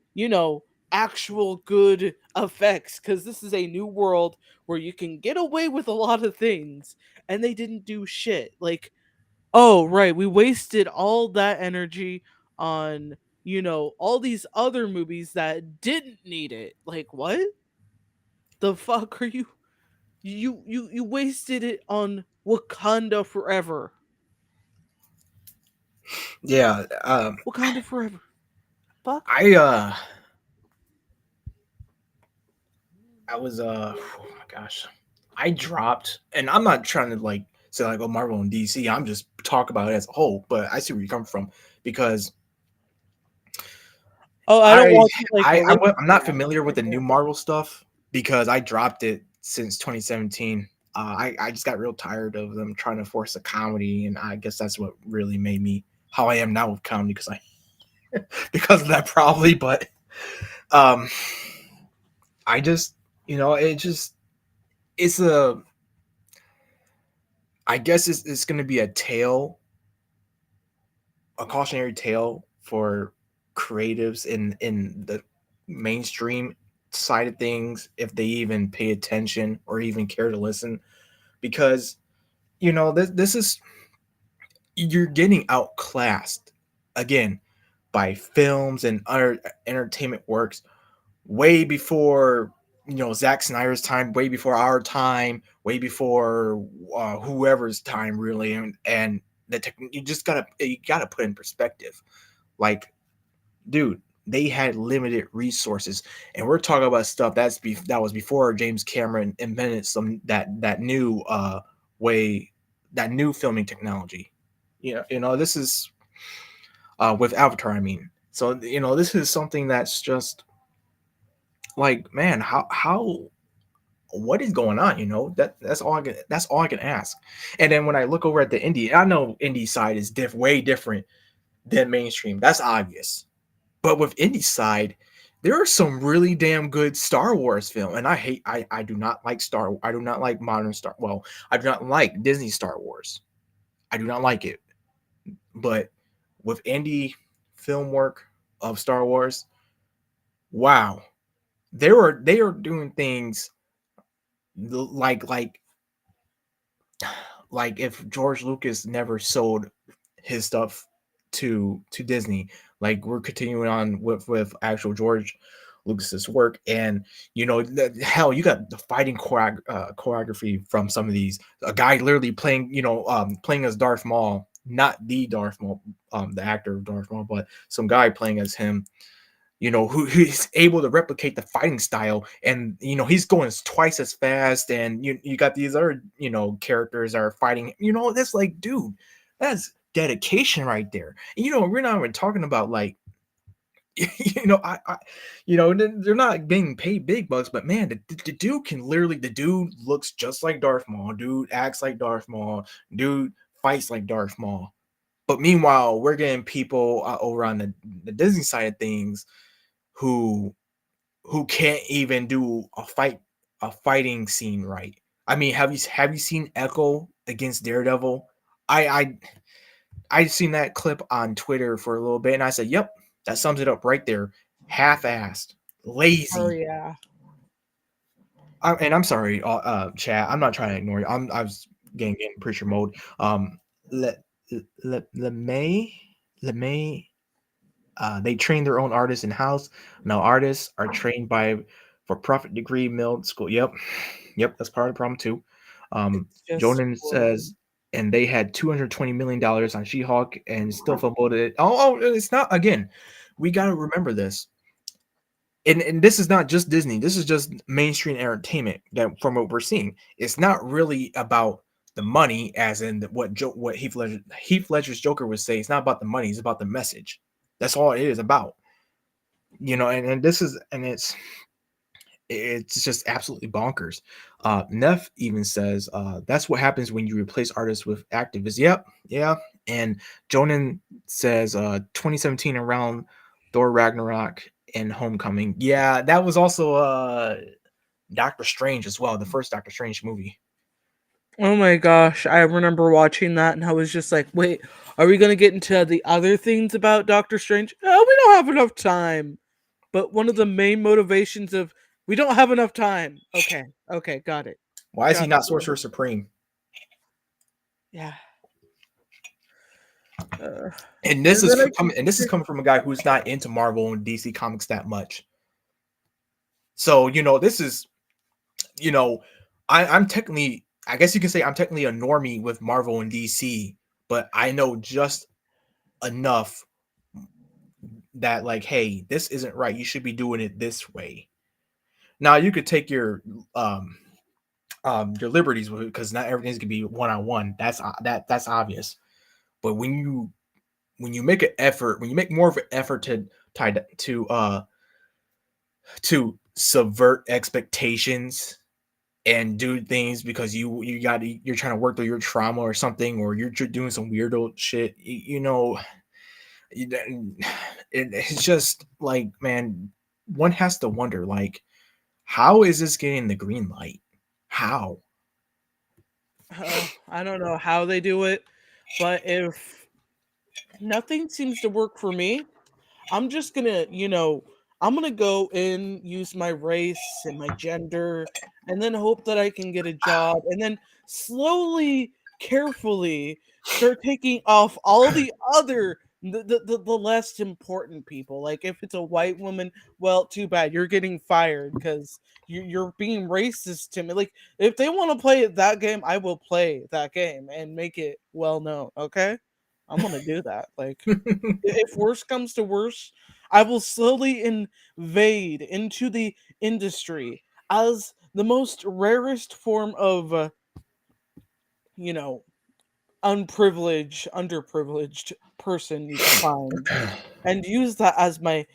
actual good effects because this is a new world where you can get away with a lot of things, and they didn't do shit. Like, oh right, we wasted all that energy on all these other movies that didn't need it. Like, what the fuck are you? You wasted it on Wakanda Forever. Yeah, Wakanda Forever. Fuck. I was oh my gosh, I dropped, and I'm not trying to like say like, oh, Marvel and DC. I'm just talk about it as a whole, but I see where you come from because Oh, I don't I want to like relate I'm to not that. familiar with I the new can't. Marvel stuff because I dropped it since 2017. I just got real tired of them trying to force a comedy, and I guess that's what really made me how I am now with comedy because I because of that probably. But um, I just it just it's a I guess it's going to be a cautionary tale for creatives in the mainstream side of things, if they even pay attention or even care to listen, because this is you're getting outclassed again by films and other entertainment works way before Zack Snyder's time, way before our time, way before whoever's time, really. And you just gotta put in perspective, like, dude, they had limited resources, and we're talking about stuff that was before James Cameron invented some that new way, that new filming technology. This is with Avatar. I mean, so this is something that's just like, man, how what is going on? That's all I can ask. And then when I look over at the indie, I know indie side is way different than mainstream. That's obvious. But with indie side, there are some really damn good Star Wars film, and I do not like I do not like modern Star. Well, I do not like Disney Star Wars. I do not like it. But with indie film work of Star Wars, wow, they are doing things like like if George Lucas never sold his stuff to Disney, like we're continuing on with actual George Lucas's work. And hell, you got the fighting choreography from some of these. A guy literally playing, playing as Darth Maul, not the Darth Maul, the actor of Darth Maul, but some guy playing as him, who's able to replicate the fighting style. And he's going twice as fast. And you got these other characters are fighting. That's like, dude, that's dedication right there. And, we're not even talking about like, I they're not getting paid big bucks, but man, the dude can literally, the dude looks just like Darth Maul, dude acts like Darth Maul, dude fights like Darth Maul. But meanwhile, we're getting people over on the Disney side of things who can't even do a fighting scene right. I mean, have you seen Echo against Daredevil? I I seen that clip on Twitter for a little bit, and I said, "Yep, that sums it up right there. Half-assed, Oh lazy." yeah. And I'm sorry, chat. I'm not trying to ignore you. I was getting preacher mode. Le, Le May, Le May, they train their own artists in house. Now artists are trained by for profit degree mill school. Yep, yep, that's part of the problem too. It's just Jonan horrible. says, and they had $220 million on She-Hulk and still fumbled it. It's not again. We got to remember this. And this is not just Disney. This is just mainstream entertainment. That from what we're seeing, it's not really about the money, as in what Heath Ledger's Joker would say. It's not about the money. It's about the message. That's all it is about. And this is, and it's just absolutely bonkers. Neff even says that's what happens when you replace artists with activists. Yep, yeah. And Jonan says 2017 around Thor Ragnarok and Homecoming. Yeah, that was also Doctor Strange as well, the first Doctor Strange movie. Oh my gosh, I remember watching that and I was just like, wait, are we going to get into the other things about Doctor Strange? Oh, we don't have enough time. But one of the main motivations of we don't have enough time. Okay, okay, got it. Why is he Got it. not Sorcerer Supreme? Yeah. Uh, And and then I keep this is coming from a guy who's not into Marvel and DC comics that much. So this is you know, I'm technically, I guess you can say I'm technically a normie with Marvel and DC, but I know just enough that like, hey, this isn't right. You should be doing it this way. Now you could take your liberties with it because not everything's gonna be one on one. That's obvious. But when you make an effort, when you make more of an effort to tie to subvert expectations and do things because you're trying to work through your trauma or something, or you're doing some weirdo shit, it's just like, man, one has to wonder, like, how is this getting the green light? How? I don't know how they do it, but if nothing seems to work for me, I'm just gonna, I'm gonna go and use my race and my gender and then hope that I can get a job and then slowly, carefully start taking off all the other the less important people. Like if it's a white woman, well, too bad, you're getting fired because you're being racist to me. Like if they want to play that game, I will play that game and make it well known. Okay, I'm gonna do that. Like if worse comes to worse, I will slowly invade into the industry as the most rarest form of you know underprivileged person you can find, and use that as my,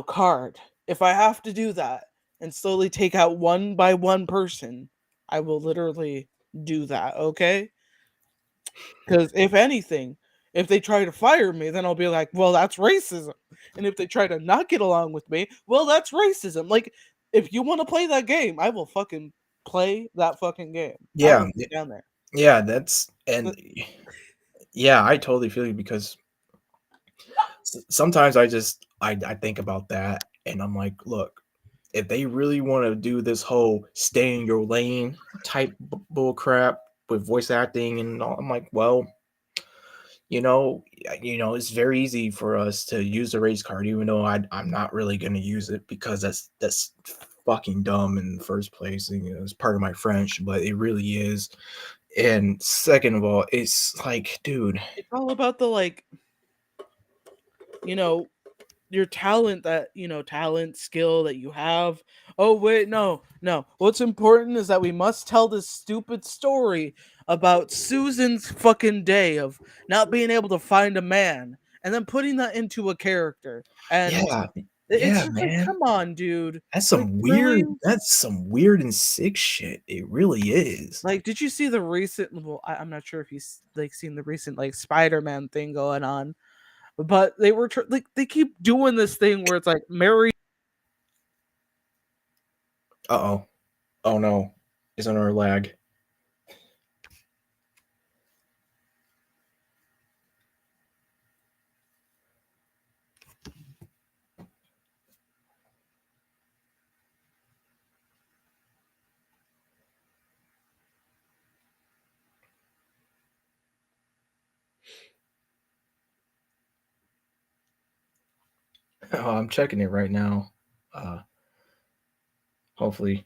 card. If I have to do that and slowly take out one by one person, I will literally do that, okay? Because if anything, if they try to fire me, then I'll be like, well, that's racism. And if they try to not get along with me, well, that's racism. Like, if you want to play that game, I will fucking play that fucking game. I Yeah, will get down there. yeah, that's But, and yeah, I totally feel you because sometimes I think about that and I'm like, look, if they really want to do this whole stay in your lane type bull crap with voice acting and all, I'm like, well, it's very easy for us to use the race card, even though I'm not really going to use it because that's fucking dumb in the first place. And, it's part of my French, but it really is. And second of all, it's like, dude, it's all about the, like, you know, your talent, talent, skill that you have. Oh wait, no, what's important is that we must tell this stupid story about Susan's fucking day of not being able to find a man, and then putting that into a character. And yeah, it's yeah, just like, man. come on, dude. That's Like, some really? weird and sick shit. It really is. Like, did you see the recent, well, I'm not sure if you like seen the recent, like, Spider-Man thing going on, but they were like, they keep doing this thing where it's like Mary. Uh-oh. Oh no. Is on our lag. Oh, I'm checking it right now. Uh Hopefully.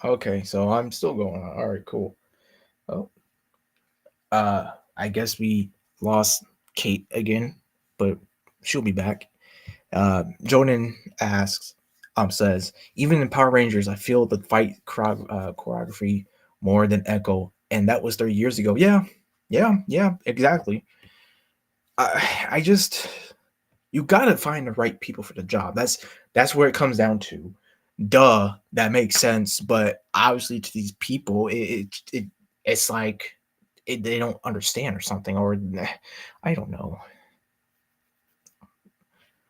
Okay, so I'm still going on. All right, cool. Oh, I guess we lost Kate again, but she'll be back. Jonan asks, says, even in Power Rangers, I feel the fight choreography more than Echo, and that was 30 years ago. Yeah, yeah, exactly. I just, you gotta find the right people for the job. That's where it comes down to. Duh, that makes sense. But obviously, to these people, it's like they don't understand or something, or I don't know.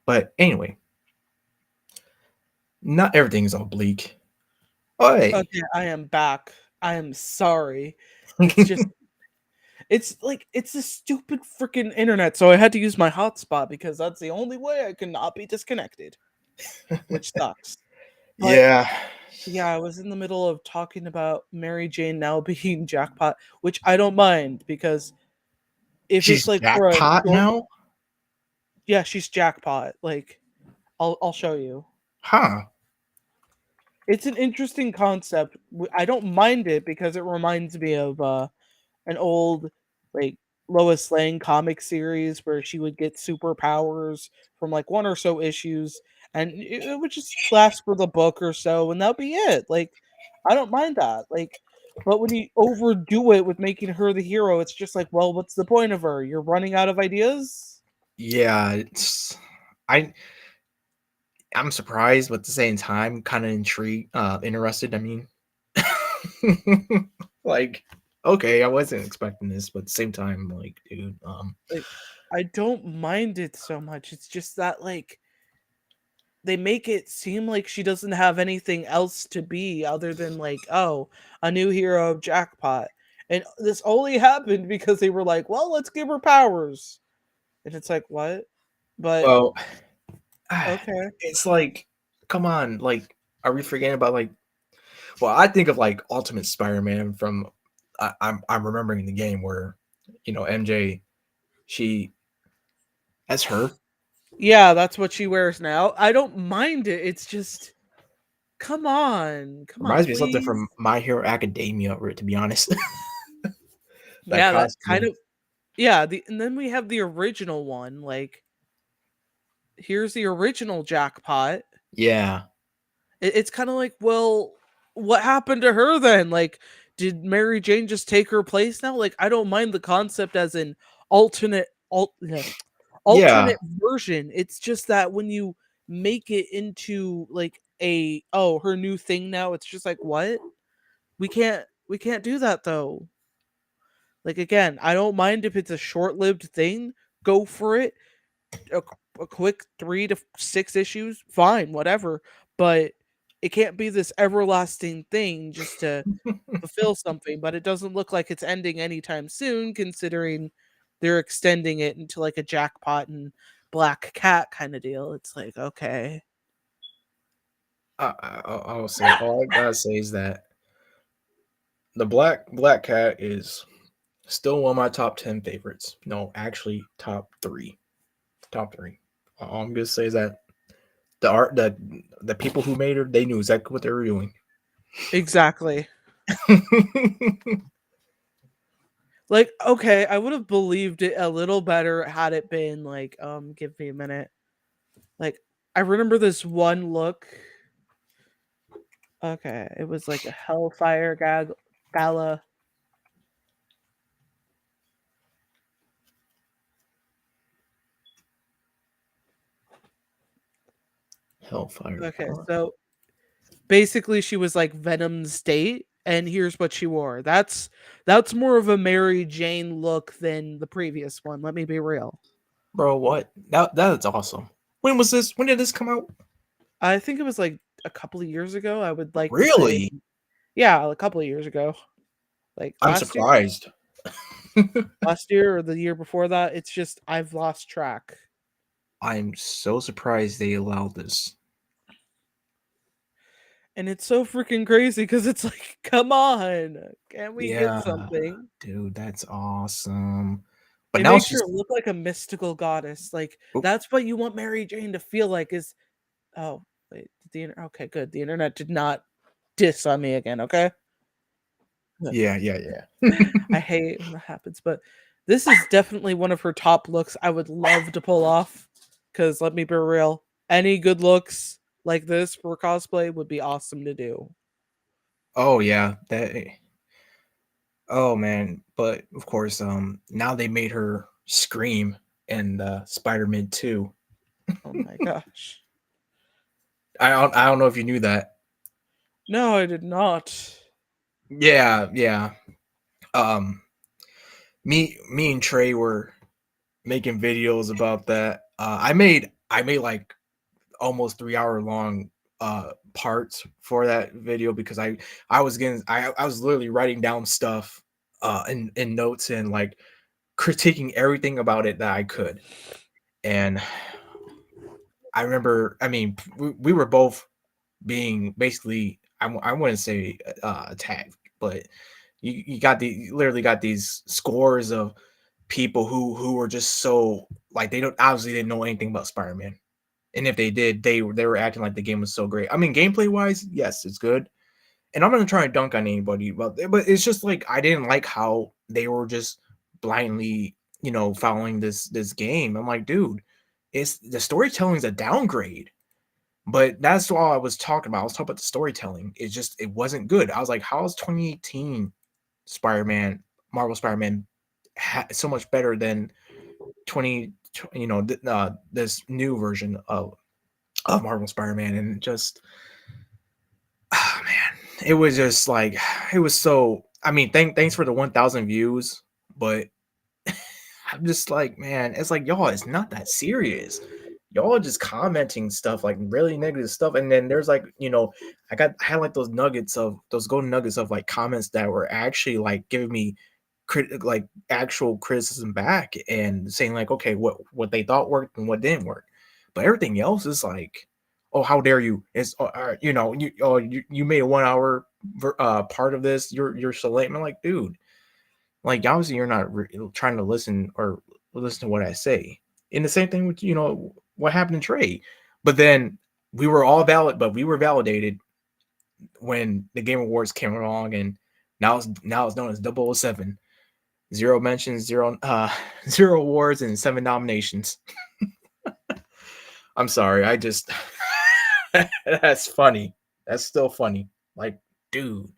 But anyway, not everything is all bleak. Oh, hey. Okay, I am back. I am sorry. It's just, it's like, it's a stupid freaking internet, so I had to use my hotspot because that's the only way I can not be disconnected, which sucks. But Yeah, yeah, I was in the middle of talking about Mary Jane now being jackpot, which I don't mind because if it's she's like for a jackpot short, now, yeah, she's jackpot. Like, I'll show you. huh? It's an interesting concept. I don't mind it because it reminds me of an old, like, Lois Lane comic series where she would get superpowers from like one or so issues, and it would just last for the book or so, and that'd be it. Like, I don't mind that. Like, but when you overdo it with making her the hero, it's just like, well, what's the point of her? You're running out of ideas. Yeah, I I'm surprised, but at the same time, kind of intrigued, interested. I mean, like, okay, I wasn't expecting this, but at the same time, like, dude, Like, I don't mind it so much. It's just that, like, they make it seem like she doesn't have anything else to be other than, like, oh, a new hero of jackpot. And this only happened because they were like, well, let's give her powers. And it's like, what? But well, okay. it's like, come on, like, are we forgetting about like? Well, I think of like Ultimate Spider-Man from I'm remembering the game where MJ, she that's her. Yeah, that's what she wears now. I don't mind it. It's just come on, Reminds me of something please. from My Hero Academia, to be honest. That Yeah, that kind costume. of yeah, and then we have the original one, like here's the original jackpot. Yeah. It's kind of like, well, what happened to her then? Like, did Mary Jane just take her place now? Like, I don't mind the concept as an Yeah. alternate version. It's just that when you make it into like a oh her new thing now, it's just like what we can't do that though. Like again, I don't mind if it's a short lived thing. Go for it. A, a quick 3 to 6 issues, fine, whatever. But it can't be this everlasting thing just to fulfill something. But it doesn't look like it's ending anytime soon, considering they're extending it into like a jackpot and black cat kind of deal. It's like okay, I'll say all I gotta say is that the Black Cat is still one of my top 10 favorites. No, actually top three. Top three. All I'm gonna say is that the people who made her, they knew exactly what they were doing. exactly. Like okay, I would have believed it a little better had it been like give me a minute. Like I remember this one look. Okay, it was like a Hellfire Gala. Hellfire Okay, Gala. so basically she was like Venom's date, and here's what she wore. That's more of a Mary Jane look than the previous one. Let me be real. Bro, what? That's awesome. When was this? When did this come out? I think it was like a couple of years ago. I would like to say, Really? yeah, a couple of years ago, like I'm surprised. last year or the year before that. It's just I've lost track. I'm so surprised they allowed this. And it's so freaking crazy because it's like, come on, can we get Yeah, something? dude, that's awesome. But It now makes she's her look like a mystical goddess. Like oh, that's what you want Mary Jane to feel like. Is oh wait, okay, good. The internet did not diss on me again. Okay, good. yeah, yeah, yeah. I hate when that happens, but this is definitely one of her top looks. I would love to pull off because let me be real, any good looks like this for cosplay would be awesome to do. Oh yeah, that oh man. But of course, now they made her scream in Spider-Man 2. Oh my gosh. I don't know if you knew that. No, I did not. Yeah, yeah. Um me and Trey were making videos about that. I made like almost 3 hour long parts for that video because I was literally writing down stuff in notes and like critiquing everything about it that I could. And I remember, I mean, we were both being basically, I wouldn't say attacked, but you literally got these scores of people who were just so like they don't obviously didn't know anything about Spider-Man. And if they did, they were acting like the game was so great. I mean, gameplay wise, yes, it's good. And I'm not trying to dunk on anybody, but it's just like I didn't like how they were just blindly, following this game. I'm like, dude, it's the storytelling is a downgrade. But that's all I was talking about. I was talking about the storytelling. It wasn't good. I was like, how is 2018 Spider-Man, Marvel Spider-Man, so much better than 20, this new version of Marvel Spider-Man? And just, oh man, it was just like it was so. I mean, thanks for the 1,000 views, but I'm just like, man, it's like y'all, it's not that serious. Y'all are just commenting stuff like really negative stuff, and then there's like, I had like those golden nuggets of like comments that were actually like giving me like actual criticism back and saying like, okay, what they thought worked and what didn't work, but everything else is like, oh, how dare you? It's you made a 1 hour part of this. You're so late. I'm like, dude, like obviously you're not trying to listen or listen to what I say. And the same thing with what happened to Trey. But then we were validated when the Game Awards came along, and now it's known as 007. Zero mentions, zero zero awards, and 7 nominations. I'm sorry, I just that's funny. That's still funny. Like, dude,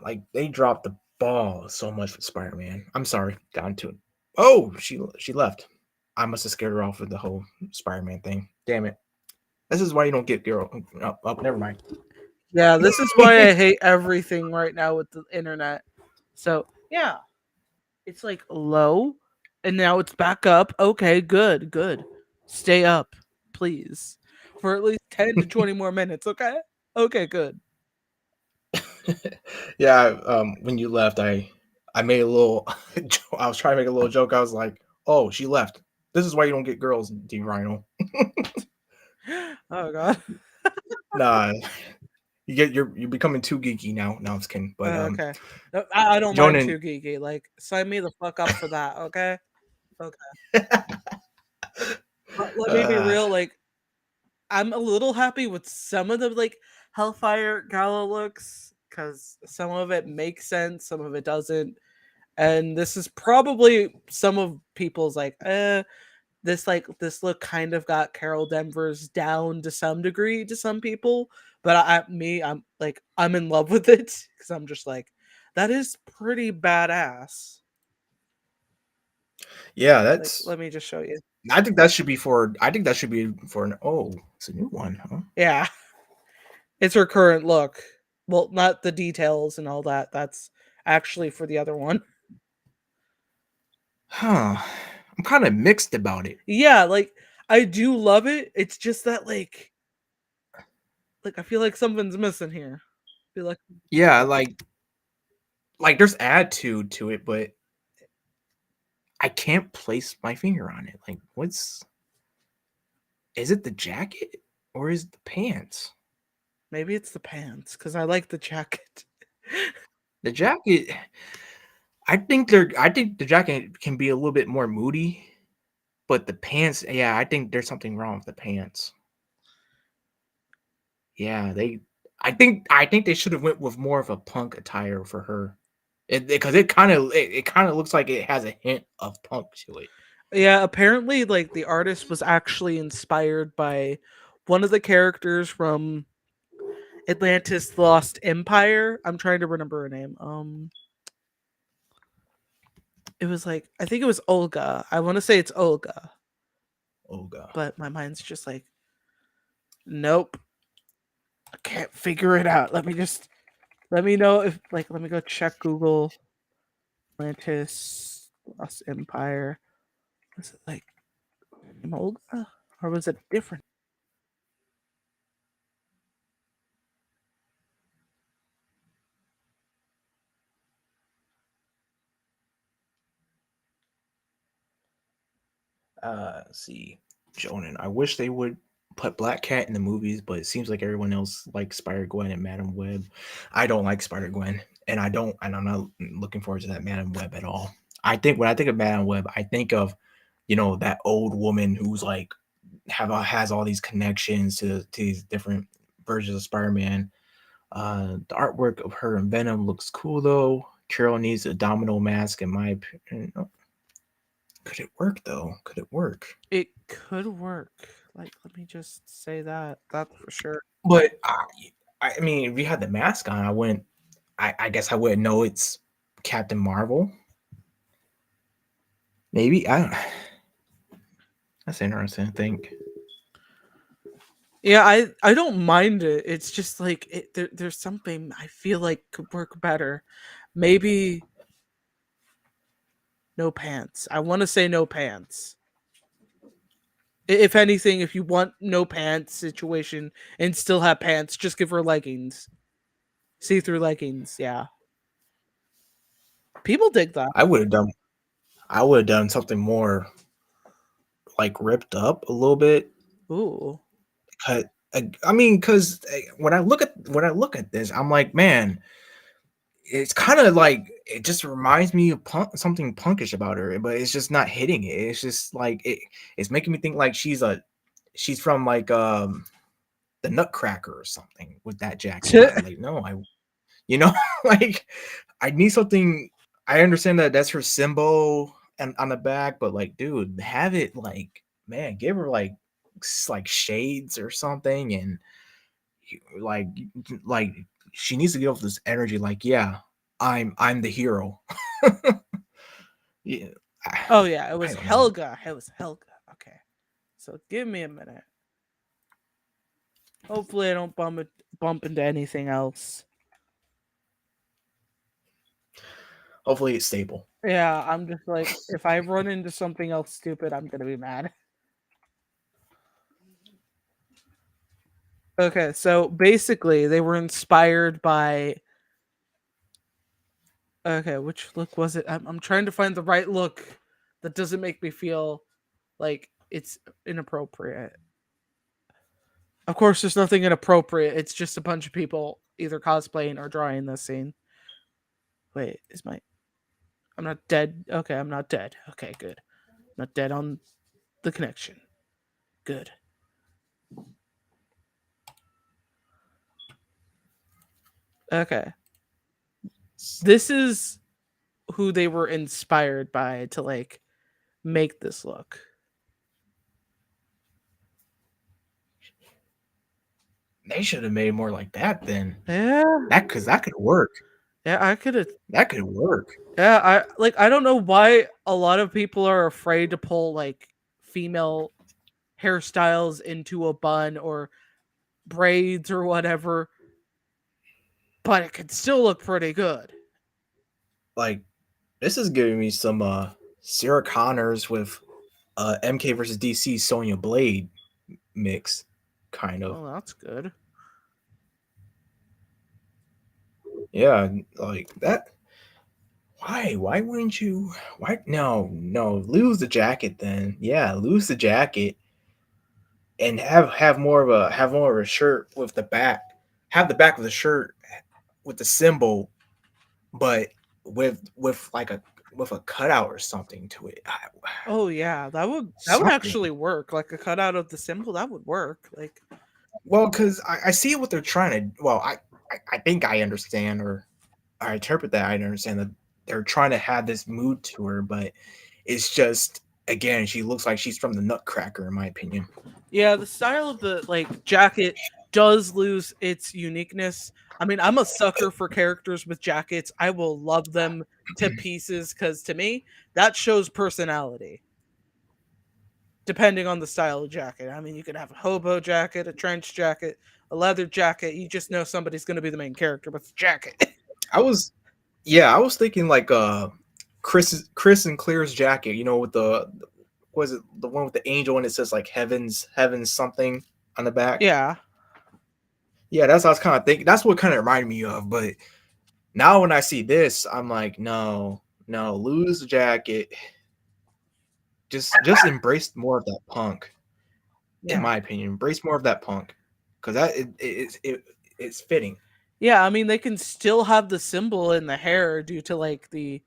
like they dropped the ball so much for Spider-Man. I'm sorry, got into it. Oh, she left. I must have scared her off with the whole Spider-Man thing. Damn it. This is why you don't get girl. Oh, never mind. Yeah, this is why I hate everything right now with the internet. So, yeah, it's like low and now it's back up. Okay, good, good. Stay up, please. For at least 10 to 20 more minutes, okay? Okay, good. Yeah, when you left, I made a little. I was trying to make a little joke. I was like, "Oh, she left. This is why you don't get girls, D Rhino." Oh god. Nah, you're becoming too geeky now. Now I'm just kidding. But Okay. No, I don't mind Jonan, too geeky. Like, sign me the fuck up for that, okay? Okay. But let me be uh, real, like, I'm a little happy with some of the like Hellfire Gala looks because some of it makes sense, some of it doesn't. And this is probably some of people's like, this look kind of got Carol Danvers down to some degree to some people. But I'm like, I'm in love with it because I'm just like, that is pretty badass. yeah, Like, that's. let me just show you. I think that should be for. I think that should be for an. Oh, it's a new one, huh? Yeah, it's her current look. Well, not the details and all that. That's actually for the other one. Huh. I'm kind of mixed about it. Yeah, like I do love it. It's just that like I feel like something's missing here. I feel like Yeah, like there's attitude to it, but I can't place my finger on it. Like, what's is it the jacket or is it the pants? maybe it's the pants because I like the jacket. The jacket, I think the jacket can be a little bit more moody, but the pants, yeah, I think there's something wrong with the pants. Yeah, I think they should have went with more of a punk attire for her. Because it kind of looks like it has a hint of punk to it. Yeah, apparently like the artist was actually inspired by one of the characters from Atlantis The Lost Empire. I'm trying to remember her name. It was like I think it was Olga. I want to say it's Olga, Oh god. but my mind's just like nope. I can't figure it out. Let me know if like let me go check Google Atlantis Lost Empire. Was it like Olga or was it different? Let's see, Jonan. I wish they would put Black Cat in the movies, but it seems like everyone else likes Spider Gwen and Madam Web. I don't like Spider Gwen, and I'm not looking forward to that Madam Web at all. I think when I think of Madam Web, I think of that old woman who's like has all these connections to these different versions of Spider Man. The artwork of her and Venom looks cool though. Carol needs a domino mask, in my opinion. Could it work though? Could it work? It could work. Like, let me just say that. That's for sure. But I mean, if you had the mask on, I wouldn't. I guess I wouldn't know it's Captain Marvel. Maybe I don't. That's interesting. I think. Yeah, I don't mind it. It's just like there's something I feel like could work better. Maybe no pants. I want to say no pants. If anything, if you want no pants situation and still have pants, just give her leggings, see through leggings. Yeah, people dig that. I would have done. I would have done something more like ripped up a little bit. Ooh, Cut. I mean, because when I look at this, I'm like, man, it's kind of like it just reminds me of something punkish about her, but it's just not hitting it. It's just like it's making me think like she's from like the Nutcracker or something with that jacket. But like, no, you know, like I need something. I understand that that's her symbol and on the back, but like, dude, have it like, man, give her like like shades or something, and like like she needs to get off this energy. Like, yeah, I'm the hero. Yeah, Oh yeah, it I was don't know. Helga. It was Helga. Okay. So give me a minute. Hopefully I don't bump into anything else. Hopefully, it's stable. Yeah, I'm just like if I run into something else stupid, I'm gonna be mad. Okay, so basically they were inspired by okay, which look was it? I'm trying to find the right look that doesn't make me feel like it's inappropriate. Of course, there's nothing inappropriate. It's just a bunch of people either cosplaying or drawing this scene. Wait, is my I'm not dead. Okay, I'm not dead. Okay, good. Not dead on the connection. Good. Okay. This is who they were inspired by to like make this look. They should have made more like that then. Yeah. That could work. Yeah, I could have That could work. yeah, I don't know why a lot of people are afraid to pull like female hairstyles into a bun or braids or whatever, but it could still look pretty good. Like this is giving me some Sarah Connors with MK versus DC Sonya Blade mix, kind of. Oh, that's good. Yeah, like that. Why? Why wouldn't you? Why? No, no. Lose the jacket then. Yeah, lose the jacket and have more of a shirt with the back. Have the back of the shirt with the symbol, but with like a with a cutout or something to it. Oh yeah, that would Something. actually work. Like a cutout of the symbol, that would work. Like Well, because I see what they're trying to. Well, I think I understand, or I interpret that I understand that they're trying to have this mood to her, but it's just again, she looks like she's from the Nutcracker, in my opinion. yeah, the style of the like jacket does lose its uniqueness. I mean, I'm a sucker for characters with jackets. I will love them to pieces cuz to me, that shows personality. Depending on the style of jacket. I mean, you could have a hobo jacket, a trench jacket, a leather jacket. You just know somebody's going to be the main character with the jacket. I was, yeah, I was thinking like Chris and Claire's jacket, you know, with the was it the one with the angel and it says like heavens something on the back. Yeah. Yeah, that's what I was kind of thinking. That's what kind of reminded me of. But now when I see this, I'm like, no, no, lose the jacket. Just embrace more of that punk, in Yeah. my opinion. Embrace more of that punk, because that it's fitting. Yeah, I mean they can still have the symbol in the hair due to like the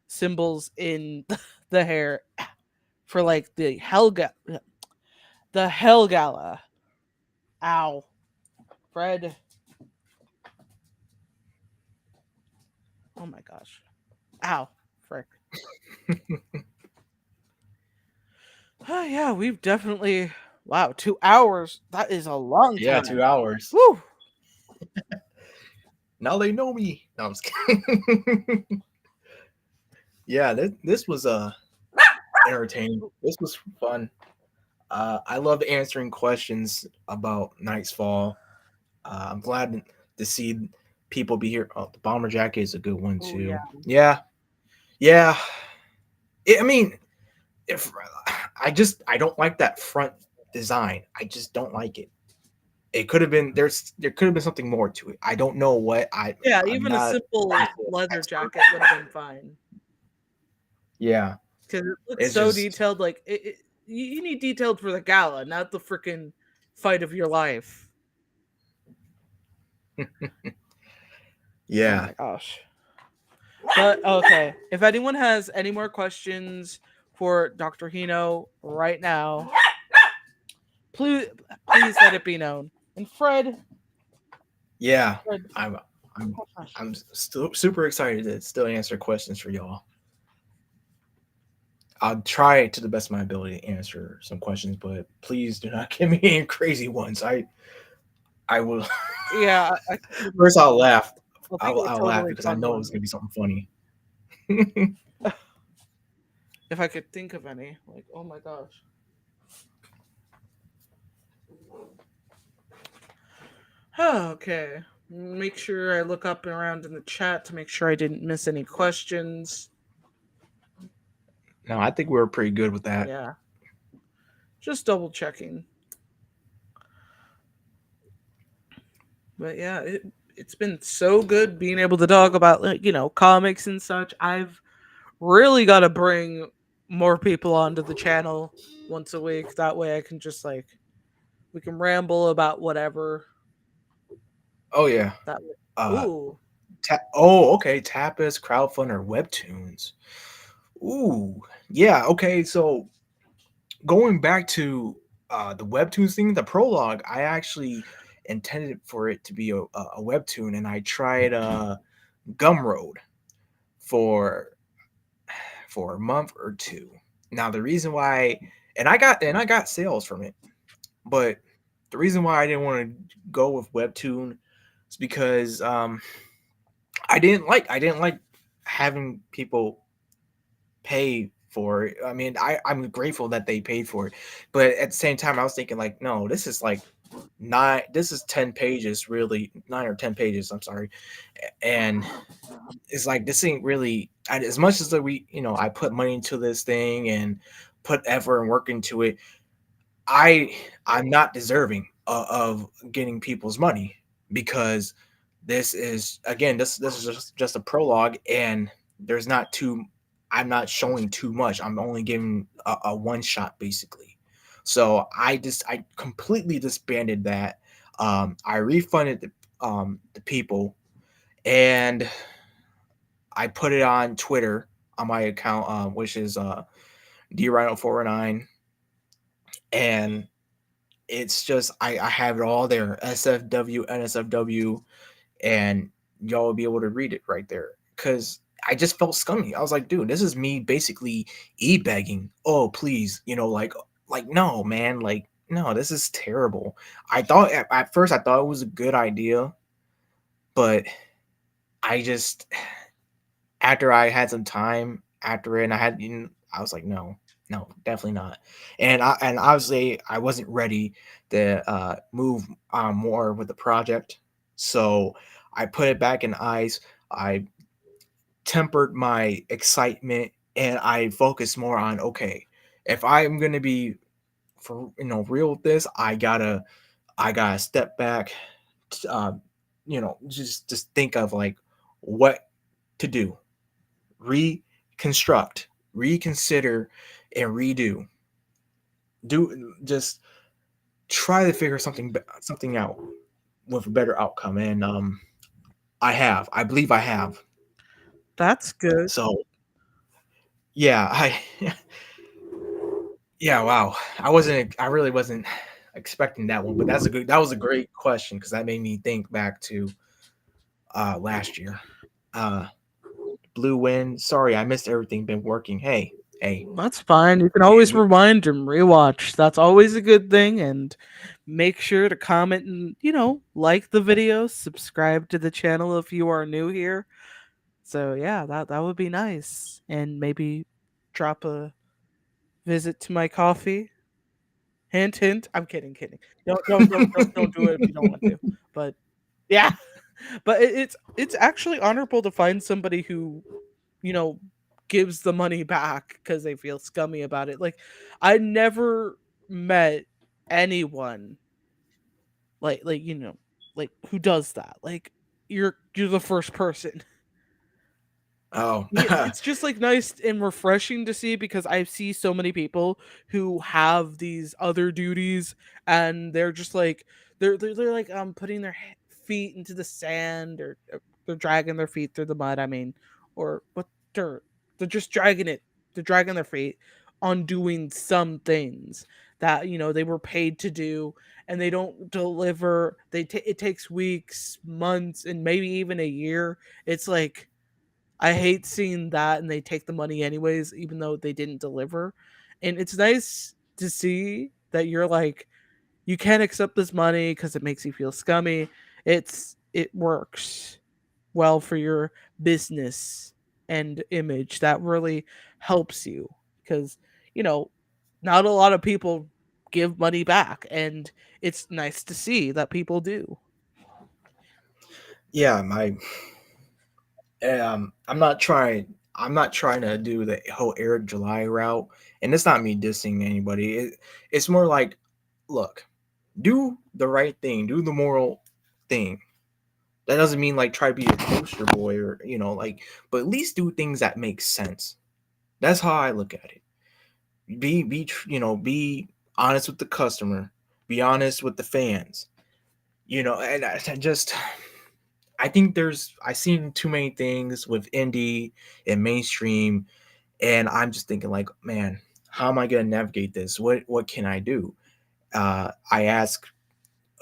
symbols in the hair for like the Hell Gala. Ow. Fred. Oh my gosh. Ow. Frick. Oh yeah, we've definitely wow, 2 hours. That is a long Yeah, time. 2 hours. Woo! Now they know me. No, I'm just kidding. Yeah, this was entertaining. This was fun. I love answering questions about Night's Fall. I'm glad to see people be here. Oh, the bomber jacket is a good one Oh yeah. too. Yeah, yeah. I mean, if I don't like that front design. I just don't like it. It could have been there could have been something more to it. I don't know what Yeah, I'm even a not simple obviously an leather expert. jacket would have been fine. Yeah, Because it looks it's so just detailed. Like you need detailed for the gala, not the freaking fight of your life. Oh Yeah. my gosh. But okay, if anyone has any more questions for Dr. Hino right now, please please let it be known. And Yeah. Fred, I'm I'm oh gosh. I'm still super excited to still answer questions for y'all. I'll try to the best of my ability to answer some questions, but please do not give me any crazy ones. I will. Yeah, I can First, I'll imagine. laugh. I'll think of a I'll laugh totally because I fun know one it's gonna be something funny. if I could think of any. Like, oh my gosh. Okay. Make sure I look up and around in the chat to make sure I didn't miss any questions. No, I think we are pretty good with that. Yeah. Just double checking. But yeah, it's been so good being able to talk about like, comics and such. I've really got to bring more people onto the channel once a week. That way I can just like we can ramble about whatever. Oh yeah. That way. Uh, Ooh, okay. Tapas, crowdfund, or webtoons. Ooh, yeah. Okay, so going back to the webtoons thing, the prologue, I actually intended for it to be a webtoon, and I tried Gumroad for a month or two. Now the reason why, and I got sales from it, but the reason why I didn't want to go with webtoon is because I didn't like having people pay for it. I mean, I'm grateful that they paid for it, but at the same time, I was thinking like, no, this is like nine. This is 10 pages, really 9 or 10 pages. I'm sorry, and it's like this ain't really as much as that we, I put money into this thing and put effort and work into it. I I'm not deserving of getting people's money because this is again this is just a prologue and there's not too I'm not showing too much. I'm only giving a one shot basically. So I completely disbanded that. I refunded the people and I put it on Twitter on my account, which is drhino409, and it's just I have it all there, SFW, NSFW, and y'all will be able to read it right there. Cause I just felt scummy. I was like, dude, this is me basically e-begging. Oh, please, like no, man, like no, this is terrible. I thought at first I thought it was a good idea, but I just after I had some time after it, and I was like, no, no, definitely not. And obviously I wasn't ready to move on more with the project, so I put it back in ice. I tempered my excitement, and I focused more on okay, if I'm gonna be for real with this, I gotta step back, just think of like what to do, reconstruct, reconsider, and redo. Do just try to figure something out with a better outcome, and I believe I have. that's good. So yeah, I yeah, wow. I really wasn't expecting that one, but that was a great question because that made me think back to last year. Uh, Blue Wind. Sorry, I missed everything. Been working. Hey, That's fine. You can man. always rewind and rewatch. That's always a good thing. And make sure to comment and, like the video, subscribe to the channel if you are new here. So yeah, that would be nice. And maybe drop a visit to my coffee. Hint hint. I'm kidding. Don't do it if you don't want to. But yeah. But it's actually honorable to find somebody who, you know, gives the money back because they feel scummy about it. Like I never met anyone like like who does that. Like you're the first person. Oh, It's just like nice and refreshing to see because I see so many people who have these other duties and they're just like they're like putting their feet into the sand or they're dragging their feet through the mud. I mean, or what dirt? They're just dragging it. They're dragging their feet on doing some things that they were paid to do and they don't deliver. It takes weeks, months, and maybe even a year. It's like I hate seeing that and they take the money anyways, even though they didn't deliver. And it's nice to see that you're like, you can't accept this money because it makes you feel scummy. It works well for your business and image. That really helps you because, you know, not a lot of people give money back and it's nice to see that people do. yeah, my I'm not trying. I'm not trying to do the whole Eric July route, and it's not me dissing anybody. It's more like, look, do the right thing, do the moral thing. That doesn't mean like try to be a poster boy or like, but at least do things that make sense. That's how I look at it. Be honest with the customer, be honest with the fans. And I just I think I've seen too many things with indie and mainstream, and I'm just thinking like, man, how am I gonna navigate this? What can I do? I ask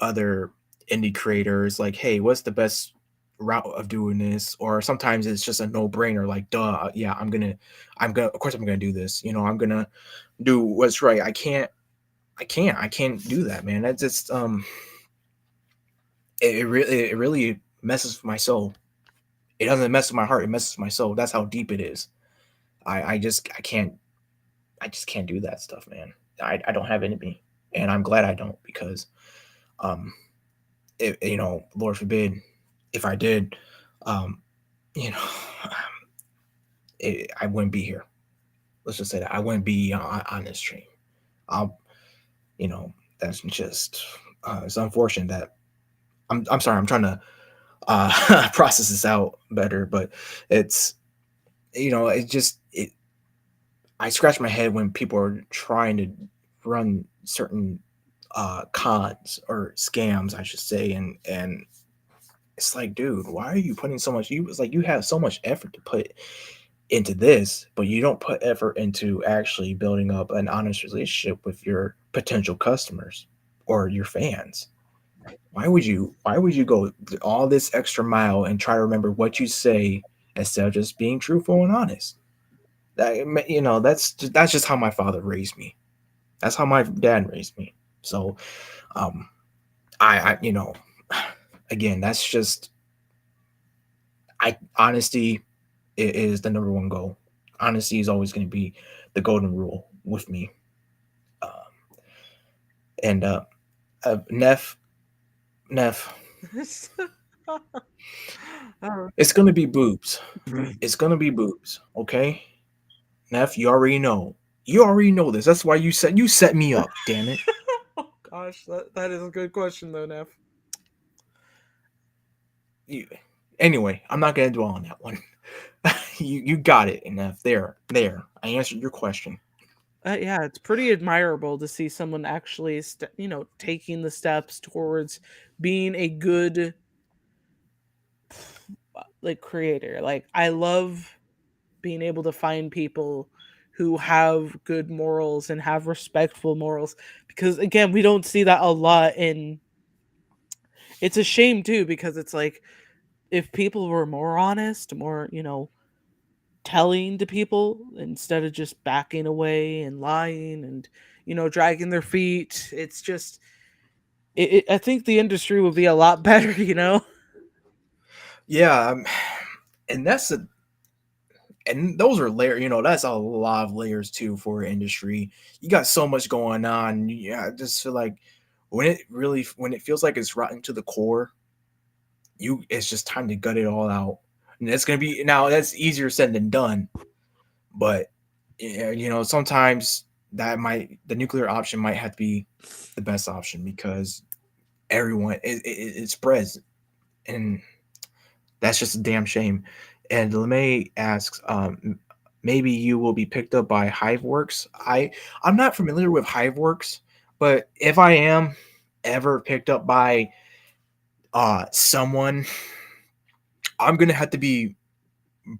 other indie creators like, hey, what's the best route of doing this? Or sometimes it's just a no brainer, like, duh, yeah, of course I'm gonna do this. I'm gonna do what's right. I can't do that, man. That's just it really messes with my soul. It doesn't mess with my heart, it messes with my soul. That's how deep it is. I just can't do that stuff, man. I don't have it in me, and I'm glad I don't, because um Lord forbid, if I did, um you know I wouldn't be here. Let's just say that I wouldn't be on this stream. I'll you know that's just it's unfortunate that I'm sorry, I'm trying to process this out better, but it's it just it I scratch my head when people are trying to run certain cons or scams, I should say, and it's like, dude, why are you putting so much? It's like you have so much effort to put into this, but you don't put effort into actually building up an honest relationship with your potential customers or your fans. Why would you go all this extra mile and try to remember what you say instead of just being truthful and honest? That's just how my father raised me. That's how my dad raised me. So, um, I again, that's just I honesty is the number one goal. Honesty is always going to be the golden rule with me. Um, and Neff, Oh. it's going to be boobs. It's going to be boobs. Okay, Neff, you already know. You already know this. That's why you set me up. Damn it. Oh gosh, that is a good question though, Neff. You, anyway, I'm not going to dwell on that one. you got it, Neff. There. I answered your question. Yeah, it's pretty admirable to see someone actually, taking the steps towards being a good like creator. Like I love being able to find people who have good morals and have respectful morals because again, we don't see that a lot in. It's a shame too because it's like if people were more honest, more telling to people instead of just backing away and lying and dragging their feet. It's just I think the industry would be a lot better. Yeah, and that's a and those are layer. That's a lot of layers too for industry. You got so much going on. Yeah, I just feel like when it feels like it's rotten to the core, it's just time to gut it all out. And it's gonna be now. That's easier said than done, but yeah, sometimes the nuclear option might have to be the best option because everyone it spreads, and that's just a damn shame. And LeMay asks, maybe you will be picked up by Hiveworks. I'm not familiar with Hiveworks, but if I am ever picked up by someone, I'm gonna have to be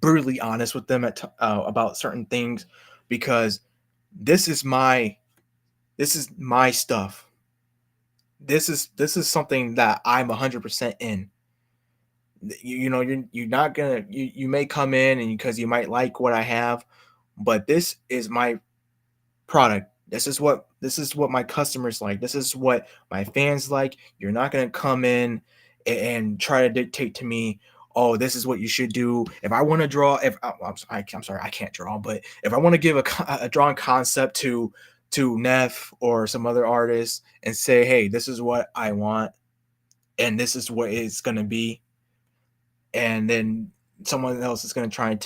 brutally honest with them about certain things, because this is my this is my stuff. This is something that I'm 100% in. You're not gonna you may come in and because you might like what I have, but this is my product. This is what my customers like. This is what my fans like. You're not gonna come in and try to dictate to me, oh, this is what you should do. If I want to draw, if I'm sorry, I can't draw, but if I want to give a drawing concept to Neff or some other artist and say, hey, this is what I want and this is what it's gonna be, and then someone else is going to try and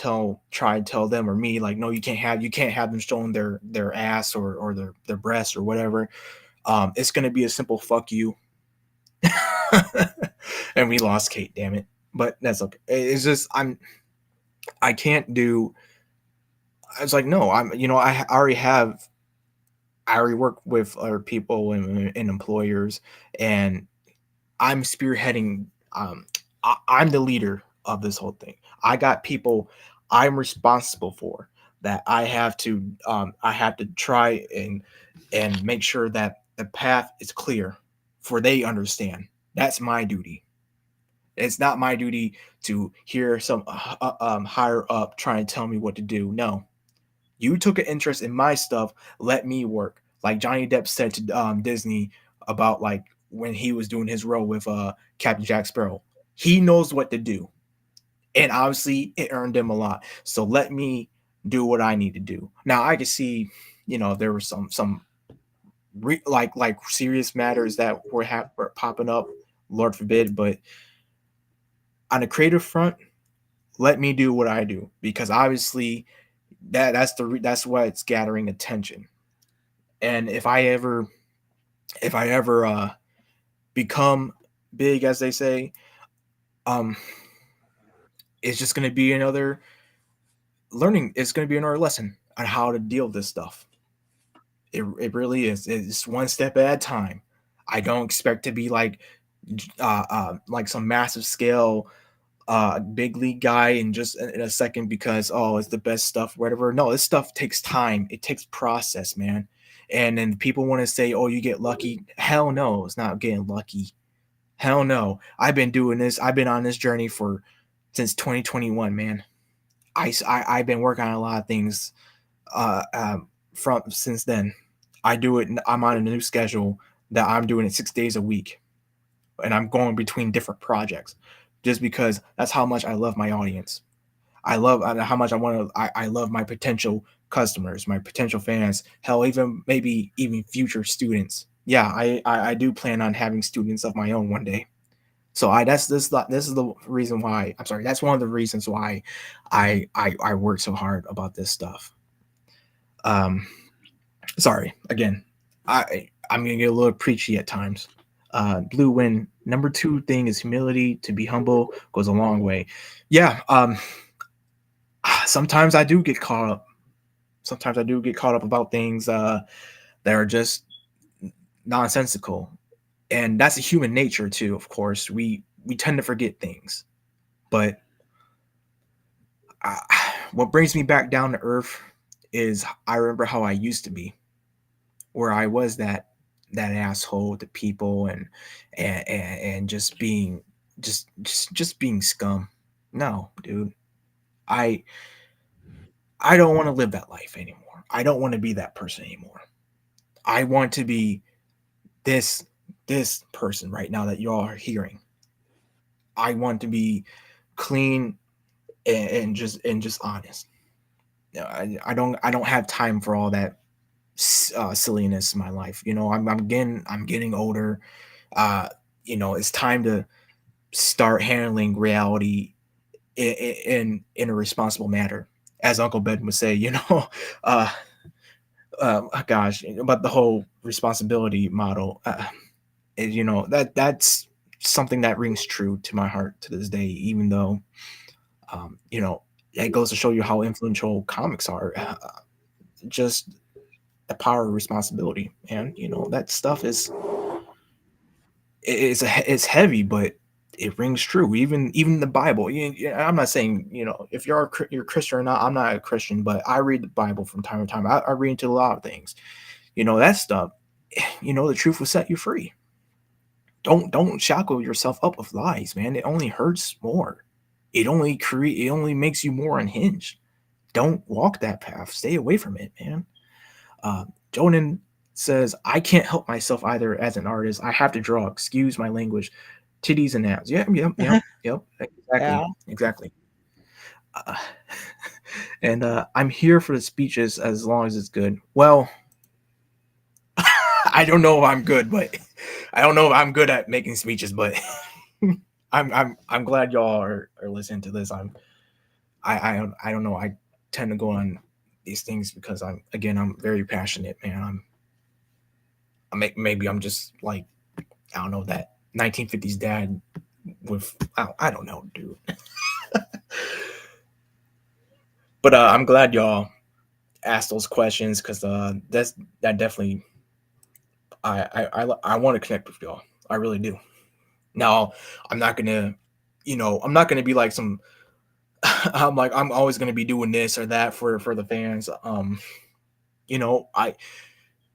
tell them or me like, no, you can't have them showing their ass or their breasts or whatever. It's going to be a simple fuck you. And we lost Kate, damn it, but that's okay. It's just I can't do. It's like, no, I already work with other people and employers, and I'm spearheading. I'm the leader of this whole thing. I got people I'm responsible for, that I have to try and make sure that the path is clear, for they understand. That's my duty. It's not my duty to hear some higher up try and tell me what to do. No, you took an interest in my stuff. Let me work. Like Johnny Depp said to Disney about, like, when he was doing his role with Captain Jack Sparrow. He knows what to do, and obviously it earned him a lot. So let me do what I need to do. Now I can see, there were some like serious matters that were popping up. Lord forbid, but on the creative front, let me do what I do, because obviously that's what's gathering attention. And if I ever become big, as they say, um, it's just gonna be another learning. It's gonna be another lesson on how to deal with this stuff. It really is. It's one step at a time. I don't expect to be like some massive scale big league guy in just in a second, because, oh, it's the best stuff, whatever. No, this stuff takes time. It takes process, man. And then people want to say, oh, you get lucky. Hell no, it's not getting lucky. Hell no. I've been on this journey for since 2021, man. I've been working on a lot of things from since then. I do it. I'm on a new schedule that I'm doing it 6 days a week, and I'm going between different projects, just because that's how much I love my audience. I love how much I love my potential customers, my potential fans. Hell, even maybe even future students. Yeah, I do plan on having students of my own one day. So this is the reason why. I'm sorry. That's one of the reasons why I work so hard about this stuff. Um, Sorry again. I'm gonna get a little preachy at times. Blue win. Number two thing is humility. To be humble goes a long way. Yeah. Sometimes I do get caught up. Sometimes I do get caught up about things that are just nonsensical, and that's a human nature too. Of course, we tend to forget things, but I, what brings me back down to earth is I remember how I used to be, where I was that asshole to people, and just being just being scum. No, dude. I I don't want to live that life anymore. I don't want to be that person anymore. I want to be this this person right now that y'all are hearing. I want to be clean and just honest. I don't have time for all that silliness in my life. I'm getting older. Uh, it's time to start handling reality in a responsible manner, as Uncle Ben would say. Uh, gosh, about the whole responsibility model. That's something that rings true to my heart to this day, even though You know, it goes to show you how influential comics are. Just the power of responsibility, and you know that stuff is heavy, but it rings true. Even the Bible. I'm not saying if you're Christian or not. I'm not a Christian, but I read the Bible from time to time. I read into a lot of things. That stuff. The truth will set you free. Don't shackle yourself up with lies, man. It only hurts more. It only makes you more unhinged. Don't walk that path. Stay away from it, man. Jonan says, I can't help myself either as an artist. I have to draw. Excuse my language. Titties and abs. Yep, yep, yep, yep. Yeah. Exactly, exactly. Uh, and I'm here for the speeches as long as it's good. Well, I don't know if I'm good, but I don't know if I'm good at making speeches, but I'm glad y'all are listening to this. I don't know. I tend to go on these things because I'm very passionate, man. Maybe I'm just like, I don't know, that 1950s dad with I don't know, dude. But I'm glad y'all asked those questions because that definitely I want to connect with y'all. I really do. Now I'm not gonna, I'm not gonna be like some. I'm always gonna be doing this or that for the fans. I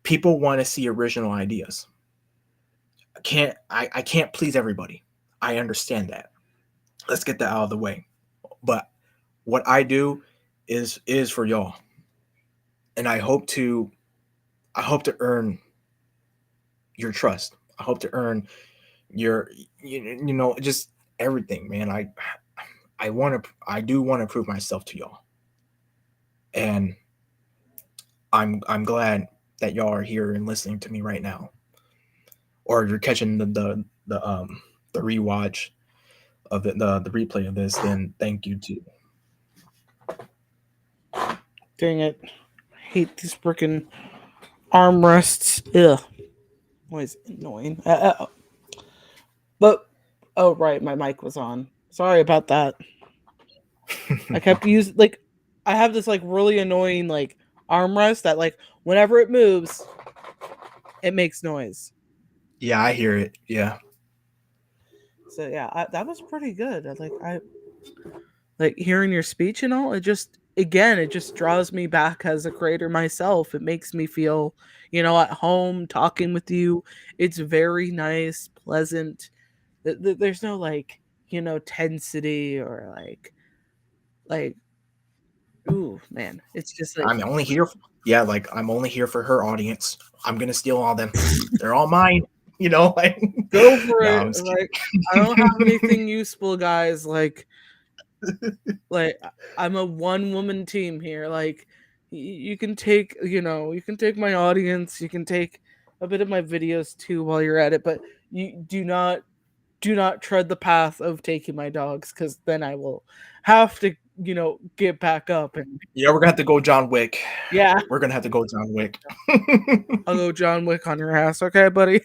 people want to see original ideas. I can't please everybody. I understand that. Let's get that out of the way. But what I do is for y'all. And I hope to earn your trust. I hope to earn your just everything, man. I do want to prove myself to y'all. And I'm glad that y'all are here and listening to me right now. Or you're catching the rewatch of the replay of this, then thank you too. Dang it. I hate these freaking armrests. Ugh. Always annoying. But, oh, right. My mic was on. Sorry about that. I kept using, like, I have this, like, really annoying, like, armrest that, like, whenever it moves, it makes noise. Yeah, I hear it. Yeah. So, yeah, that was pretty good. Like hearing your speech and all, it just draws me back as a creator myself. It makes me feel, at home talking with you. It's very nice, pleasant. There's no like, tensity or like ooh, man. It's just like I'm only here. Yeah, like I'm only here for her audience. I'm gonna steal all them. They're all mine. Like go for no, it. I'm just Like I don't have anything useful, guys. Like I'm a one woman team here. Like you can take, you can take my audience, you can take a bit of my videos too while you're at it, but you do not tread the path of taking my dogs cuz then I will have to, get back up and yeah, we're gonna have to go John Wick. yeah, We're gonna have to go John Wick. I'll go John Wick on your ass, okay, buddy?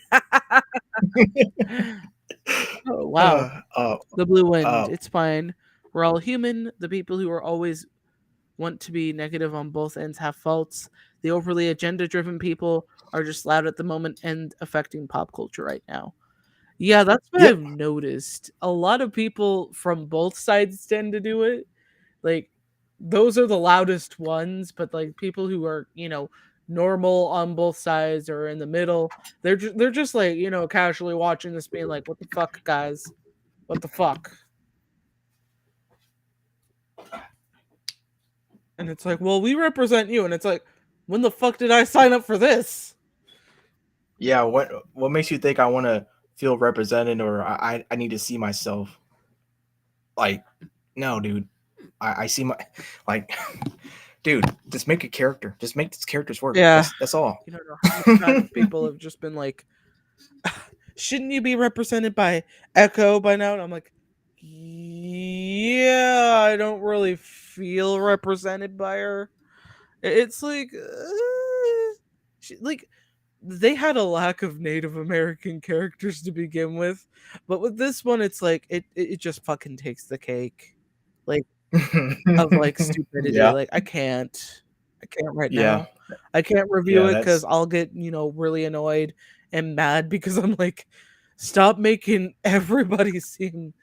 Oh, wow. uh, uh, The blue wind, uh, it's fine. We're all human. The people who are always want to be negative on both ends have faults. The overly agenda driven people are just loud at the moment and affecting pop culture right now. Yeah, that's what yep. I've noticed. A lot of people from both sides tend to do it. Like, those are the loudest ones, but like people who are, normal on both sides or in the middle, they're just like, casually watching this being like, what the fuck, guys? What the fuck? And it's like, well, we represent you. And it's like, when the fuck did I sign up for this? Yeah. What makes you think I want to feel represented or I need to see myself? Like, no, dude. I see my like, dude. Just make a character. Just make these characters work. Yeah. That's all. You don't know how many times people have just been like, shouldn't you be represented by Echo by now? And I'm like, yeah, I don't really feel represented by her. It's like, like they had a lack of Native American characters to begin with, but with this one, it's like it just fucking takes the cake. Like of like stupidity. Yeah, Like I can't right yeah, now. I can't review yeah. it because That's I'll get really annoyed and mad because I'm like, stop making everybody seem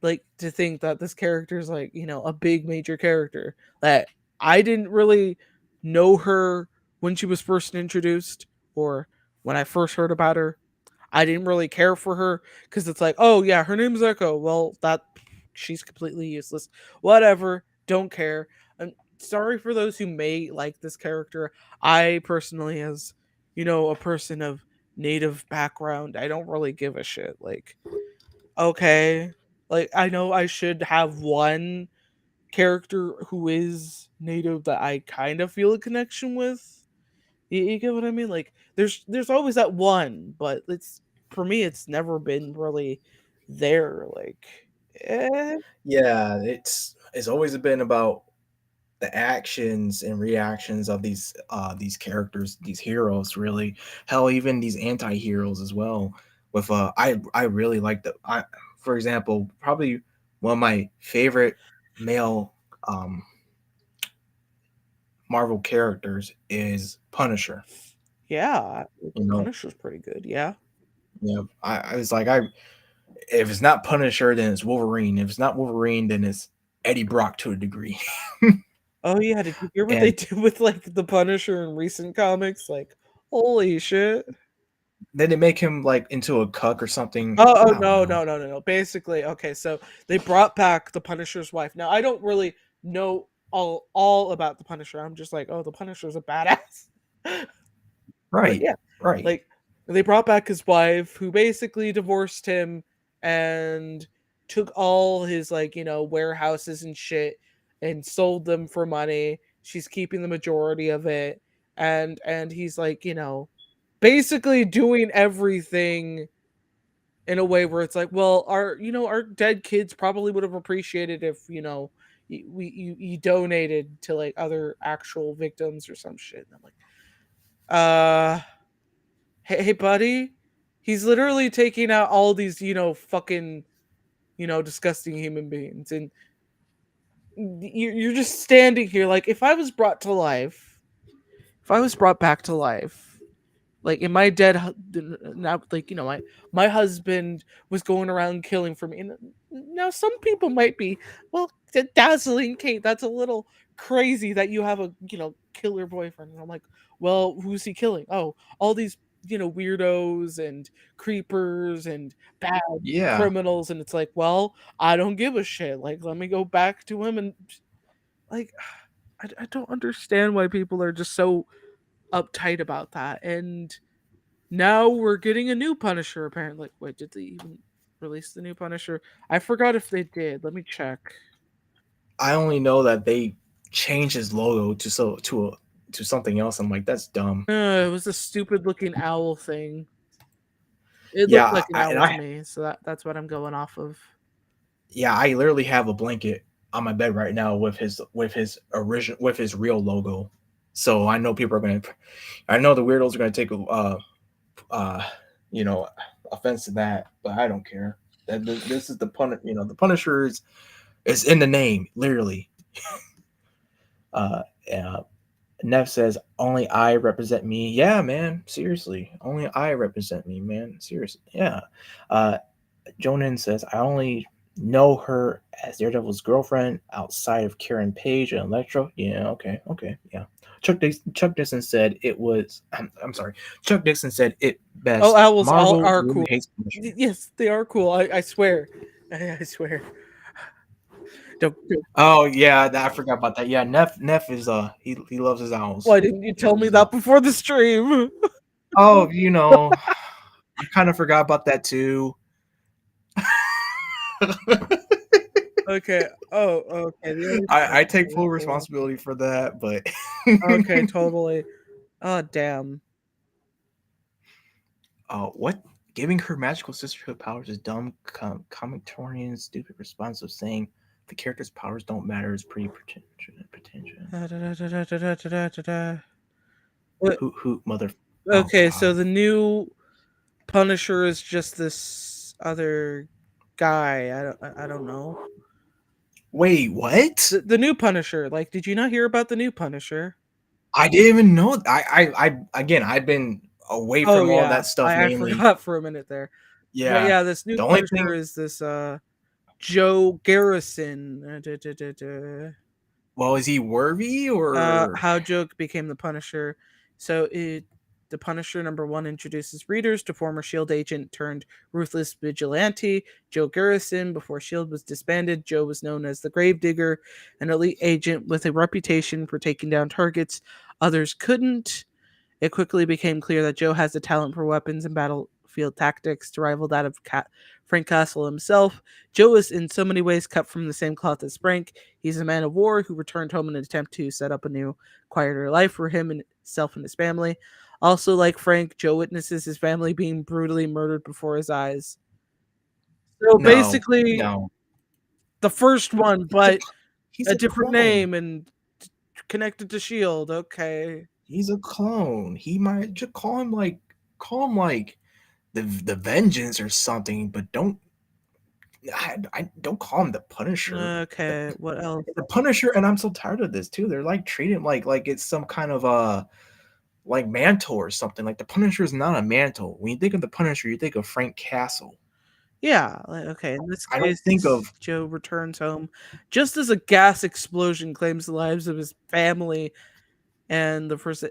like to think that this character is like a big major character that I didn't really know her when she was first introduced or when I first heard about her. I didn't really care for her because it's like, oh yeah, her name's Echo. Well, that she's completely useless. Whatever, don't care. I'm sorry for those who may like this character. I personally, as a person of native background, I don't really give a shit. Like, okay, like I know I should have one character who is native that I kind of feel a connection with. You get what I mean? Like there's always that one, but it's for me it's never been really there. Like eh. yeah. It's always been about the actions and reactions of these characters, these heroes. Really, hell, even these anti-heroes as well. With I really like for example, probably one of my favorite male um Marvel characters is Punisher. Yeah, You know, Punisher's pretty good. Yeah. I was like, if it's not Punisher, then it's Wolverine. If it's not Wolverine, then it's Eddie Brock to a degree. Oh yeah, did you hear what they And did with like the Punisher in recent comics? Like, holy shit. then they make him like into a cuck or something. Oh, I don't no, know. no, no, no, no. Basically, okay, so they brought back the Punisher's wife. Now, I don't really know all about the Punisher. I'm just like, oh, the Punisher's a badass. But Right, yeah, right. like they brought back his wife who basically divorced him and took all his like, warehouses and shit and sold them for money. She's keeping the majority of it and he's like, basically doing everything in a way where it's like, well, our dead kids probably would have appreciated if, you donated to like other actual victims or some shit. And I'm like, uh hey buddy, he's literally taking out all these fucking disgusting human beings, and you're just standing here like, if I was brought to life, if I was brought back to life, like in my now, like my husband was going around killing for me, and now some people might be, well, dazzling Kate, that's a little crazy that you have a killer boyfriend. And I'm like, well, who's he killing? Oh, all these weirdos and creepers and bad Yeah, criminals. And it's like, well, I don't give a shit. Like, let me go back to him. And like, I don't understand why people are just so uptight about that. And now we're getting a new Punisher, apparently. Wait, did they even release the new Punisher? I forgot if they did. Let me check. I only know that they changed his logo to something else. I'm like, that's dumb. It was a stupid looking owl thing. It Yeah, looked like an and owl to I me, so that's what I'm going off of. yeah, I literally have a blanket on my bed right now with his real logo. So I know people are gonna. I know the weirdos are gonna take uh you know offense to that, but I don't care. This is the Punisher is in the name, literally. Uh, uh Neff says, "Only I represent me." Yeah, man. Seriously, only I represent me, man. Seriously, yeah. Uh, Jonan says, "I only know her as Daredevil's girlfriend outside of Karen Page and Electro." Yeah, okay, okay, yeah. Chuck Dixon said it was. I'm sorry. Chuck Dixon said it Oh, best. owls all Marvel are really cool. hates Punisher. Yes, they are cool. I swear. I swear. Don't. Oh yeah, I forgot about that. Yeah, Neff is he loves his owls. Why didn't you He tell loves me his owls. that before the stream? Oh, I kind of forgot about that too. Okay. Oh, okay. The other stuff I is take really full cool. responsibility for that, but Okay, totally. Oh, damn. what? Giving her magical sisterhood powers is dumb, commentatorian, stupid response of saying the character's powers don't matter is pretty pretentious. What? Hoot, mother. Oh Okay, so God. the new Punisher is just this other guy. I don't know. Wait, what? The new Punisher. Like, did you not hear about the new Punisher? I didn't even know. I again, I've been away Oh from all yeah, that stuff I mainly. forgot for a minute there. But Yeah. yeah, this new The only Punisher thing, is this Joe Garrison. well, is he worthy or How Joe became the Punisher. So the Punisher #1 introduces readers to former Shield agent turned ruthless vigilante Joe Garrison. Before Shield was disbanded, Joe was known as the Gravedigger, an elite agent with a reputation for taking down targets others couldn't. It quickly became clear that Joe has a talent for weapons and battlefield tactics to rival that of Frank Castle himself. Joe is in so many ways cut from the same cloth as Frank. He's a man of war who returned home in an attempt to set up a new, quieter life for himself and his family. Also, like Frank, Joe witnesses his family being brutally murdered before his eyes. So no, basically, no. the first one, He's a but he's a a different clone. name and connected to Shield. Okay. He's a clone. He might just call him like the Vengeance or something, but I don't call him the Punisher. Okay. What else? The Punisher, and I'm so tired of this too. They're like treating him like it's some kind of like mantle or something. Like the Punisher is not a mantle. When you think of the Punisher, you think of Frank Castle. Yeah, okay, in this I don't case, think of Joe returns home just as a gas explosion claims the lives of his family, and the forsi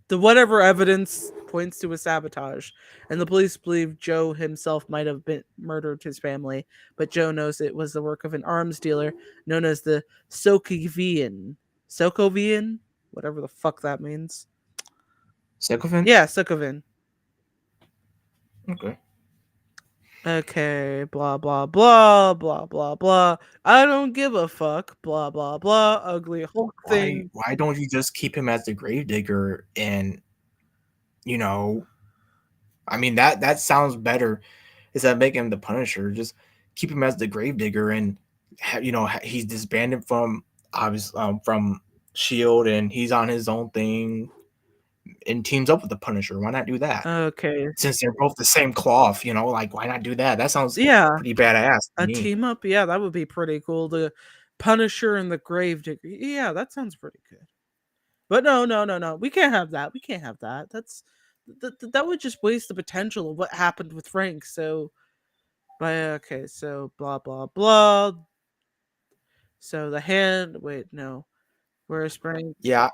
the whatever evidence points to a sabotage, and the police believe Joe himself might have been murdered his family, but Joe knows it was the work of an arms dealer known as the Sokovian. Sokovian? Whatever the fuck that means. Sycophant. Yeah, Sokovin. Okay. Okay, blah blah blah blah blah blah. I don't give a fuck. Blah blah blah. Ugly Hulk thing. Why don't you just keep him as the Gravedigger and you know I mean that sounds better instead of making him the Punisher. Just keep him as the Gravedigger, and he's disbanded from obviously from Shield, and he's on his own thing and teams up with the Punisher. Why not do that? Okay, Since they're both the same cloth, like why not do that? That sounds yeah, pretty badass to a me. team up. Yeah, that would be pretty cool. The Punisher and the Gravedigger. Yeah, that sounds pretty good. But no, no, no, no. We can't have that. We can't have that. That would just waste the potential of what happened with Frank. So, but okay, so blah blah blah. So the hand. Wait, no. Where's Frank? Yeah,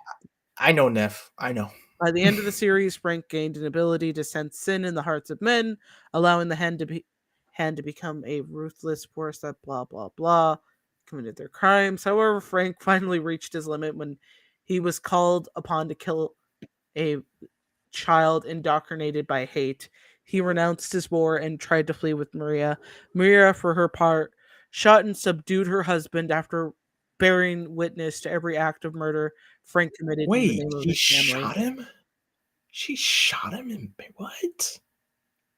I know Neff. I know. By the end of the series, Frank gained an ability to sense sin in the hearts of men, allowing the hand to become a ruthless force that blah blah blah committed their crimes. However, Frank finally reached his limit when he was called upon to kill a child indoctrinated by hate. He renounced his war and tried to flee with Maria. Maria, for her part, shot and subdued her husband after bearing witness to every act of murder Frank committed in the Wait, name of she his family. shot him? She shot him in what?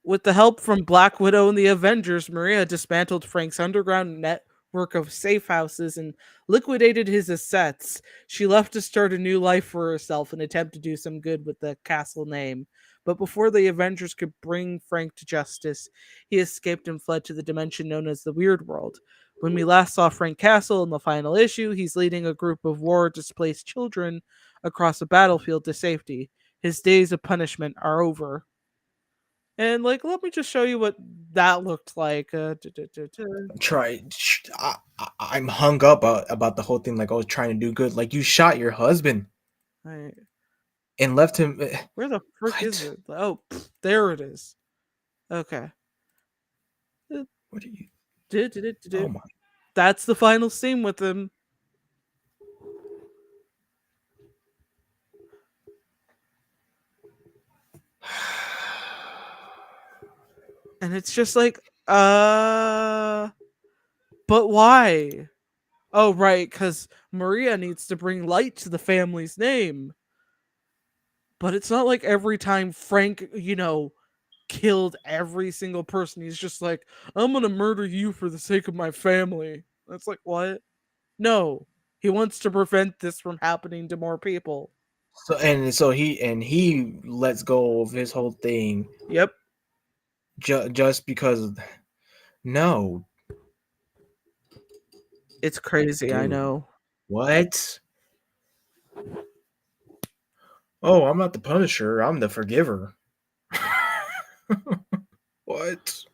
With the help from Black Widow and the Avengers, Maria dismantled Frank's underground network of safe houses and liquidated his assets. She left to start a new life for herself and attempt to do some good with the castle name. But before the Avengers could bring Frank to justice, he escaped and fled to the dimension known as the Weird World. When we last saw Frank Castle in the final issue, he's leading a group of war displaced children across a battlefield to safety. His days of punishment are over. And like, let me just show you what that looked like. Try. I'm hung up about the whole thing. Like I was trying to do good. Like you shot your husband Right. and left him. Where the frick is What? it? Oh, there it is. Okay. Uh, What are you? Oh do. my. That's the final scene with him. And it's just like, but why? Oh, right, because Maria needs to bring light to the family's name. But it's not like every time Frank, killed every single person. He's just like, I'm gonna murder you for the sake of my family. That's like, what? No. He wants to prevent this from happening to more people. So he lets go of his whole thing Yep. just because. No, It's crazy, I Dude, know. what? Oh, I'm not the Punisher. I'm the Forgiver. What?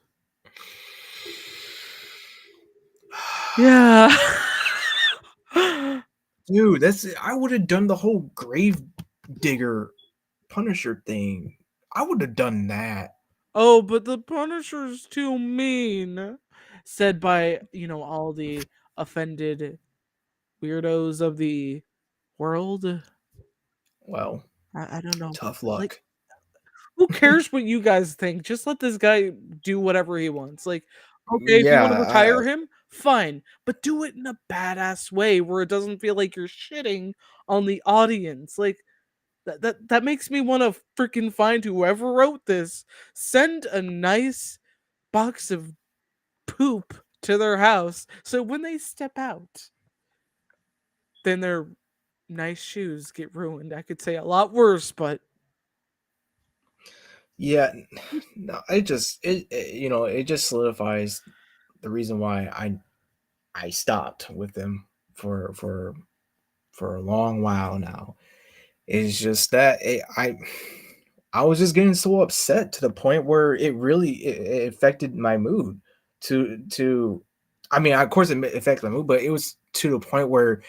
Yeah. Dude, that's I would have done the whole grave digger Punisher thing. I would have done that. Oh, but the Punisher's too mean. Said by, all the offended weirdos of the world. Well, I don't know. tough Like, luck. who cares what you guys think? Just let this guy do whatever he wants. Like, okay, if you Yeah, want to retire him, fine, but do it in a badass way where it doesn't feel like you're shitting on the audience. Like that makes me want to freaking find whoever wrote this, send a nice box of poop to their house so when they step out, then their nice shoes get ruined. I could say a lot worse, but yeah. No, it just solidifies the reason why I stopped with them for a long while now. It's just that I was just getting so upset to the point where it affected my mood. To I mean, of course, affected my mood, but it was to the point where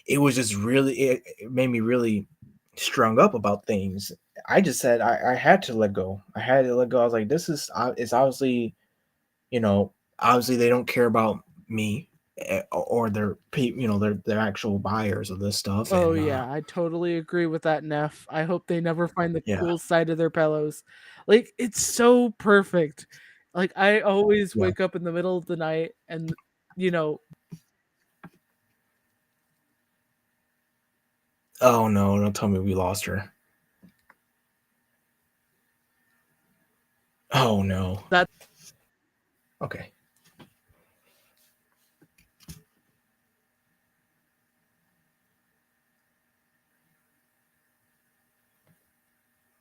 it was just it made me really strung up about things. I just said I had to let go. I had to let go. I was like, this is it's obviously, you know, obviously they don't care about me, or their actual buyers of this stuff. oh And yeah, I totally agree with that, Neff. I hope they never find the yeah, cool side of their pillows. Like it's so perfect. Like I always yeah. wake up in the middle of the night and you know, Oh no, don't tell me we lost her. Oh no. that Okay.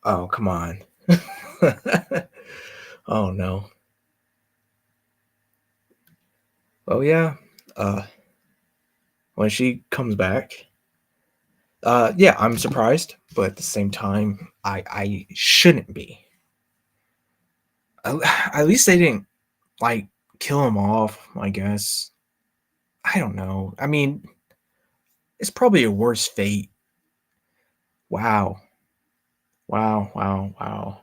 Oh, come on. Oh no. Oh yeah. Uh when she comes back, yeah, I'm surprised, but at the same time, I shouldn't be. At least they didn't like kill him off, I guess. I don't know. I mean, it's probably a worse fate. Wow. Wow, wow, wow.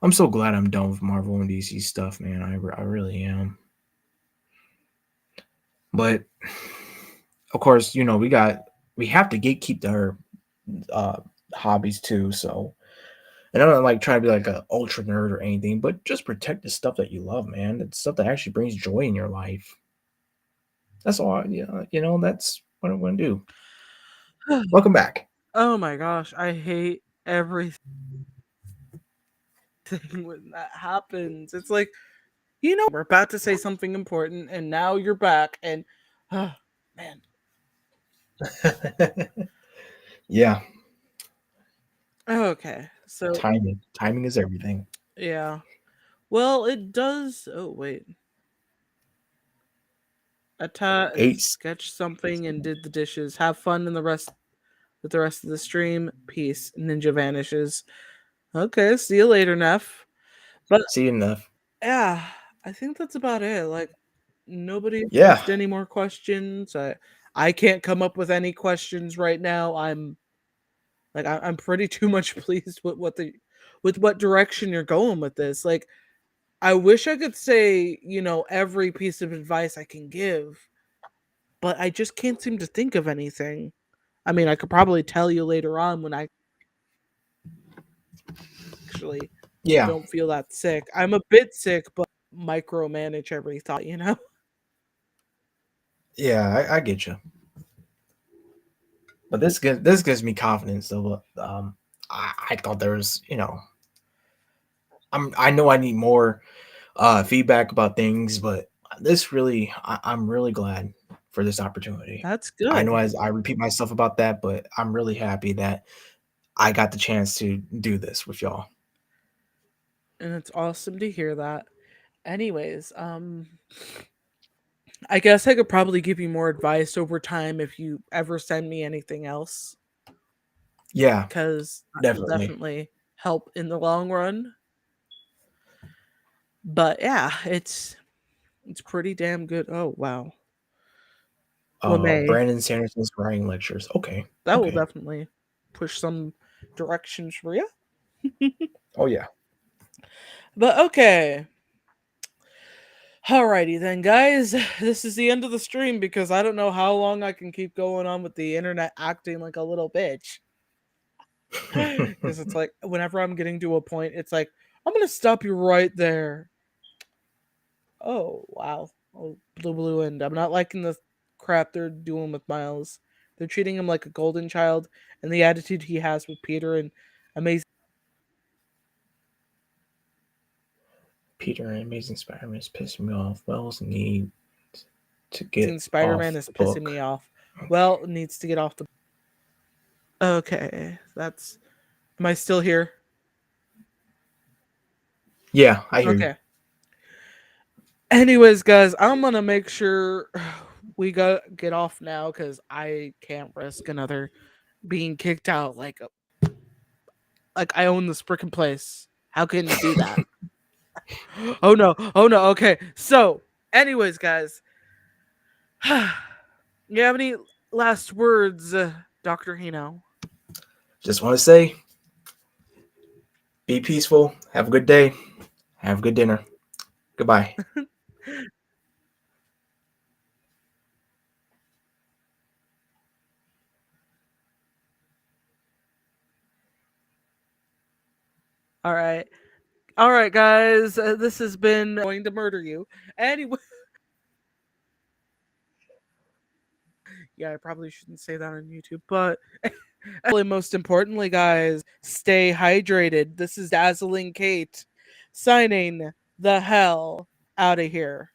I'm so glad I'm done with Marvel and DC stuff, man. I really am. But of course, we have to gatekeep our uh, hobbies too. So, and I'm not like trying to be like an ultra nerd or anything, but just protect the stuff that you love, man. It's stuff that actually brings joy in your life. That's all. That's what I'm going to do. Welcome back. oh my gosh, I hate everything when that happens. It's like, we're about to say something important and now you're back and oh man. Yeah, Okay. So, timing is everything. yeah. Well, it does. Oh, wait. Ata Eight. sketched something and did the dishes. Have fun in the rest with the rest of the stream. Peace. Ninja vanishes. Okay, see you later, Neff. But See enough. yeah, I think that's about it. Like nobody Yeah, asked any more questions. I can't come up with any questions right now. I'm pretty too much pleased with what direction you're going with this. Like I wish I could say, every piece of advice I can give, but I just can't seem to think of anything. I mean, I could probably tell you later on when I actually yeah, don't feel that sick. I'm a bit sick, but micromanage every thought. yeah. I get you. But this gives me confidence. So, I thought there was, I know I need more feedback about things, but I'm really glad for this opportunity. That's I good. know as I repeat myself about that, but I'm really happy that I got the chance to do this with y'all. And it's awesome to hear that. Anyways, I guess I could probably give you more advice over time if you ever send me anything else, Yeah, because that will definitely. definitely help in the long run. But yeah, it's pretty damn good. Oh wow, LeMay, Brandon Sanderson's writing lectures. Okay, that will okay. definitely push some directions for you. Oh yeah. But okay, alrighty then, guys. This is the end of the stream because I don't know how long I can keep going on with the internet acting like a little bitch. Because it's like whenever I'm getting to a point, it's like I'm gonna stop you right there. Oh wow, oh blue end. I'm not liking the crap they're doing with Miles. They're treating him like a golden child, and the attitude he has with Peter and Amazing Peter and Amazing Spider-Man is pissing me off. Wells need to get Spider-Man off is the pissing book. me off. Well, needs to get off the. Okay, that's. Am I still here? Yeah, I hear you. Okay. Anyways, guys, I'm gonna make sure we get off now because I can't risk another being kicked out. Like I own this freaking place. How can you do that? Oh no! Oh no! Okay. So, anyways, guys, you have any last words, Dr. Hino? Just want to say, be peaceful. Have a good day. Have a good dinner. Goodbye. All right. All right, guys. This has been going to murder you. Anyway, yeah, I probably shouldn't say that on YouTube, but most importantly, guys, stay hydrated. This is Dazzling Kate signing the hell out of here.